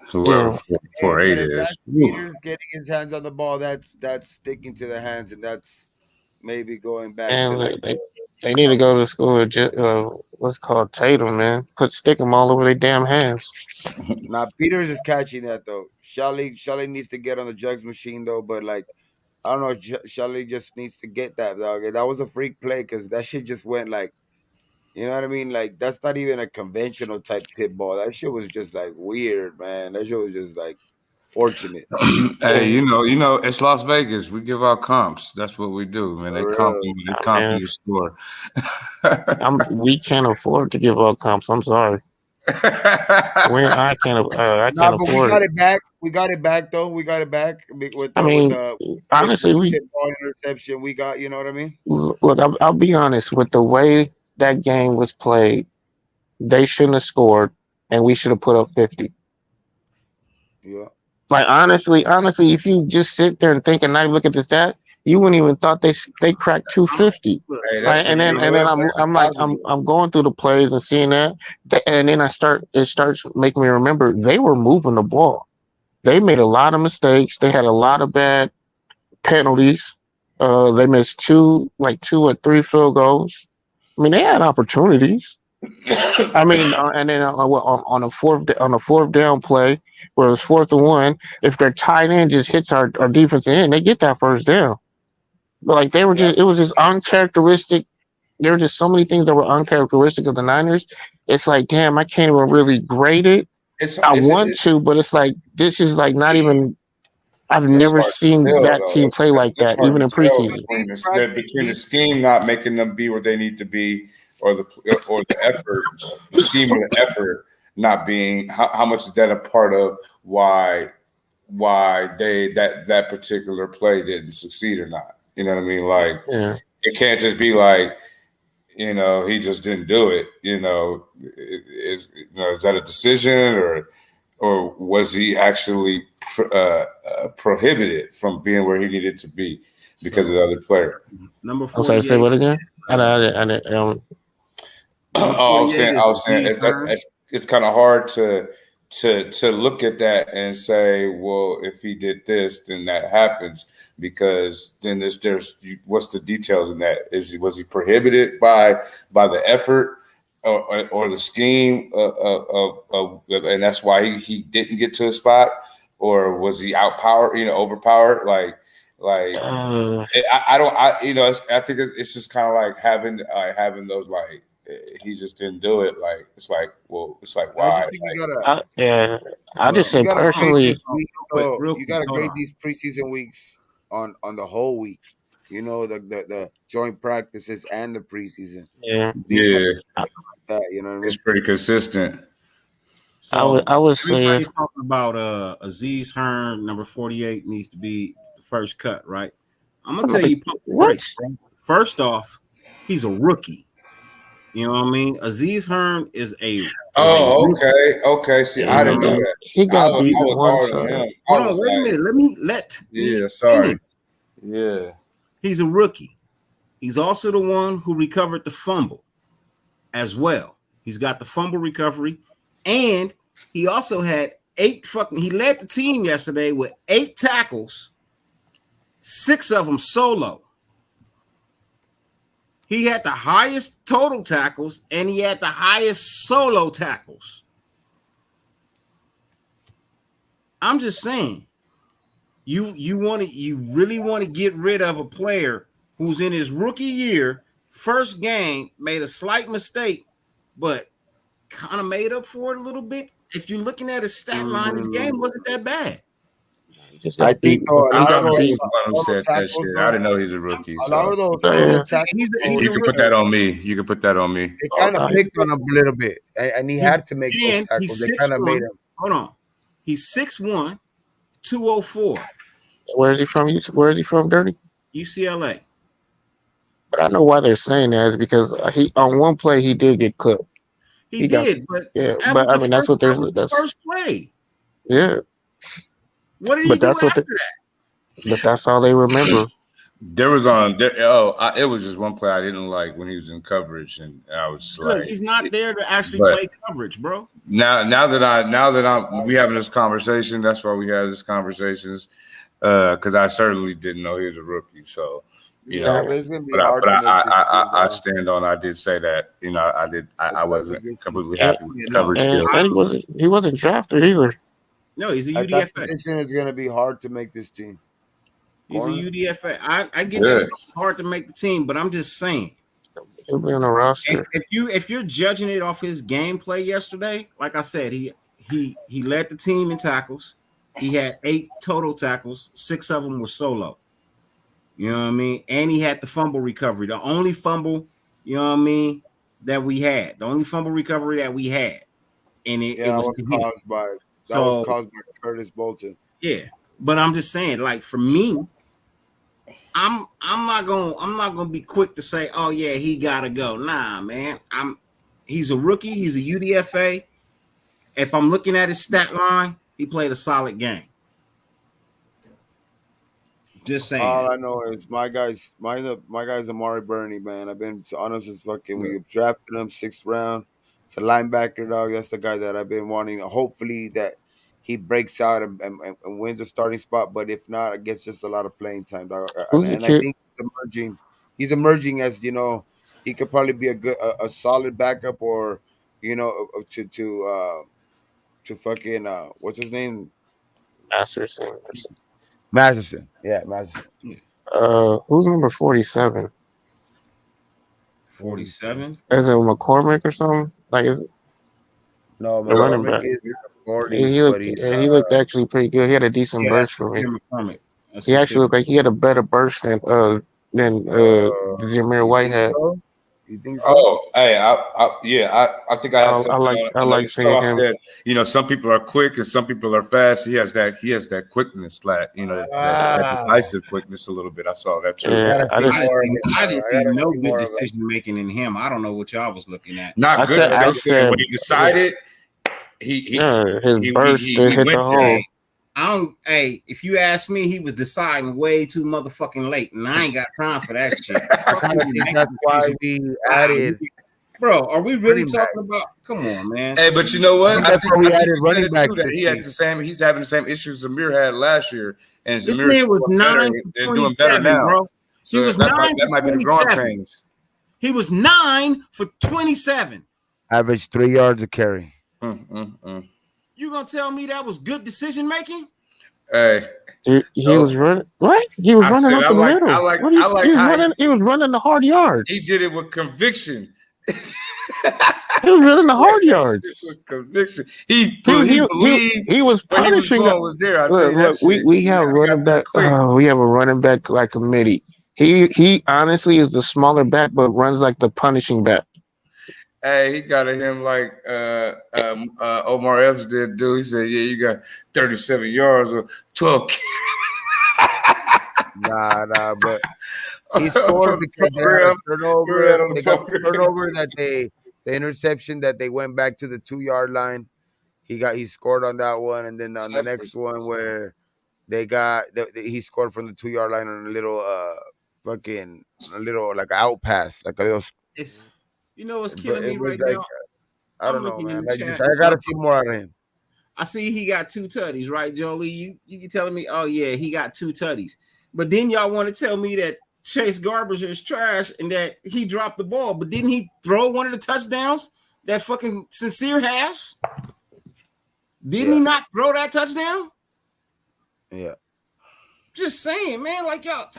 Whoever 48 is. Peters getting his hands on the ball, that's sticking to the hands, and that's maybe going back to they need to go to school with what's called Tatum, man. Stick them all over their damn hands. Now Peters is catching that though. Shelly needs to get on the jugs machine though, but like I don't know, Shelly just needs to get that dog. That was a freak play because that shit just went like, you know what I mean? Like that's not even a conventional type tip ball. That shit was just like weird, man. That shit was just like fortunate. Hey, it's Las Vegas. We give out comps. That's what we do, man. They comp you score. We can't afford to give out comps. I'm sorry. I can't afford. We got it back. We got it back though. We got it back with honestly, with tip ball interception. We got, you know what I mean? Look, I'll be honest with the way that game was played. They shouldn't have scored, and we should have put up 50. Yeah. Like honestly, if you just sit there and think and not look at the stat, you wouldn't even thought they cracked 250. Right? And then I'm going through the plays and seeing that, and then it starts making me remember they were moving the ball. They made a lot of mistakes. They had a lot of bad penalties. They missed 2 or 3 field goals. I mean, they had opportunities. I mean, and then on a fourth down play where it was 4th and 1, if their tight end just hits our defensive end, they get that first down. But like it was just uncharacteristic. There were just so many things that were uncharacteristic of the Niners. It's like, damn, I can't even really grade it. I want to, but it's like this is like not even. I've never seen that team play like that, even in preseason. Between the scheme not making them be where they need to be, or the effort, the scheme and the effort not being. How much is that a part of why that particular play didn't succeed or not? You know what I mean? Like It can't just be like, he just didn't do it. Is that a decision or was he actually prohibited from being where he needed to be because of the other player? Number 48. I'm sorry, say what again? I was saying it's kind of hard to look at that and say, well, if he did this, then that happens, because then there's what's the details in that? Was he prohibited by the effort or the scheme and that's why he didn't get to a spot, or was he outpowered, overpowered? I think it's just kind of like having those he just didn't do it. It's like why? I just say personally, you gotta grade these preseason weeks on the whole week. The joint practices and the preseason. Yeah. That, you know what I mean? It's pretty consistent. So I would say everybody's talking about Aziz Hearn, number 48, needs to be the first cut, right? I'm gonna tell you what? First off, he's a rookie. You know what I mean? Aziz Hearn is a okay. See, I didn't know that. He got beat one time. Hold on, wait a minute. Sorry. Yeah. He's a rookie. He's also the one who recovered the fumble as well. He's got the fumble recovery, and he also had he led the team yesterday with 8 tackles, 6 of them solo. He had the highest total tackles, and he had the highest solo tackles. I'm just saying, you really want to get rid of a player who's in his rookie year, first game, made a slight mistake, but kind of made up for it a little bit. If you're looking at his stat line, his game wasn't that bad. I think I don't know who said that shit. I didn't know he's a rookie. A lot of those tackles, you can put that on me. You can put that on me. They kind of picked on him a little bit, and he had to make those tackles. They kind of made him. Hold on, he's 6'1", 204. Where is he from? Where is he from, Dirty? UCLA. But I know why they're saying that is because he on one play he did get cooked. He did, but I mean that's what there's the first play. Yeah. What did he do after that? But that's all they remember. There was it was just one play I didn't like when he was in coverage, and I was like, he's not there to actually play coverage, bro. Now that we having this conversation, that's why we have these conversations, because I certainly didn't know he was a rookie. So I stand on. I did say that. I wasn't completely happy with the coverage skill. And he wasn't drafted either. No, he's a UDFA. That position is going to be hard to make this team. He's a UDFA. I get that it's hard to make the team, but I'm just saying. He'll be on the roster. If you're judging it off his gameplay yesterday, like I said, he led the team in tackles. He had 8 total tackles. 6 of them were solo. You know what I mean? And he had the fumble recovery. The only fumble, you know what I mean, that we had. The only fumble recovery that we had. And it was caused by was caused by Curtis Bolton. Yeah. But I'm just saying, like, for me, I'm not gonna be quick to say, oh yeah, he gotta go. Nah, man. He's a rookie, he's a UDFA. If I'm looking at his stat line, he played a solid game. Just saying. All I know is my guy's Amari Burney, man. I've been honest as fucking. We drafted him 6th round. It's a linebacker, dog. That's the guy that I've been wanting. Hopefully that he breaks out and wins a starting spot. But if not, it gets just a lot of playing time, dog. And I think he's emerging as, he could probably be a solid backup, or to fucking what's his name? Masterson. Yeah, Masterson. Who's number 47? 47? Is it McCormick or something? Like, is it? No, McCormick is 40s, he looked actually pretty good. He had a decent burst for me. He actually looked like he had a better burst than Zamir Whitehead. You think so? Oh, hey, I think I like seeing him. Said, some people are quick and some people are fast. He has that quickness, that decisive quickness a little bit. I saw that too. Yeah, I didn't see no good decision making in him. I don't know what y'all was looking at. Not good. I said when he decided, his burst hit the hole. If you ask me, he was deciding way too motherfucking late, and I ain't got time for that shit. I kind of think that's why we added Bro, are we really Running back. talking about? Come on, man. Hey, but you know what? That's why we added he said running it back too, that this he had week. the same. He's having the same issues Zamir had last year, and This Zamir is man was doing better 9 and for doing better 27, now. bro. So He was that 9 that might be the for growing 27. pains. He was 9 for 27. Average 3 yards a carry. You gonna tell me that was good decision making? Hey, He was running. What? He was I running said up I the like- middle. I like- What is- I like he was how running. He was running the hard yards. he did it with conviction. He was running the hard yards. With conviction. He He believed was what he was punishing. going was there. I tell Look, you that shit. we have He running got there back. quick. We have a running back like committee. He honestly is the smaller back, but runs like the punishing back. Hey, he got at him like Omar Epps did do. He said, "Yeah, you got 37 yards or 12." Nah, but he scored because they had a turnover. They got the turnover that the interception that they went back to the 2-yard line. He scored on that one, and then on the next one where he scored from the 2-yard line on a little like out pass, like a little. It's you know what's But killing me it was right like now. I don't I'm know, looking man. in the I chat. gotta see more out of him. I see he got 2 tutties, right, Jolie? You telling me, oh yeah, he got 2 tutties. But then y'all want to tell me that Chase Garbers is trash and that he dropped the ball. But didn't he throw one of the touchdowns that fucking Sincere has? Didn't he not throw that touchdown? Yeah. Just saying, man. Like y'all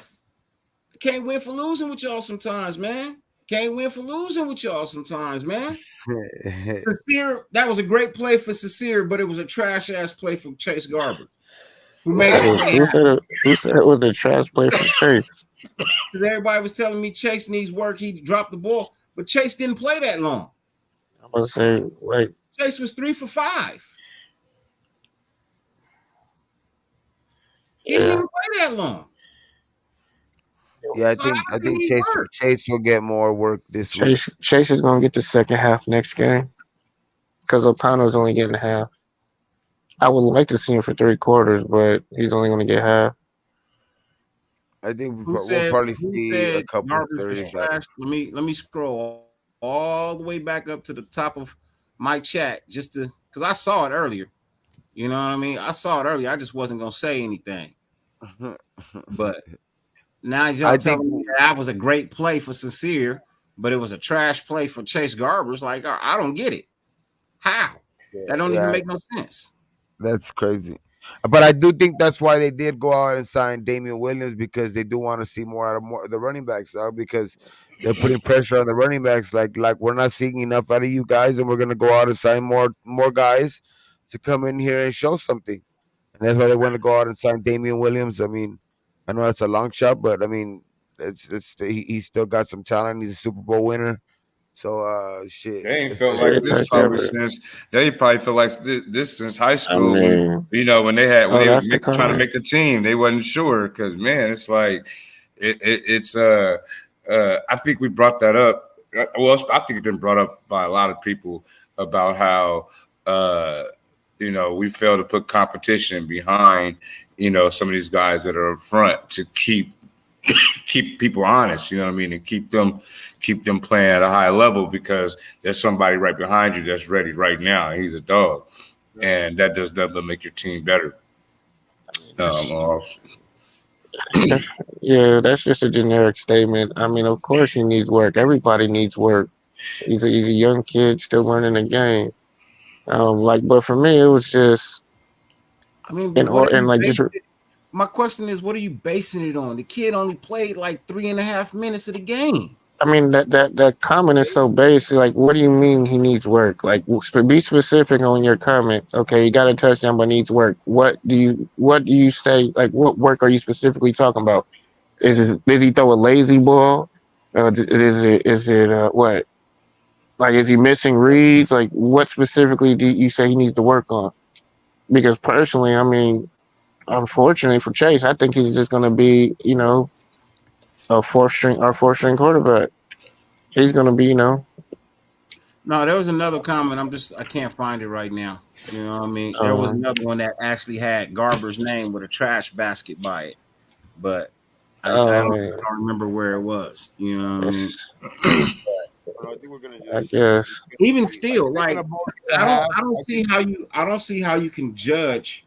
can't win for losing with y'all sometimes, man. Can't win for losing with y'all sometimes, man. Sincere, that was a great play for Sincere, but it was a trash ass play for Chase Garber. Who made it? Who said it was a trash play for Chase? Because everybody was telling me Chase needs work. He dropped the ball, but Chase didn't play that long. I'm gonna say, wait. Chase was 3 for 5. He didn't even play that long. Yeah, I think Chase will get more work this week. Chase is gonna get the second half next game because O'Connell's only getting half. I would like to see him for 3 quarters, but he's only gonna get half. I think we'll probably see a couple of 30 trash. Let me scroll all the way back up to the top of my chat just to because I saw it earlier. You know what I mean? I saw it earlier. I just wasn't gonna say anything. But now y'all telling me that was a great play for Sincere, but it was a trash play for Chase Garbers. Like I don't get it. How? That don't even make no sense. That's crazy. But I do think that's why they did go out and sign Damian Williams because they do want to see more out of the running backs, because they're putting pressure on the running backs. Like we're not seeing enough out of you guys, and we're gonna go out and sign more guys to come in here and show something. And that's why they want to go out and sign Damian Williams. I mean, I know that's a long shot, but I mean, he's still got some talent. He's a Super Bowl winner. So shit. They ain't felt like this probably since they probably feel like this since high school. I mean, you know, when they were trying to make the team, they wasn't sure because man, it's like it's I think we brought that up. Well, I think it's been brought up by a lot of people about how you know, we fail to put competition behind, you know, some of these guys that are up front to keep people honest, you know what I mean, and keep them playing at a high level because there's somebody right behind you that's ready right now. And he's a dog, and that does nothing but make your team better. Yeah, that's just a generic statement. I mean, of course he needs work. Everybody needs work. He's a young kid still learning the game. But for me, it was just. I mean, just. My question is, what are you basing it on? The kid only played like 3.5 minutes of the game. I mean, that comment is so basic. Like, what do you mean he needs work? Like, be specific on your comment. Okay, he got a touchdown, but needs work. What do you say? Like, what work are you specifically talking about? Did he throw a lazy ball? Is it what? Like, is he missing reads? Like, what specifically do you say he needs to work on? Because personally, I mean, unfortunately for Chase, I think he's just going to be, you know, our fourth string quarterback. He's going to be, you know. No, there was another comment. I can't find it right now. You know what I mean? There was another one that actually had Garber's name with a trash basket by it, but I don't remember where it was. You know what I mean? know, I think we're gonna I just guess. Even I still, think they're like gonna both get a half. I don't see how you can judge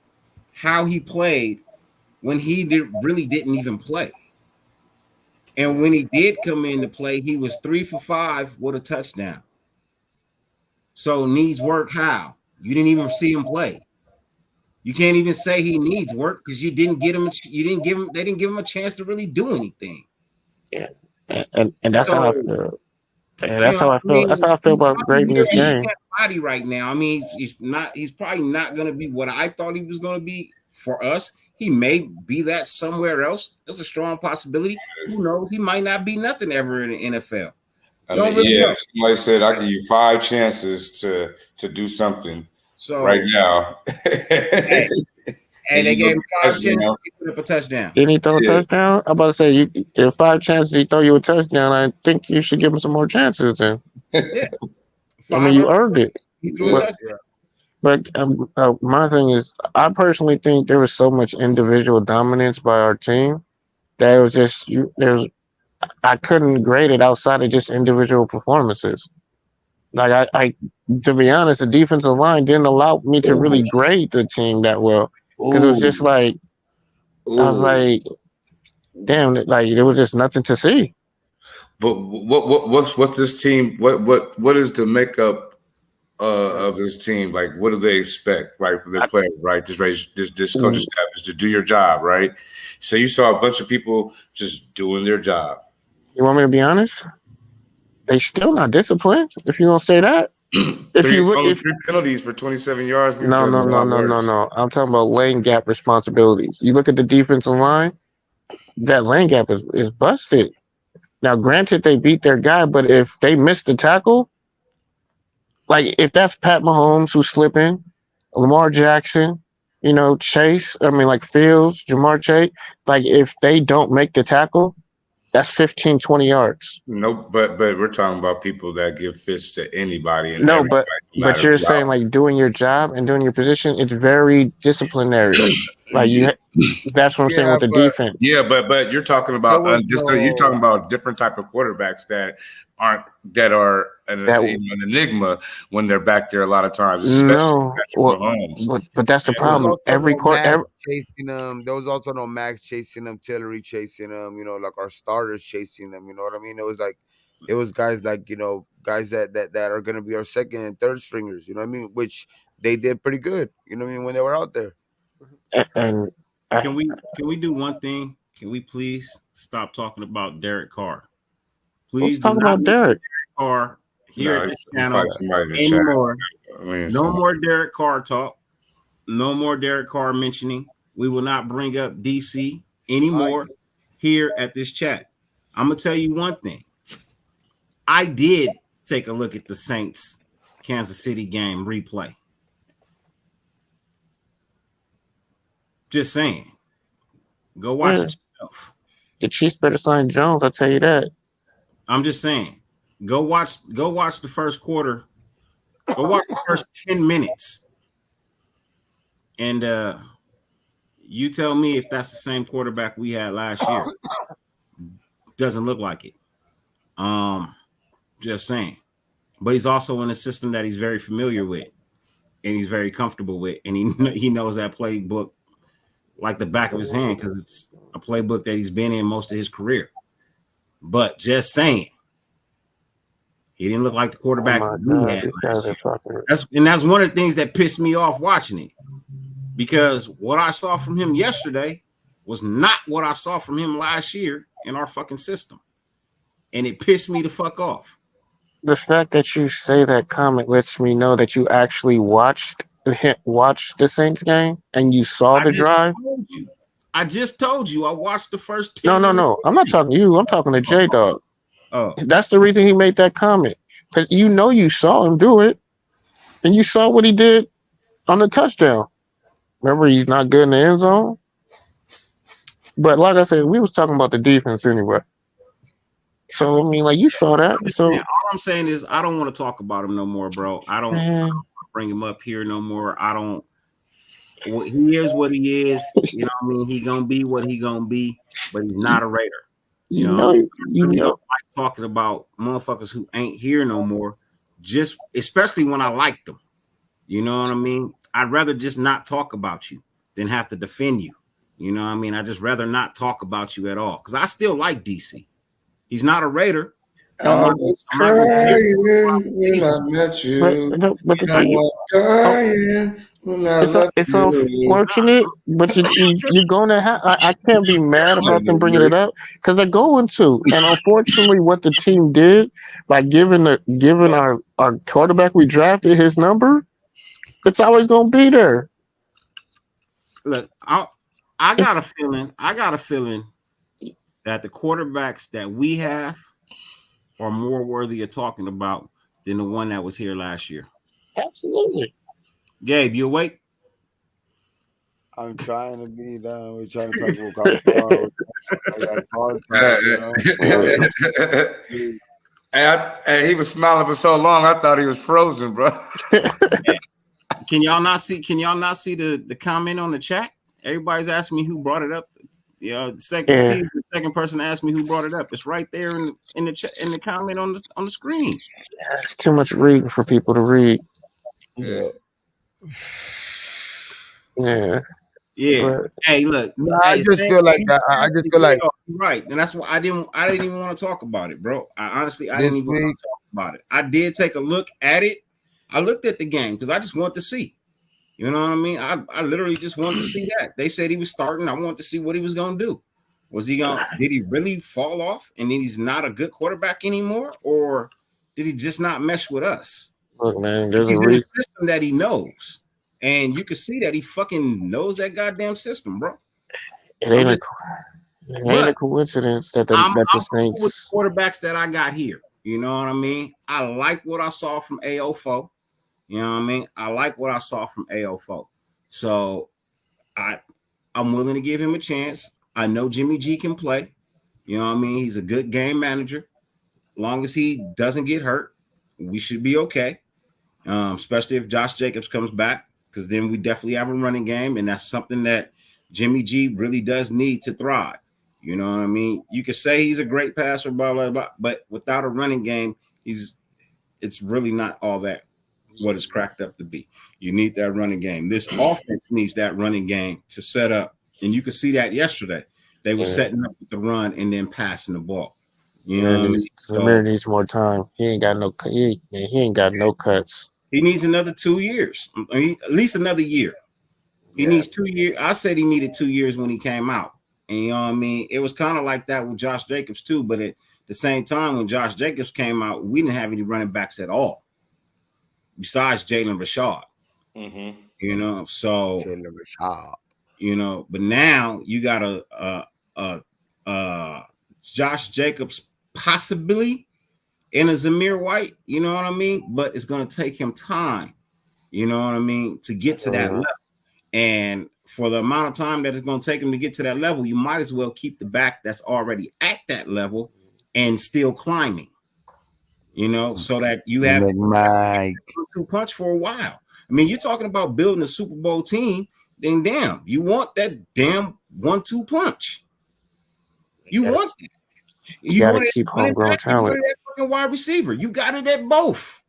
how he played when he really didn't even play. And when he did come into play, he was 3 for 5 with a touchdown. So needs work how? You didn't even see him play. You can't even say he needs work because you didn't get him. You didn't give him. They didn't give him a chance to really do anything. Yeah. And that's how I So feel. And you that's know, how I I feel. mean, That's how I feel he's about probably grading this here game. at body right now. I mean, he's not. He's probably not going to be what I thought he was going to be for us. He may be that somewhere else. There's a strong possibility. Who knows? He might not be nothing ever in the NFL. I Don't mean, really yeah. know. Somebody said I give you 5 chances to do something So right now. hey, And they you gave look him at 5 touchdown. chances. He put up a touchdown. Didn't he throw a Yeah. touchdown? I'm about to say, if 5 chances he throw you a touchdown, I think you should give him some more chances. Then Yeah, I mean, you earned it. He threw a Yeah. touchdown. But my thing is, I personally think there was so much individual dominance by our team that it was just I couldn't grade it outside of just individual performances. Like I to be honest, the defensive line didn't allow me to really grade the team that well because it was just like I was like, damn, like there was just nothing to see. But what's this team? What is the makeup of this team? Like, what do they expect, right, from their players, right? This coaching staff is to do your job, right? So you saw a bunch of people just doing their job. You want me to be honest? They still not disciplined. If you don't say that, if you look, if 3 penalties for 27 yards. no, I'm talking about lane gap responsibilities. You look at the defensive line. That lane gap is busted. Now, granted, they beat their guy, but if they miss the tackle, like if that's Pat Mahomes who's slipping, Lamar Jackson, Chase, I mean, like Fields, Jamar Chase, like if they don't make the tackle, that's 15, 20 yards. No, but we're talking about people that give fits to anybody. And no, but you're saying like doing your job and doing your position, it's very disciplinary. Like that's what I'm saying with the defense. Yeah, but you're talking about you're talking about different type of quarterbacks that are an enigma when they're back there a lot of times. No, but that's the problem. Every quarter chasing them. There was also no Max chasing them, Tillery chasing them. Like our starters chasing them. You know what I mean? It was guys like guys that are gonna be our second and third stringers. You know what I mean? Which they did pretty good. You know what I mean when they were out there. And can we do one thing? Can we please stop talking about Derek Carr? Please let's talk about Derek Carr here at this channel anymore. No more Derek Carr talk. No more Derek Carr mentioning. We will not bring up DC anymore here at this chat. I'm gonna tell you one thing. I did take a look at the Saints Kansas City game replay. Just saying. Go watch it yourself. The Chiefs better sign Jones, I'll tell you that. I'm just saying. Go watch the first quarter. Go watch the first 10 minutes. And you tell me if that's the same quarterback we had last year. Doesn't look like it. Just saying. But he's also in a system that he's very familiar with and he's very comfortable with. And he knows that playbook like the back of his hand because it's a playbook that he's been in most of his career. But just saying, he didn't look like the quarterback we had. That's one of the things that pissed me off watching it, because what I saw from him yesterday was not what I saw from him last year in our fucking system, and it pissed me the fuck off. The fact that you say that comment lets me know that you actually watched the Saints game and you saw the drive. I just told you I watched the first 10 No. I'm not talking to you. I'm talking to J-Dog. Oh. That's the reason he made that comment. Because you saw him do it. And you saw what he did on the touchdown. Remember, he's not good in the end zone. But like I said, we was talking about the defense anyway. So, I mean, like, you saw that. So all I'm saying is I don't want to talk about him no more, bro. I don't bring him up here no more. I don't. He is what he is. You know what I mean? He gonna be what he gonna be, but he's not a Raider. You You know, know, I you really know. don't like talking about motherfuckers who ain't here no more. Just especially when I like them. You know what I mean? I'd rather just not talk about you than have to defend you. You know what I mean? I just rather not talk about you at all because I still like DC. He's not a Raider. So I was I'm not gonna give crying when I him. met But you. but the I thing, was oh, crying when I left it's you. unfortunate, but you're gonna have. I can't be mad about them bringing it up because they're going to. And unfortunately, what the team did by giving our quarterback we drafted his number, it's always gonna be there. Look, I got It's a feeling. I got a feeling that the quarterbacks that we have are more worthy of talking about than the one that was here last year. absolutely. Gabe, you awake? I'm trying to be down. We're trying to talk about college ball. I got college talk, you know. Hey, he was smiling for so long, I thought he was frozen, bro. Can y'all not see? Can y'all not see the comment on the chat? Everybody's asking me who brought it up. You know, the second person asked me who brought it up. It's right there in the chat, in the comment on the screen. It's too much reading for people to read. Yeah. Yeah. Yeah. But Hey, look. I Hey, just feel like that. I just feel like right, and that's why I didn't even want to talk about it, bro. I this didn't even want week. to talk about it. I did take a look at it. I looked at the game because I just wanted to see. You know what I mean? I literally just wanted to see that. They said he was starting. I wanted to see what he was going to do. Did he really fall off and then he's not a good quarterback anymore? Or did he just not mesh with us? look, man, there's He's a in a reason. system that he knows. And you can see that he fucking knows that goddamn system, bro. It ain't a But coincidence that I'm the cool with Saints. the quarterbacks that I got here. You know what I mean? I like what I saw from AO4. You know what I mean? I like what I saw from AO4. So I'm willing to give him a chance. I know Jimmy G can play. You know what I mean? He's a good game manager. Long as he doesn't get hurt, we should be okay. Especially if Josh Jacobs comes back, because then we definitely have a running game, and that's something that Jimmy G really does need to thrive. You know what I mean? You could say he's a great passer, blah blah blah, but without a running game, it's really not all that what it's cracked up to be. You need that running game. This offense needs that running game to set up, and you could see that yesterday. They were setting up with the run and then passing the ball. You know what I mean? Zamir needs more time. He ain't got no. He ain't got no cuts. He needs another 2 years. I mean, at least another year. He needs 2 years. I said he needed 2 years when he came out. And you know what I mean? It was kind of like that with Josh Jacobs too. But at the same time, when Josh Jacobs came out, we didn't have any running backs at all, besides Jalen Rashad. Mm-hmm. You know, so Jalen Rashad. you know, but now you got a Josh Jacobs possibly in a Zamir White. You know what I mean? But it's going to take him time. You know what I mean, to get to that level. And for the amount of time that it's going to take him to get to that level, you might as well keep the back that's already at that level and still climbing, you know, so that you have two punch for a while. I mean, you're talking about building a Super Bowl team, then damn, you want that damn 1-2 punch. You want it. You got to keep homegrown talent. That fucking wide receiver. You got it at both.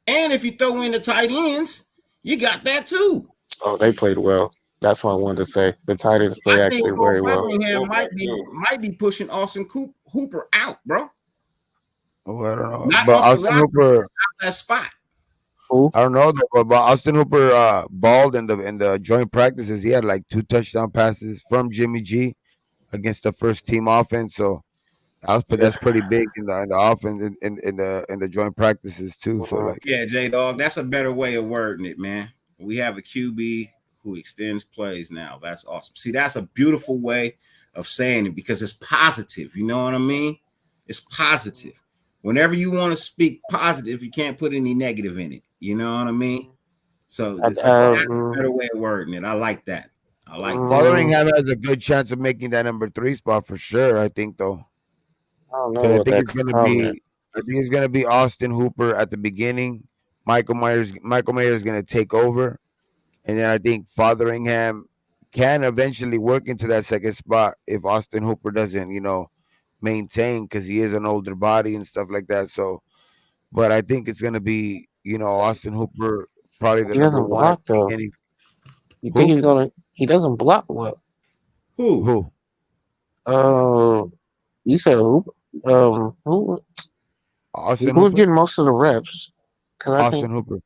And if you throw in the tight ends, you got that too. Oh, they played well. That's what I wanted to say. The tight ends play actually very well. Might be pushing Austin Hooper out, bro. Oh, I don't know. But Austin Hooper that spot. Who? I don't know, but Austin Hooper balled in the joint practices. He had like 2 touchdown passes from Jimmy G against the first team offense. So that's pretty big in the offense in the joint practices too. So like, yeah, J Dog, that's a better way of wording it, man. We have a QB who extends plays now. That's awesome. See, that's a beautiful way of saying it because it's positive. You know what I mean? It's positive. Whenever you want to speak positive, you can't put any negative in it. You know what I mean? So that's a better way of wording it. I like that. I like Fotheringham has a good chance of making that number 3 spot for sure. I think though. I don't know. I think it's gonna be Austin Hooper at the beginning. Michael Mayer is gonna take over, and then I think Fotheringham can eventually work into that second spot if Austin Hooper doesn't, maintain because he is an older body and stuff like that. So, but I think it's gonna be, Austin Hooper probably the He number doesn't one. I block though. think any You think who he's gonna? He doesn't block well. Who? who You said who? Who? Austin Who's Hooper, getting most of the reps? Because I think Austin Hooper.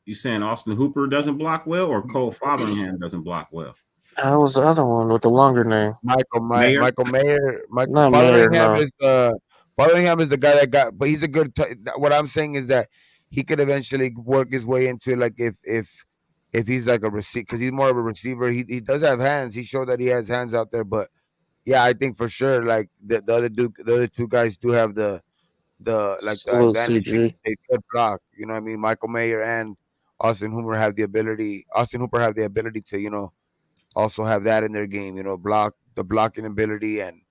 You saying Austin Hooper doesn't block well, or Cole Fotheringham doesn't block well? that was the other one with the longer name. Mayer? Michael Mayer, Not Mayer, no. Fotheringham is the guy that got, but he's a good. What I'm saying is that he could eventually work his way into like if he's like a receiver because he's more of a receiver. He does have hands. He showed that he has hands out there, but yeah, I think for sure like the other two guys do have the Little advantage. CG. They could block. You know what I mean? Michael Mayer and Austin Hooper have the ability. Austin Hooper have the ability to also have that in their game. The blocking ability and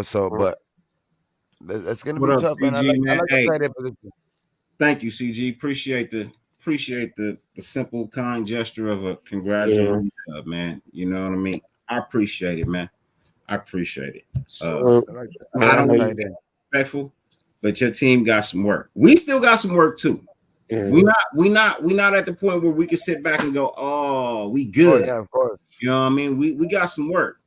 so but that's gonna What be up, tough, man. I CG, like man? the Hey, tight end position. thank you, CG. Appreciate the simple, kind gesture of a Yeah. congratulations, man. You know what I mean? I appreciate it, man. I appreciate it. So, I like that. I don't like know tight end. respectful, but your team got some work. We still got some work too. yeah. We not at the point where we can sit back and go, oh, we Oh good. yeah, of course. You know what I mean? We got some work,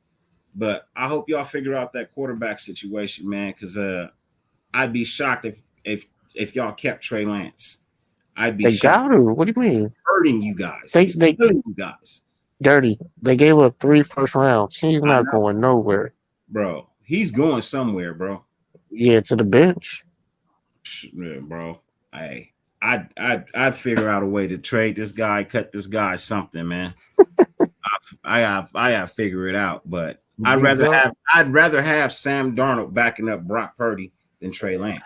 but I hope y'all figure out that quarterback situation, man. Because I'd be shocked if y'all kept Trey Lance. I'd be They shocked. got to. What do you mean? Hurting you guys. They- He's hurting you guys, Dirty. They gave up 3 first rounds. He's I not know. going nowhere. bro. He's going somewhere, bro. Yeah, to the bench. Yeah, bro. Hey, I'd figure out a way to trade this guy, cut this guy something, man. I have figure it out, but I'd rather have Sam Darnold backing up Brock Purdy than Trey Lance.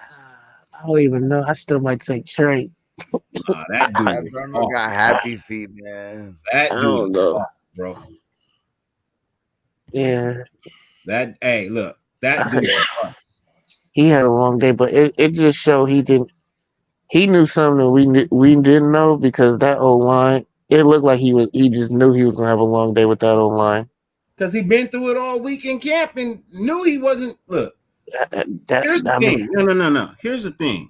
I don't even know. I still might take Trey. That dude, Sam is Darnold off. got happy feet, man. That I dude, don't is know. off, bro. Yeah, Hey, look, that dude. is off. he had a long day, but it just showed he didn't. He knew something that we didn't know because that old line. It looked like he just knew he was gonna have a long day with that old line. Because he been through it all week in camp and knew he wasn't. Look, here's the thing. No. Here's the thing.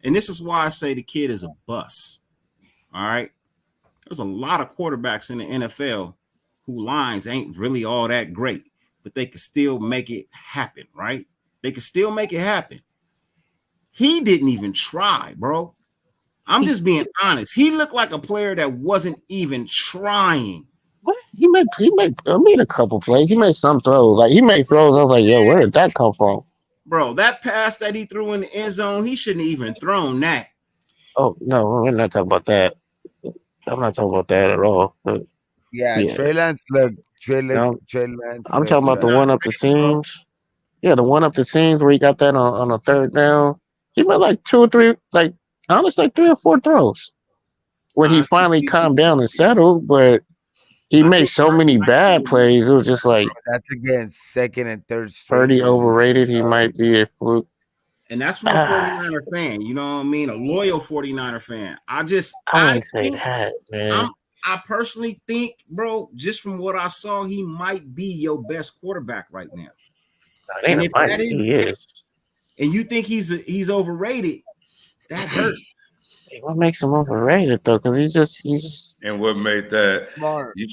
And this is why I say the kid is a bust. All right. There's a lot of quarterbacks in the NFL who lines ain't really all that great, but they can still make it happen, right? They can still make it happen. He didn't even try, bro. I'm just being honest. He looked like a player that wasn't even trying. What? He made a couple plays. He made some throws. Like he made throws. I was like, yo, where did that come from? Bro, that pass that he threw in the end zone, he shouldn't even thrown that. Oh no, we're not talking about that. I'm not talking about that at all. But, Yeah, Trey Lance look. Trey Lance. I'm talking about the one up the seams. Yeah, the one up the seams where he got that on a third down. He made like 2 or 3, like honestly, like 3 or 4 throws when he finally calmed down and settled. But he made so many bad plays. It was just like that's against second and third. Pretty overrated. He might be a fluke. And that's from a 49er fan. You know what I mean? A loyal 49er fan. I wouldn't say that, man. I personally think, bro, just from what I saw, he might be your best quarterback right now. And if that he is, and you think he's overrated, that hurts. What makes him overrated though? Because he's just. And what made that smart? You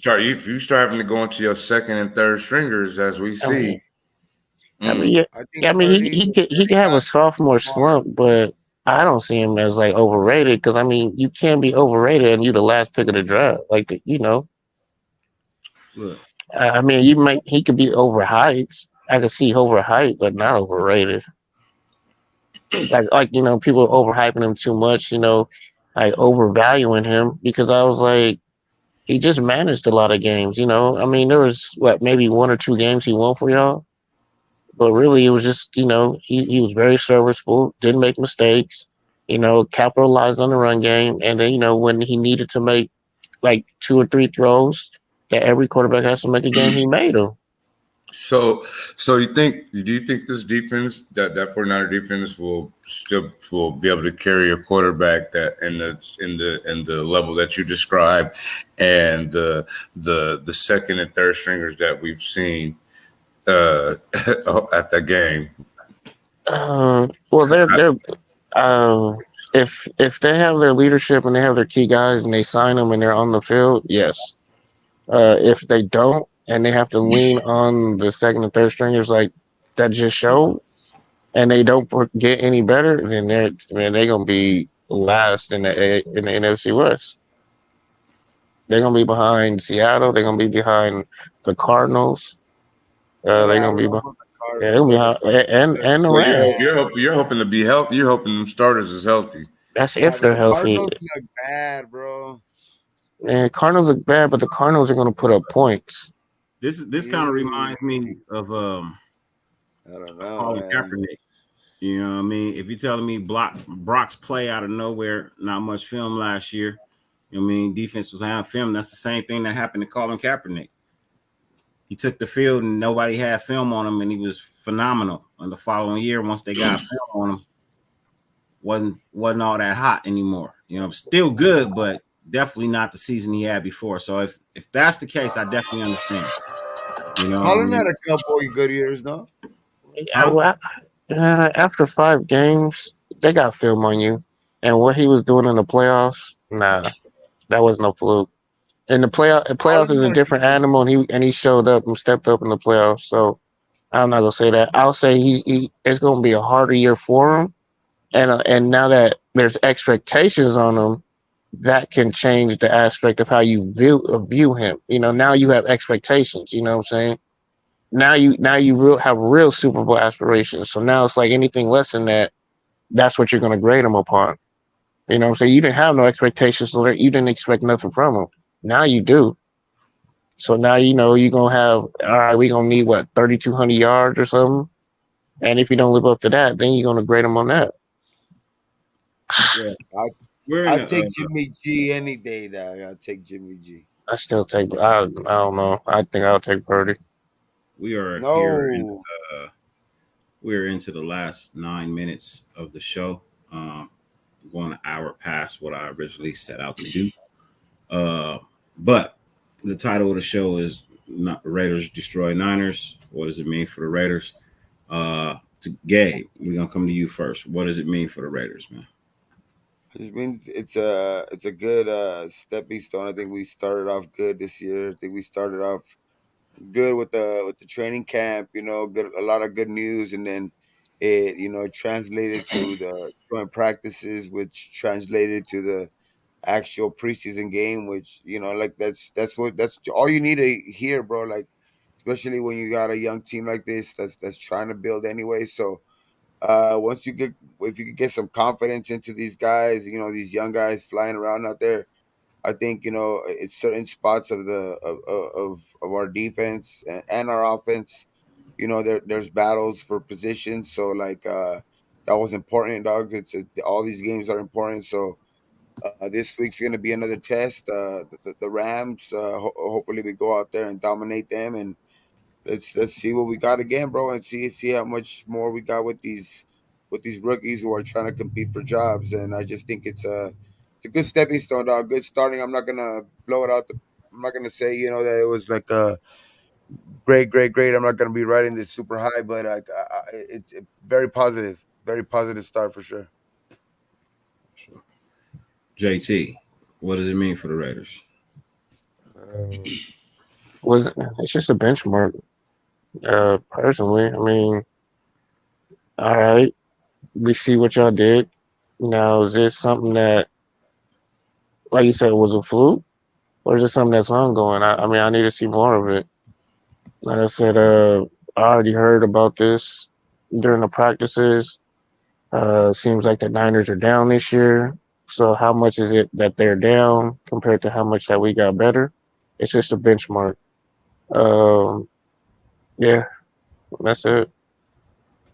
starting to go into your second and third stringers, as we see. I mean, he could have a sophomore slump, but I don't see him as like overrated because I mean, you can't be overrated and you the last pick of the draft, like Look. I mean, he could be overhyped. I could see overhyped, but not overrated. like people overhyping him too much, like overvaluing him because I was like, he just managed a lot of games, I mean, there was maybe 1 or 2 games he won for y'all, but really it was just, he was very serviceable, didn't make mistakes, capitalized on the run game, and then when he needed to make like 2 or 3 throws that every quarterback has to make a game, he made them. So, do you think this defense, that 49er defense, will be able to carry a quarterback that in the level that you described, and the second and third stringers that we've seen at that game? Well, they're if they have their leadership and they have their key guys and they sign them and they're on the field, yes. If they don't and they have to lean on the second and third stringers like that just showed, and they don't get any better, then they're gonna be last in the NFC West. They're gonna be behind Seattle. They're gonna be behind the Cardinals. They're I gonna don't be know behind. about the Yeah, they're Cardinals. gonna be behind, and the Well, Rams. you're hoping to be healthy. You're hoping them starters is healthy. That's Yeah, if but they're the healthy. Cardinals look bad, bro. And Cardinals look bad, but the Cardinals are gonna put up points. This kind of reminds me of I don't know, Colin man. Kaepernick. You know what I mean? If you're telling me Brock's play out of nowhere, not much film last year. You know what I mean? Defense was having film. That's the same thing that happened to Colin Kaepernick. He took the field and nobody had film on him, and he was phenomenal. And the following year, once they got film on him, wasn't all that hot anymore. You know, still good, but definitely not the season he had before. So if that's the case, I definitely understand. You know, Colin had a couple of good years, no? After 5 games, they got film on you, and what he was doing in the playoffs, nah, that was no fluke. In the playoffs is a different animal, and he showed up and stepped up in the playoffs. So I'm not gonna say that. I'll say it's gonna be a harder year for him, and now that there's expectations on him, that can change the aspect of how you view him. You know, now you have expectations. You know what I'm saying? Now you have real Super Bowl aspirations. So now it's like anything less than that, that's what you're gonna grade him upon. You know what I'm saying? You didn't have no expectations, so you didn't expect nothing from him. Now you do. So now you know you're gonna have, all right, we're gonna need what, 3,200 yards or something. And if you don't live up to that, then you're gonna grade him on that. Yeah. I'll take Jimmy G any day, dog. I'll take Jimmy G. I still take I don't know. I think I'll take Purdy. We are No. here. We're into the last 9 minutes of the show. Going an hour past what I originally set out to do. But the title of the show is not Raiders Destroy Niners. What does it mean for the Raiders? To Gabe, we're gonna come to you first. What does it mean for the Raiders, man? It just means it's a good stepping stone. I think we started off good this year. I think we started off good with the training camp. You know, a lot of good news, and then it translated to the joint practices, which translated to the actual preseason game. Which like that's all you need to hear, bro. Like especially when you got a young team like this that's trying to build anyway. So once if you could get some confidence into these guys, these young guys flying around out there, I think it's certain spots of the of our defense and our offense. There's battles for positions, so like that was important, dog. All these games are important. So this week's gonna be another test. The Rams, hopefully we go out there and dominate them, and let's see what we got again, bro, and see how much more we got with these rookies who are trying to compete for jobs. And I just think it's a good stepping stone, dog. Good starting. I'm not gonna blow it out. I'm not gonna say that it was like a great. I'm not gonna be writing this super high, but it's very positive start for sure. JT, what does it mean for the Raiders? It's just a benchmark. Personally, I mean, all right, we see what y'all did. Now, is this something that, like you said, was a fluke, or is it something that's ongoing? I mean, I need to see more of it. Like I said, I already heard about this during the practices. Seems like the Niners are down this year. So how much is it that they're down compared to how much that we got better? It's just a benchmark. Yeah, that's it.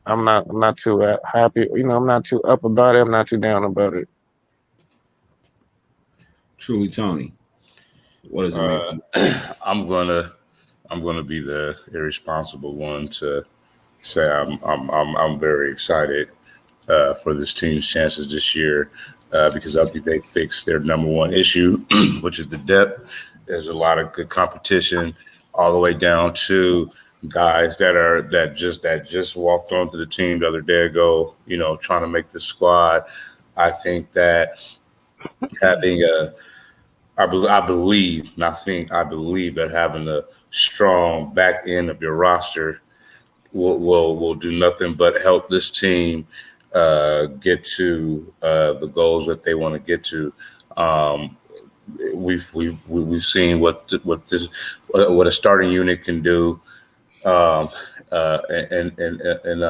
I'm not too happy. I'm not too up about it. I'm not too down about it. Truly, Tony, what does it mean? I'm gonna going to be the irresponsible one to say I'm very excited for this team's chances this year because I think they fixed their number one issue, which is the depth. There's a lot of good competition all the way down to guys that just walked onto the team the other day ago, trying to make the squad. I think that having I believe that having a strong back end of your roster will do nothing but help this team get to the goals that they want to get to. We've seen what a starting unit can do in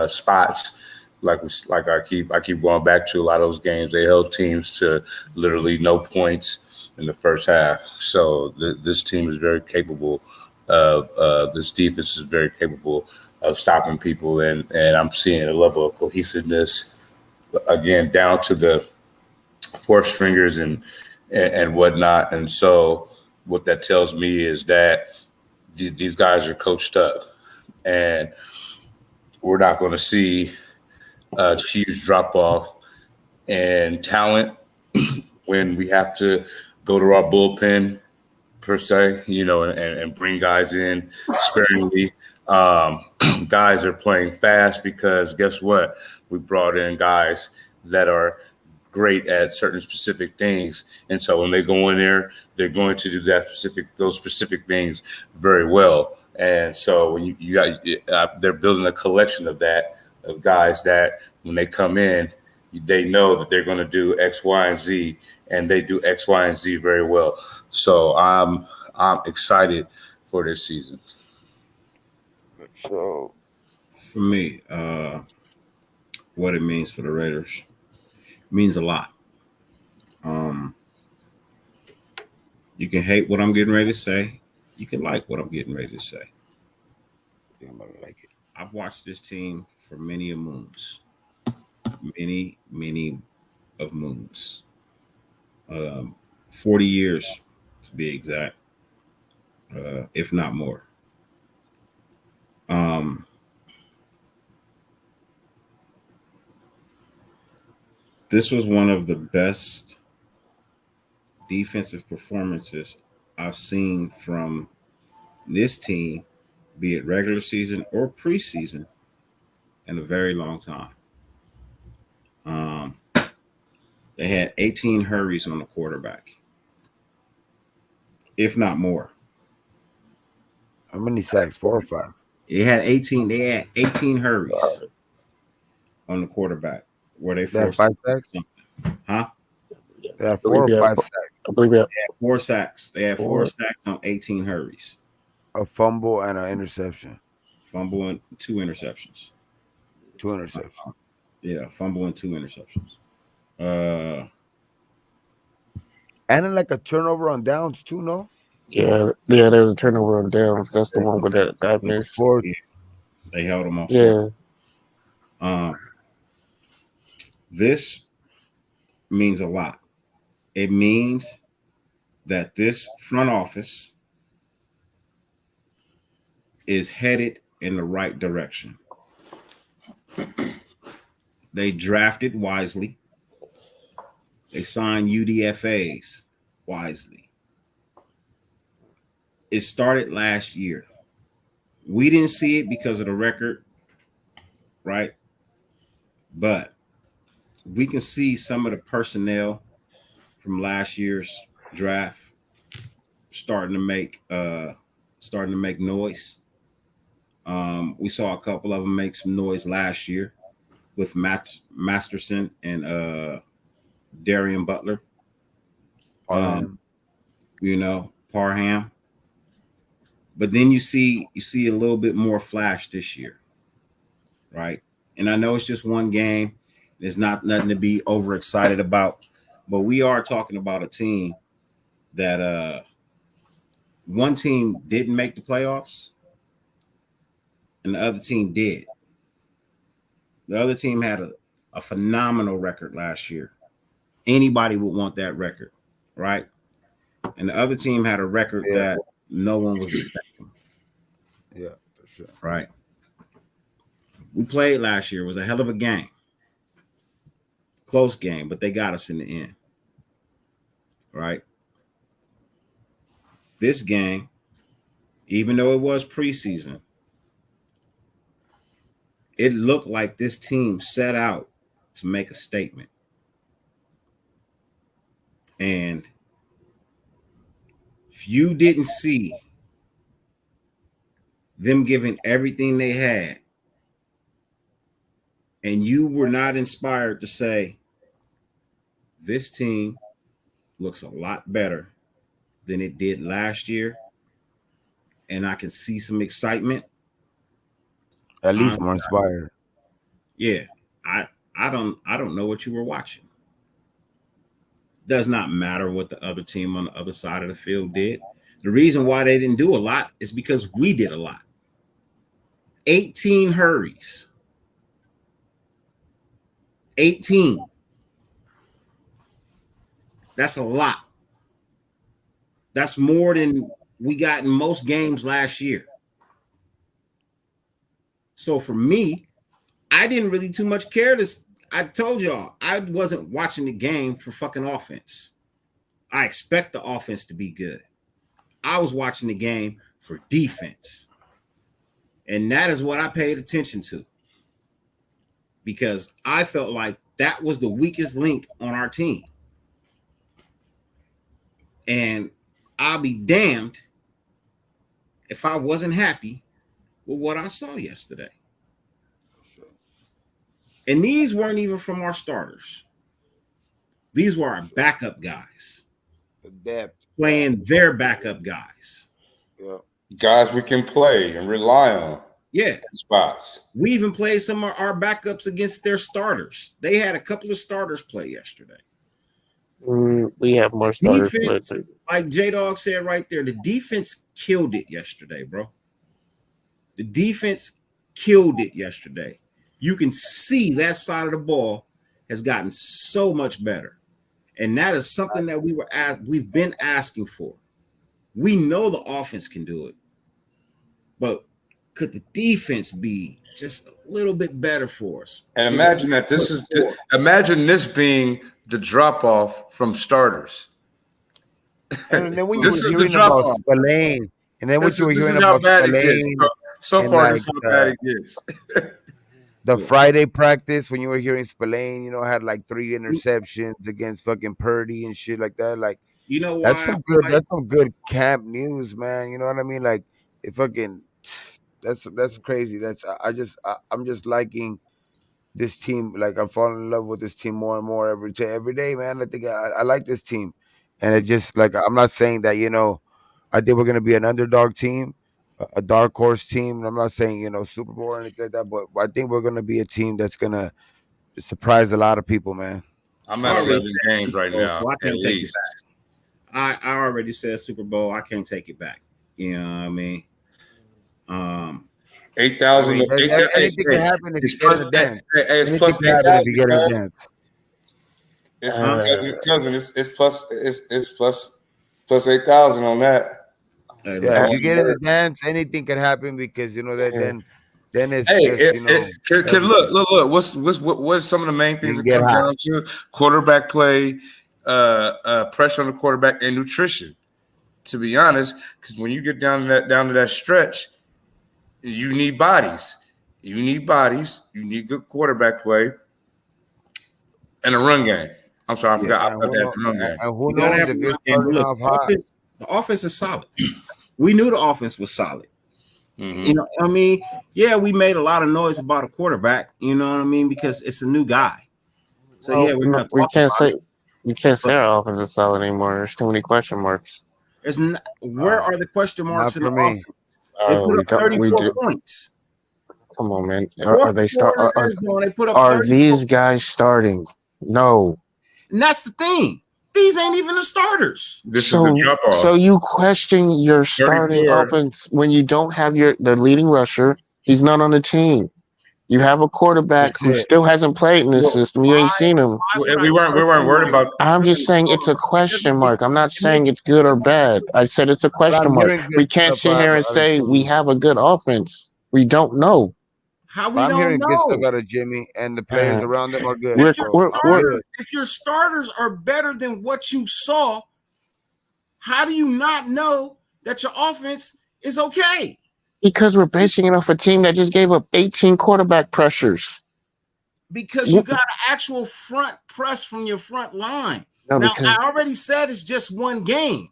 spots like I keep going back to a lot of those games. They held teams to literally no points in the first half. So this team is very capable of this defense is very capable of stopping people, and I'm seeing a level of cohesiveness again down to the fourth stringers and whatnot. And so what that tells me is that these guys are coached up, and we're not going to see a huge drop off in talent when we have to go to our bullpen per se, and bring guys in sparingly. Guys are playing fast because guess what? We brought in guys that are great at certain specific things, and so when they go in there, they're going to do those specific things very well. And so when you got, they're building a collection of guys that when they come in, they know that they're going to do X, Y, and Z, and they do X, Y, and Z very well. So I'm excited for this season. So for me, what it means for the Raiders means a lot. You can hate what I'm getting ready to say. You can like what I'm getting ready to say. I'm gonna like it. I've watched this team for many a moons. Many of moons. 40 years to be exact, if not more. This was one of the best defensive performances I've seen from this team, be it regular season or preseason, in a very long time. They had 18 hurries on the quarterback, if not more. How many sacks? 4 or 5? They had 18 hurries on the quarterback. Where they had 5 sacks? Huh? They had 4 or 5 sacks. I believe They had 4 sacks. They had 4 sacks on 18 hurries. A fumble and an interception. Fumble and 2 interceptions. 2 interceptions. Yeah, fumble and 2 interceptions. And then like a turnover on downs too, no? Yeah, there was a turnover on downs. That's the one with that missed. Yeah, they held them off. Yeah. This means a lot. It means that this front office is headed in the right direction. They drafted wisely. They signed UDFAs wisely. It started last year. We didn't see it because of the record, right? But we can see some of the personnel from last year's draft starting to make noise. We saw a couple of them make some noise last year with Masterson and Darian Butler. Parham. But then you see a little bit more flash this year, right? And I know it's just one game. There's nothing to be overexcited about, but we are talking about a team that one team didn't make the playoffs and the other team did. The other team had a phenomenal record last year. Anybody would want that record, right? And the other team had a record that no one was expecting. Yeah, for sure. Right. We played last year. It was a hell of a game. Close game, but they got us in the end. Right. This game, even though it was preseason, it looked like this team set out to make a statement. And if you didn't see them giving everything they had, and you were not inspired to say, this team looks a lot better than it did last year, and I can see some excitement. At least more inspired. Yeah, I don't know what you were watching. Does not matter what the other team on the other side of the field did. The reason why they didn't do a lot is because we did a lot. 18 hurries. 18. That's a lot. That's more than we got in most games last year. So for me, I didn't really too much care. I told y'all, I wasn't watching the game for fucking offense. I expect the offense to be good. I was watching the game for defense. And that is what I paid attention to. Because I felt like that was the weakest link on our team. And I'll be damned if I wasn't happy with what I saw yesterday. And these weren't even from our starters. These were our backup guys. The depth. Playing their backup guys. Yeah. Guys we can play and rely on. Yeah. Spots. We even played some of our backups against their starters. They had a couple of starters play yesterday. We have more starters. Defense, like J-Dog said right there, the defense killed it yesterday, bro. The defense killed it yesterday. You can see that side of the ball has gotten so much better. And that is something that we've been asking for. We know the offense can do it. But could the defense be just a little bit better for us? And imagine that imagine this being the drop-off from starters. And then when you were hearing about Spillane, and then what you were hearing about Spillane. So far, this is how bad it gets. The Friday practice, when you were hearing Spillane, had like 3 interceptions against fucking Purdy and shit like that. Like, you know, that's some good camp news, man. You know what I mean? Like, it fucking, that's crazy. I'm just liking this team. Like, I'm falling in love with this team more and more every day, man. I think I like this team, and it just like, I'm not saying that I think we're gonna be an underdog team, a dark horse team. And I'm not saying Super Bowl or anything like that, but I think we're gonna be a team that's gonna surprise a lot of people, man. I'm at 11 games right now. So I can't at take least. it back. I already said Super Bowl. I can't take it back. You know what I mean? 8,000. Anything can happen if you get in the dance. It's plus 8,000. It's cousin. It's plus 8,000 on that. Yeah, if you get in the dance, anything can happen because then it's look. What's some of the main things that come down to? Quarterback play, pressure on the quarterback, and nutrition. To be honest, because when you get down to that stretch, you need bodies. You need good quarterback play and a run game. I'm sorry, I forgot. I forgot that run game. And who knows if you're starting off high? The offense is solid. We knew the offense was solid. Mm-hmm. You know, I mean, yeah, we made a lot of noise about a quarterback. You know what I mean? Because it's a new guy. So well, we can't say our offense is solid anymore. There's too many question marks. Where are the question marks in the offense? They put up 34 points. Come on, man. Are these guys starting? No. And that's the thing. These ain't even the starters. This is the drop-off. So you question your starting offense when you don't have the leading rusher. He's not on the team. You have a quarterback who That's it. still hasn't played in this system. You ain't seen him. Why would I We weren't worried about. I'm just saying it's a question mark. I'm not saying it's good or bad. I said it's a But question I'm mark. hearing We good can't stuff. sit here and say we have a good offense. We don't know. How we I'm don't hearing good stuff know? out of Jimmy, and the players Uh, around them are good. we're, So we're, I'm we're, good. If your starters are better than what you saw, how do you not know that your offense is okay? because we're basing it off a team that just gave up 18 quarterback pressures. Because you got an actual front press from your front line. No, Now, because I already said it's just one game.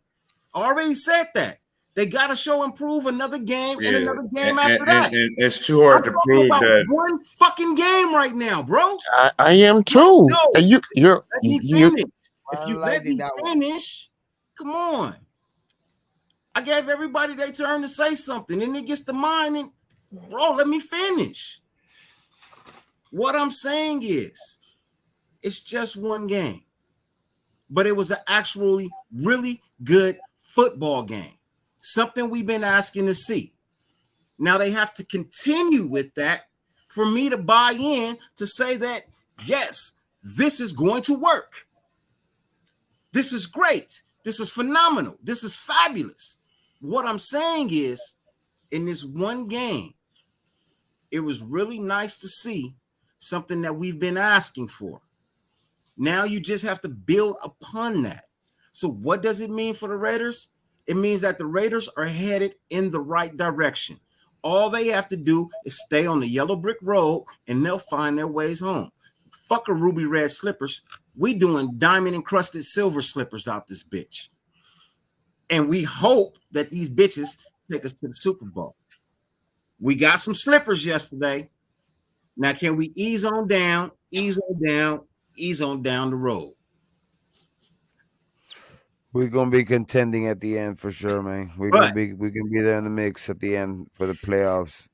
I already said that. They got to show improve another game and another game after that. And it's too hard I'm to talking prove about that. one fucking game right now, bro. I am too. No, And let me finish. If you let me Highlighting that one. finish, come on. I gave everybody their turn to say something, and it gets to mine. And bro, let me finish. What I'm saying is, it's just one game, but it was an actually really good football game. Something we've been asking to see. Now they have to continue with that for me to buy in to say that, yes, this is going to work. This is great. This is phenomenal. This is fabulous. What I'm saying is, in this one game, it was really nice to see something that we've been asking for. Now you just have to build upon that. So what does it mean for the Raiders? It means that the Raiders are headed in the right direction. All they have to do is stay on the yellow brick road and they'll find their ways home. Fuck a ruby red slippers. We doing diamond encrusted silver slippers out this bitch. And we hope that these bitches take us to the Super Bowl. We got some slippers yesterday. Now, can we ease on down the road? We're gonna be contending at the end for sure, man. We can be there in the mix at the end for the playoffs.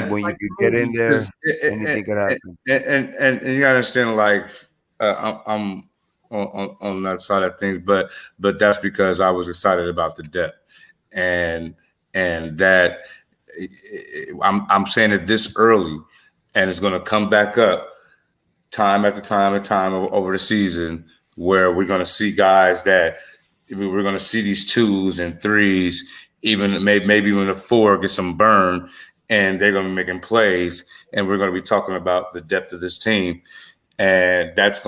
When you could get in there, anything could happen. And you gotta understand, like I'm on that side of things, but that's because I was excited about the depth and that I'm saying it this early, and it's gonna come back up time after time and time over the season where we're gonna see guys that we're gonna see these 2s and 3s, even maybe when the 4 get some burn, and they're gonna be making plays, and we're gonna be talking about the depth of this team, and that's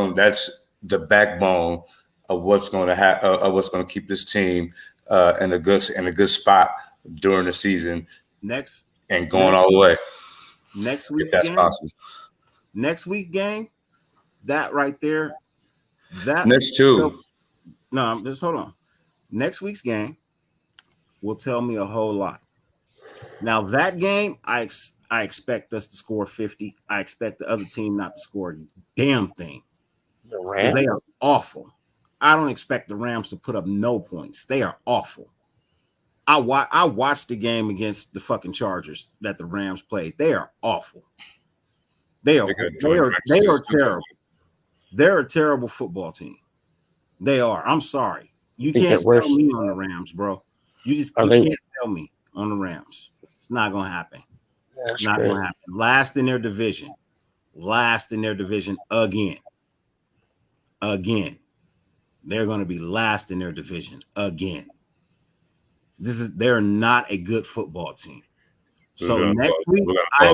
the backbone of what's going to happen, of what's going to keep this team in a good spot during the season. Next and going all the way. Next week, if that's possible. Next week game, that right there. That next two. No, just hold on. Next week's game will tell me a whole lot. Now that game, I expect us to score 50. I expect the other team not to score a damn thing. They are awful. I don't expect the Rams to put up no points. They are awful. I watched the game against the fucking Chargers that the Rams played. They are awful. They are terrible. They're a terrible football team. They are. I'm sorry. You can't sell me on the Rams, bro. You can't sell me on the Rams. It's not gonna happen. It's not gonna happen. Last in their division again. They're going to be last in their division again. They're not a good football team. So next week, I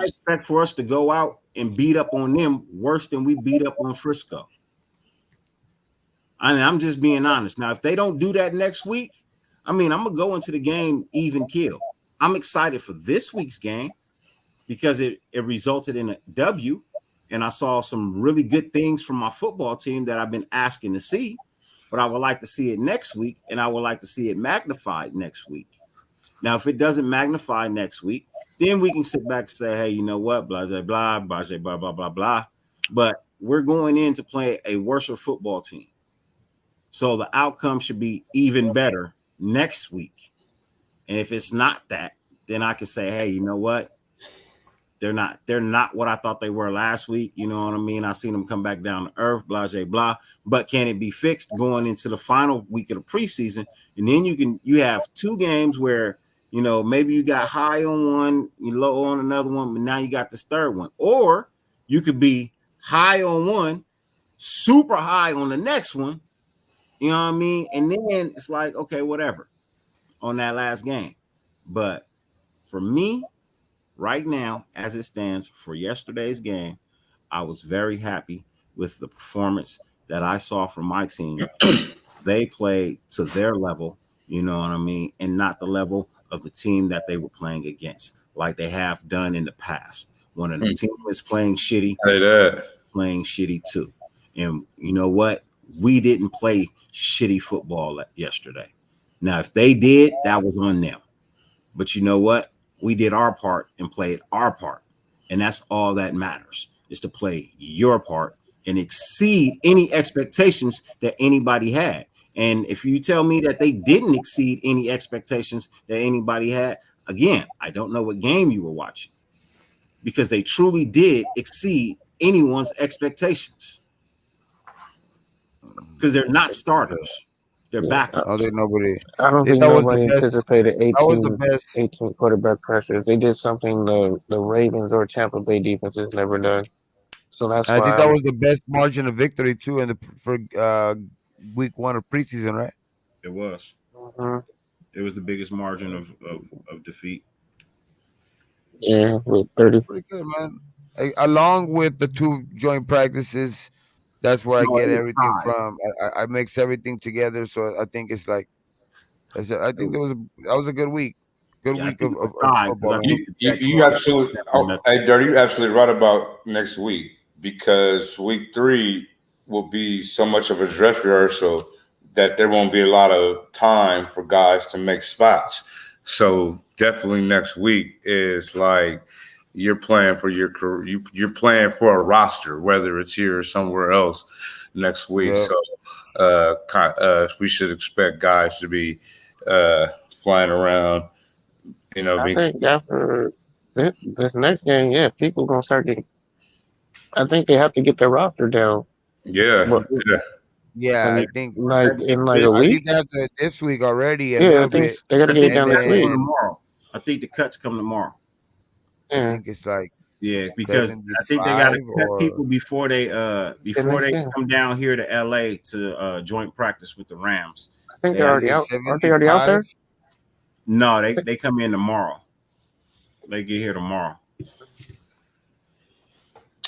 expect for us to go out and beat up on them worse than we beat up on Frisco. I'm just being honest. Now, if they don't do that next week, I'm going to go into the game even kill. I'm excited for this week's game because it resulted in a W. And I saw some really good things from my football team that I've been asking to see, but I would like to see it next week, and I would like to see it magnified next week. Now, if it doesn't magnify next week, then we can sit back and say, hey, you know what, blah, blah, blah, blah, blah, blah, blah, blah. But we're going in to play a worse football team. So the outcome should be even better next week. And if it's not that, then I can say, hey, you know what? They're not what I thought they were last week. You know what I mean? I seen them come back down to earth, blah, blah, blah. But can it be fixed going into the final week of the preseason? And then you have 2 games where, You know, maybe you got high on one, you low on another one, but now you got this third one. Or you could be high on one, super high on the next one. You know what I mean? And then it's like, okay, whatever on that last game. But for me, right now, as it stands for yesterday's game, I was very happy with the performance that I saw from my team. They played to their level, you know what I mean, and not the level of the team that they were playing against, like they have done in the past. When a team is playing shitty, playing shitty too. And you know what? We didn't play shitty football yesterday. Now, if they did, that was on them. But you know what? We did our part and played our part. And that's all that matters, is to play your part and exceed any expectations that anybody had. And if you tell me that they didn't exceed any expectations that anybody had, again, I don't know what game you were watching, because they truly did exceed anyone's expectations, because they're not starters. They're backups. I don't think nobody. I don't think that was nobody the best. anticipated That was the 18, best. 18 quarterback pressures. They did something the Ravens or Tampa Bay defense has never done. So that's I why think that was the best margin of victory too in the for week 1 of preseason, right? It was. Mhm. It was the biggest margin of defeat. Yeah, with 30. Pretty good, man. Along with the 2 joint practices, that's where I No, get it was everything 5. from. I mix everything together, so I think it's like I said. I think that was a good week. Good Yeah, I week think of, it was of 5 because football. I Man. think the Jets You were absolutely, hey, Dirty, you're absolutely right about next week, because week 3 will be so much of a dress rehearsal that there won't be a lot of time for guys to make spots. So definitely next week is like you're playing for your career. You're playing for a roster, whether it's here or somewhere else next week. Yeah. So we should expect guys to be flying around. You know, I think after this next game, yeah, people gonna start getting. I think they have to get their roster down. yeah, But yeah. Yeah, I like, think like in like a I think week. they have to this week already a Yeah, I little think bit. they got to get it I down think this the cuts week. come tomorrow. I think the cuts come tomorrow. I Yeah, think it's like Yeah, because I think they got to 75 cut or people before they next game. come down here to LA to joint practice with the Rams. I think They they're have- already is out. Aren't they already out there? 75. No, they come in tomorrow. They get here tomorrow.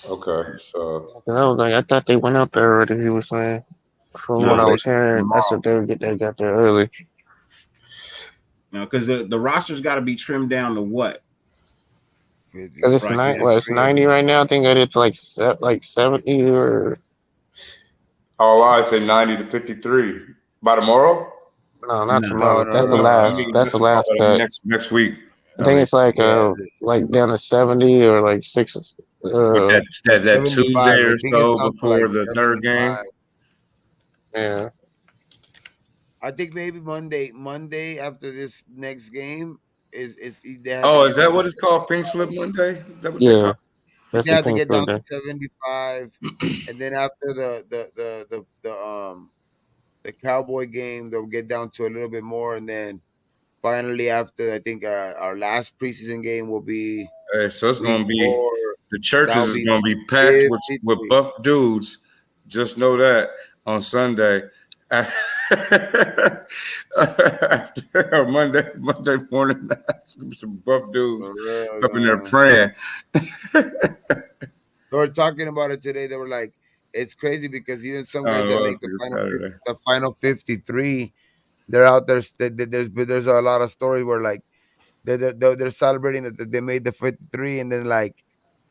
Okay, so 'Cause I was like, I thought they went out there already. He was saying, from No, what I they was hearing, I tomorrow. said they got there early. You know, because the roster's got to be trimmed down to what? 50. Because it's Right, nine. yeah, Well, it's 90 right now. I think that it's like 70 or all I say 90 to 53 by tomorrow. no, not No. tomorrow. No, That's the no. last. That's the last cut. Next week. I think it's like Yeah, down to 70 or like 6. But that 75. Tuesday I or think so it's down to before like the third game. 75. Yeah. I think maybe Monday after this next game is they have Oh, to is get that down what to it's called? Pink Slip Monday? Is that what they Yeah. call it? That's they the have to thing get for down them. to 75, and then after the Cowboy game, they'll get down to a little bit more, and then finally after I think our last preseason game will be Hey, so it's week going to be 4. the churches That'll is be going to be packed with 53. buff dudes. Just know that on Sunday. After Monday morning, there's gonna be some buff dudes For real, up in there man. praying. They were talking about it today. They were like, it's crazy because even some guys that make the final 53, they're out there. There's a lot of stories where like they're celebrating that they made the 53, and then like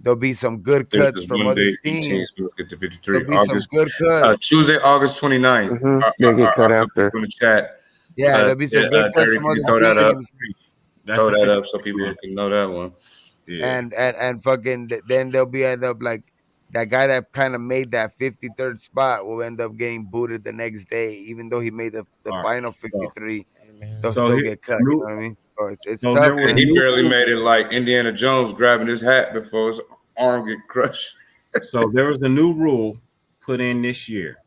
there'll be some good There's cuts this from one other day teams. we'll get to 53 There'll be some August. good cuts. Tuesday, August 29th. They get cut I'll after. put in the chat. Yeah, there'll be some good cuts Terry, from can you other throw that up? teams. That's Throw the that 50. up so people can know that one. Yeah. And fucking then they'll be end up like that guy that kind of made that 53rd spot will end up getting booted the next day, even though he made the All right. final 53. They'll So still here- get cut. You know what I mean? So it's So tough. there was And Man. he barely made it like Indiana Jones grabbing his hat before his arm get crushed. So there was a new rule put in this year.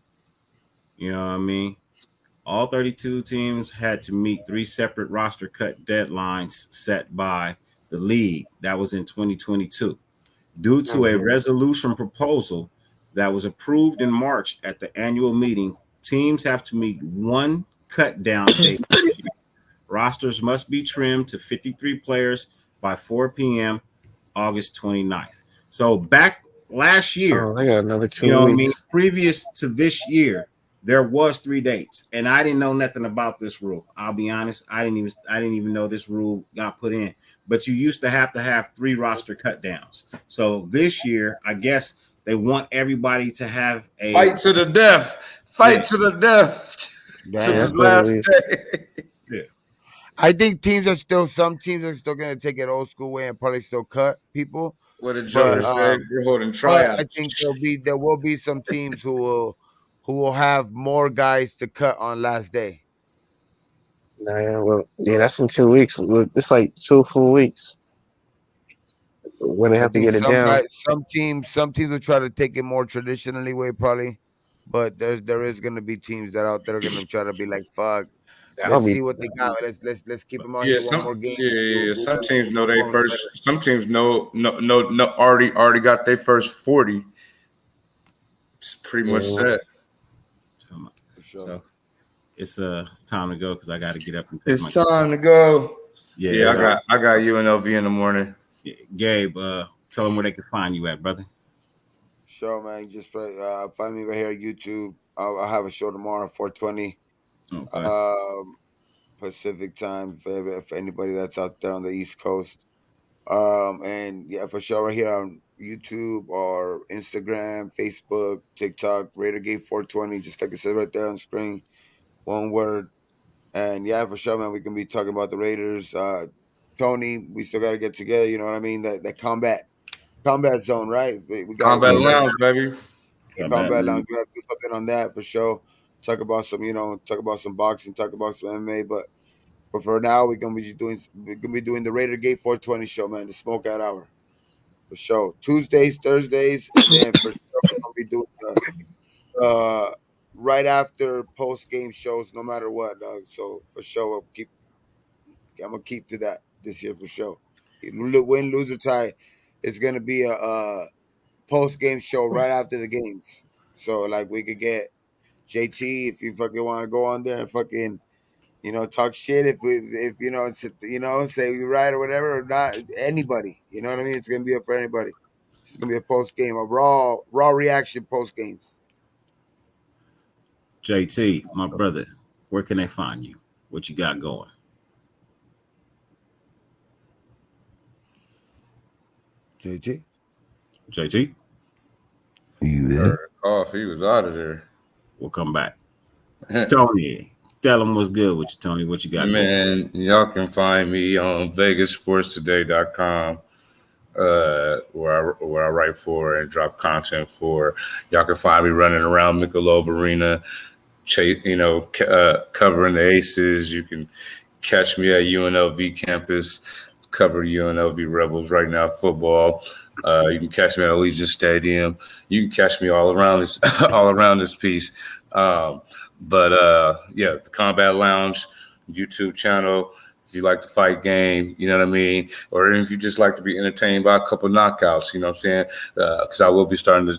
You know what I mean? All 32 teams had to meet 3 separate roster cut deadlines set by the league. That was in 2022. Due to a resolution proposal that was approved in March at the annual meeting, teams have to meet one cut down date this year. Rosters must be trimmed to 53 players by 4 p.m. August 29th. So back last year, Oh, I got another 2 you know what I mean, weeks. previous to this year, there was 3 dates, and I didn't know nothing about this rule. I'll be honest, I didn't even know this rule got put in. But you used to have 3 roster cut downs. So this year, I guess they want everybody to have a Fight to the death. Fight to the death. To Damn. the last day. I think some teams are still gonna take it old school way and probably still cut people. What did Joker say? We're holding tryouts. I think there will be some teams who will have more guys to cut on last day. Nah, well, yeah, that's in 2 weeks. Look, it's like 2 full weeks when they have to get it down. Some teams will try to take it more traditionally way probably, but there is gonna be teams that out there are gonna try to be like, fuck. Let's see what they got. Let's keep them on here one more game. Yeah. Some teams know they first. Some teams know already got their first 40. It's pretty much set. For sure. So it's time to go because I got to get up. And it's time to go. Yeah, I got UNLV in the morning. Gabe, tell them where they can find you at, brother. Sure, man. Just find me right here on YouTube. I'll have a show tomorrow, 4:20. Okay. Pacific time for anybody that's out there on the East Coast. And yeah, for sure, right here on YouTube or Instagram, Facebook, TikTok, RaiderGate 420, just like it says right there on the screen, one word. And yeah, for sure, man, we can be talking about the Raiders. Tony, we still got to get together. You know what I mean? That combat zone, right? We got Combat Lounge, baby. Combat Lounge. We got to do something on that for sure. Talk about some boxing, talk about some MMA, but for now we're gonna be doing the RaiderGate 420 show, man, the Smokeout Hour for sure. Tuesdays, Thursdays, and then for sure we're gonna be doing the right after post game shows, no matter what, dog. So for sure, I'm gonna keep to that this year for sure. Win, lose or tie, it's gonna be a post game show right after the games. So like we could get JT if you fucking want to go on there and fucking, talk shit if say we right or whatever or not. Anybody, you know what I mean? It's gonna be up for anybody. It's gonna be a post game, a raw reaction post games. JT, my brother, where can they find you? What you got going? JT, You there? Off, he was out of there. We'll come back. Tony, tell them what's good with you, Tony. What you got? Man, y'all can find me on VegasSportsToday.com, where I write for and drop content for. Y'all can find me running around Michelob Arena, covering the Aces. You can catch me at UNLV campus, cover UNLV Rebels right now, football. You can catch me at Allegiant Stadium. You can catch me all around this piece. The Combat Lounge YouTube channel. If you like the fight game, you know what I mean? Or if you just like to be entertained by a couple knockouts, you know what I'm saying? Because I will be starting to,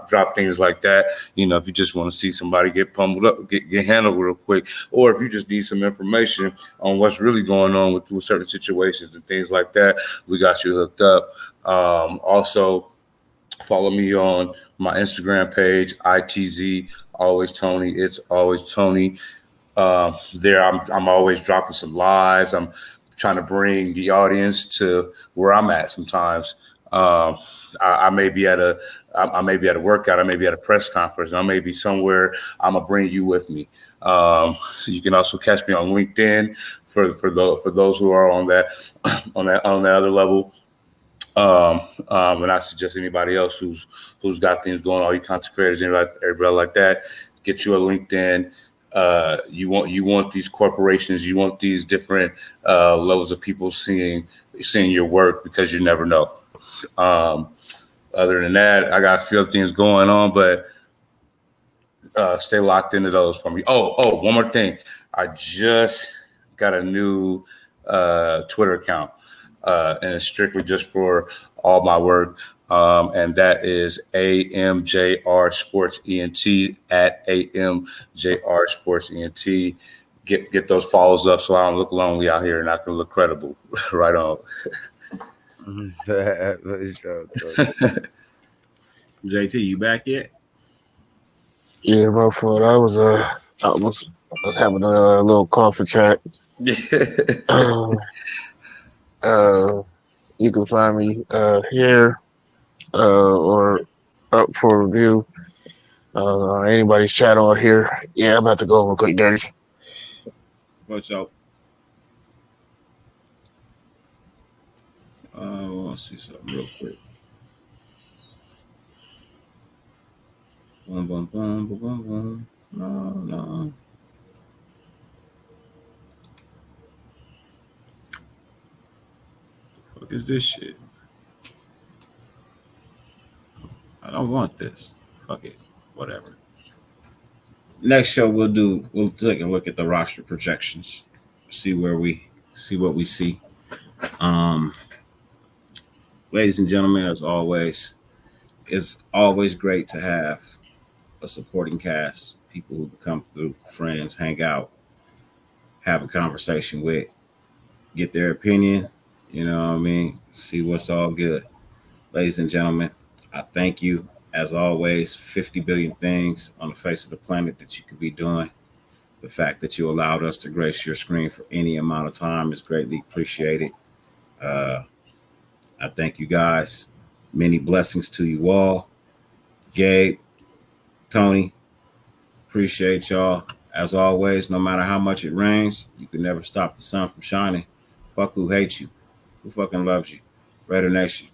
drop things like that. If you just want to see somebody get pummeled up, get handled real quick, or if you just need some information on what's really going on with certain situations and things like that, we got you hooked up. Also, follow me on my Instagram page, ITZ, Always Tony. It's Always Tony. There, I'm always dropping some lives. I'm trying to bring the audience to where I'm at. Sometimes I may be at a workout. I may be at a press conference. I may be somewhere. I'm gonna bring you with me. You can also catch me on LinkedIn for those who are on that other level. And I suggest anybody else who's got things going, all you content creators, everybody like that, get you a LinkedIn. You want these corporations, you want these different levels of people seeing your work, because you never know. Other than that, I got a few other things going on, but stay locked into those for me. Oh, one more thing. I just got a new Twitter account, and it's strictly just for all my work. And that is AMJR Sports ENT at AMJR Sports ENT. Get those follows up so I don't look lonely out here and I can look credible. Right on. JT, you back yet? Yeah, my fault. I was having a little coffee chat. You can find me here or up for review. Anybody's chat on here. Yeah, I'm about to go real quick, Daddy. What's up? Let's see something real quick. Boom, boom, boom, boom, boom, boom. No. What the fuck is this shit? I don't want this. Fuck it. Whatever. Next show we'll take a look at the roster projections. See what we see. Ladies and gentlemen, as always, it's always great to have a supporting cast, people who come through, friends, hang out, have a conversation with, get their opinion, you know what I mean? See what's all good. Ladies and gentlemen, I thank you. As always, 50 billion things on the face of the planet that you could be doing. The fact that you allowed us to grace your screen for any amount of time is greatly appreciated. I thank you guys. Many blessings to you all. Gabe, Tony, appreciate y'all. As always, no matter how much it rains, you can never stop the sun from shining. Fuck who hates you. Who fucking loves you. Raider Nation.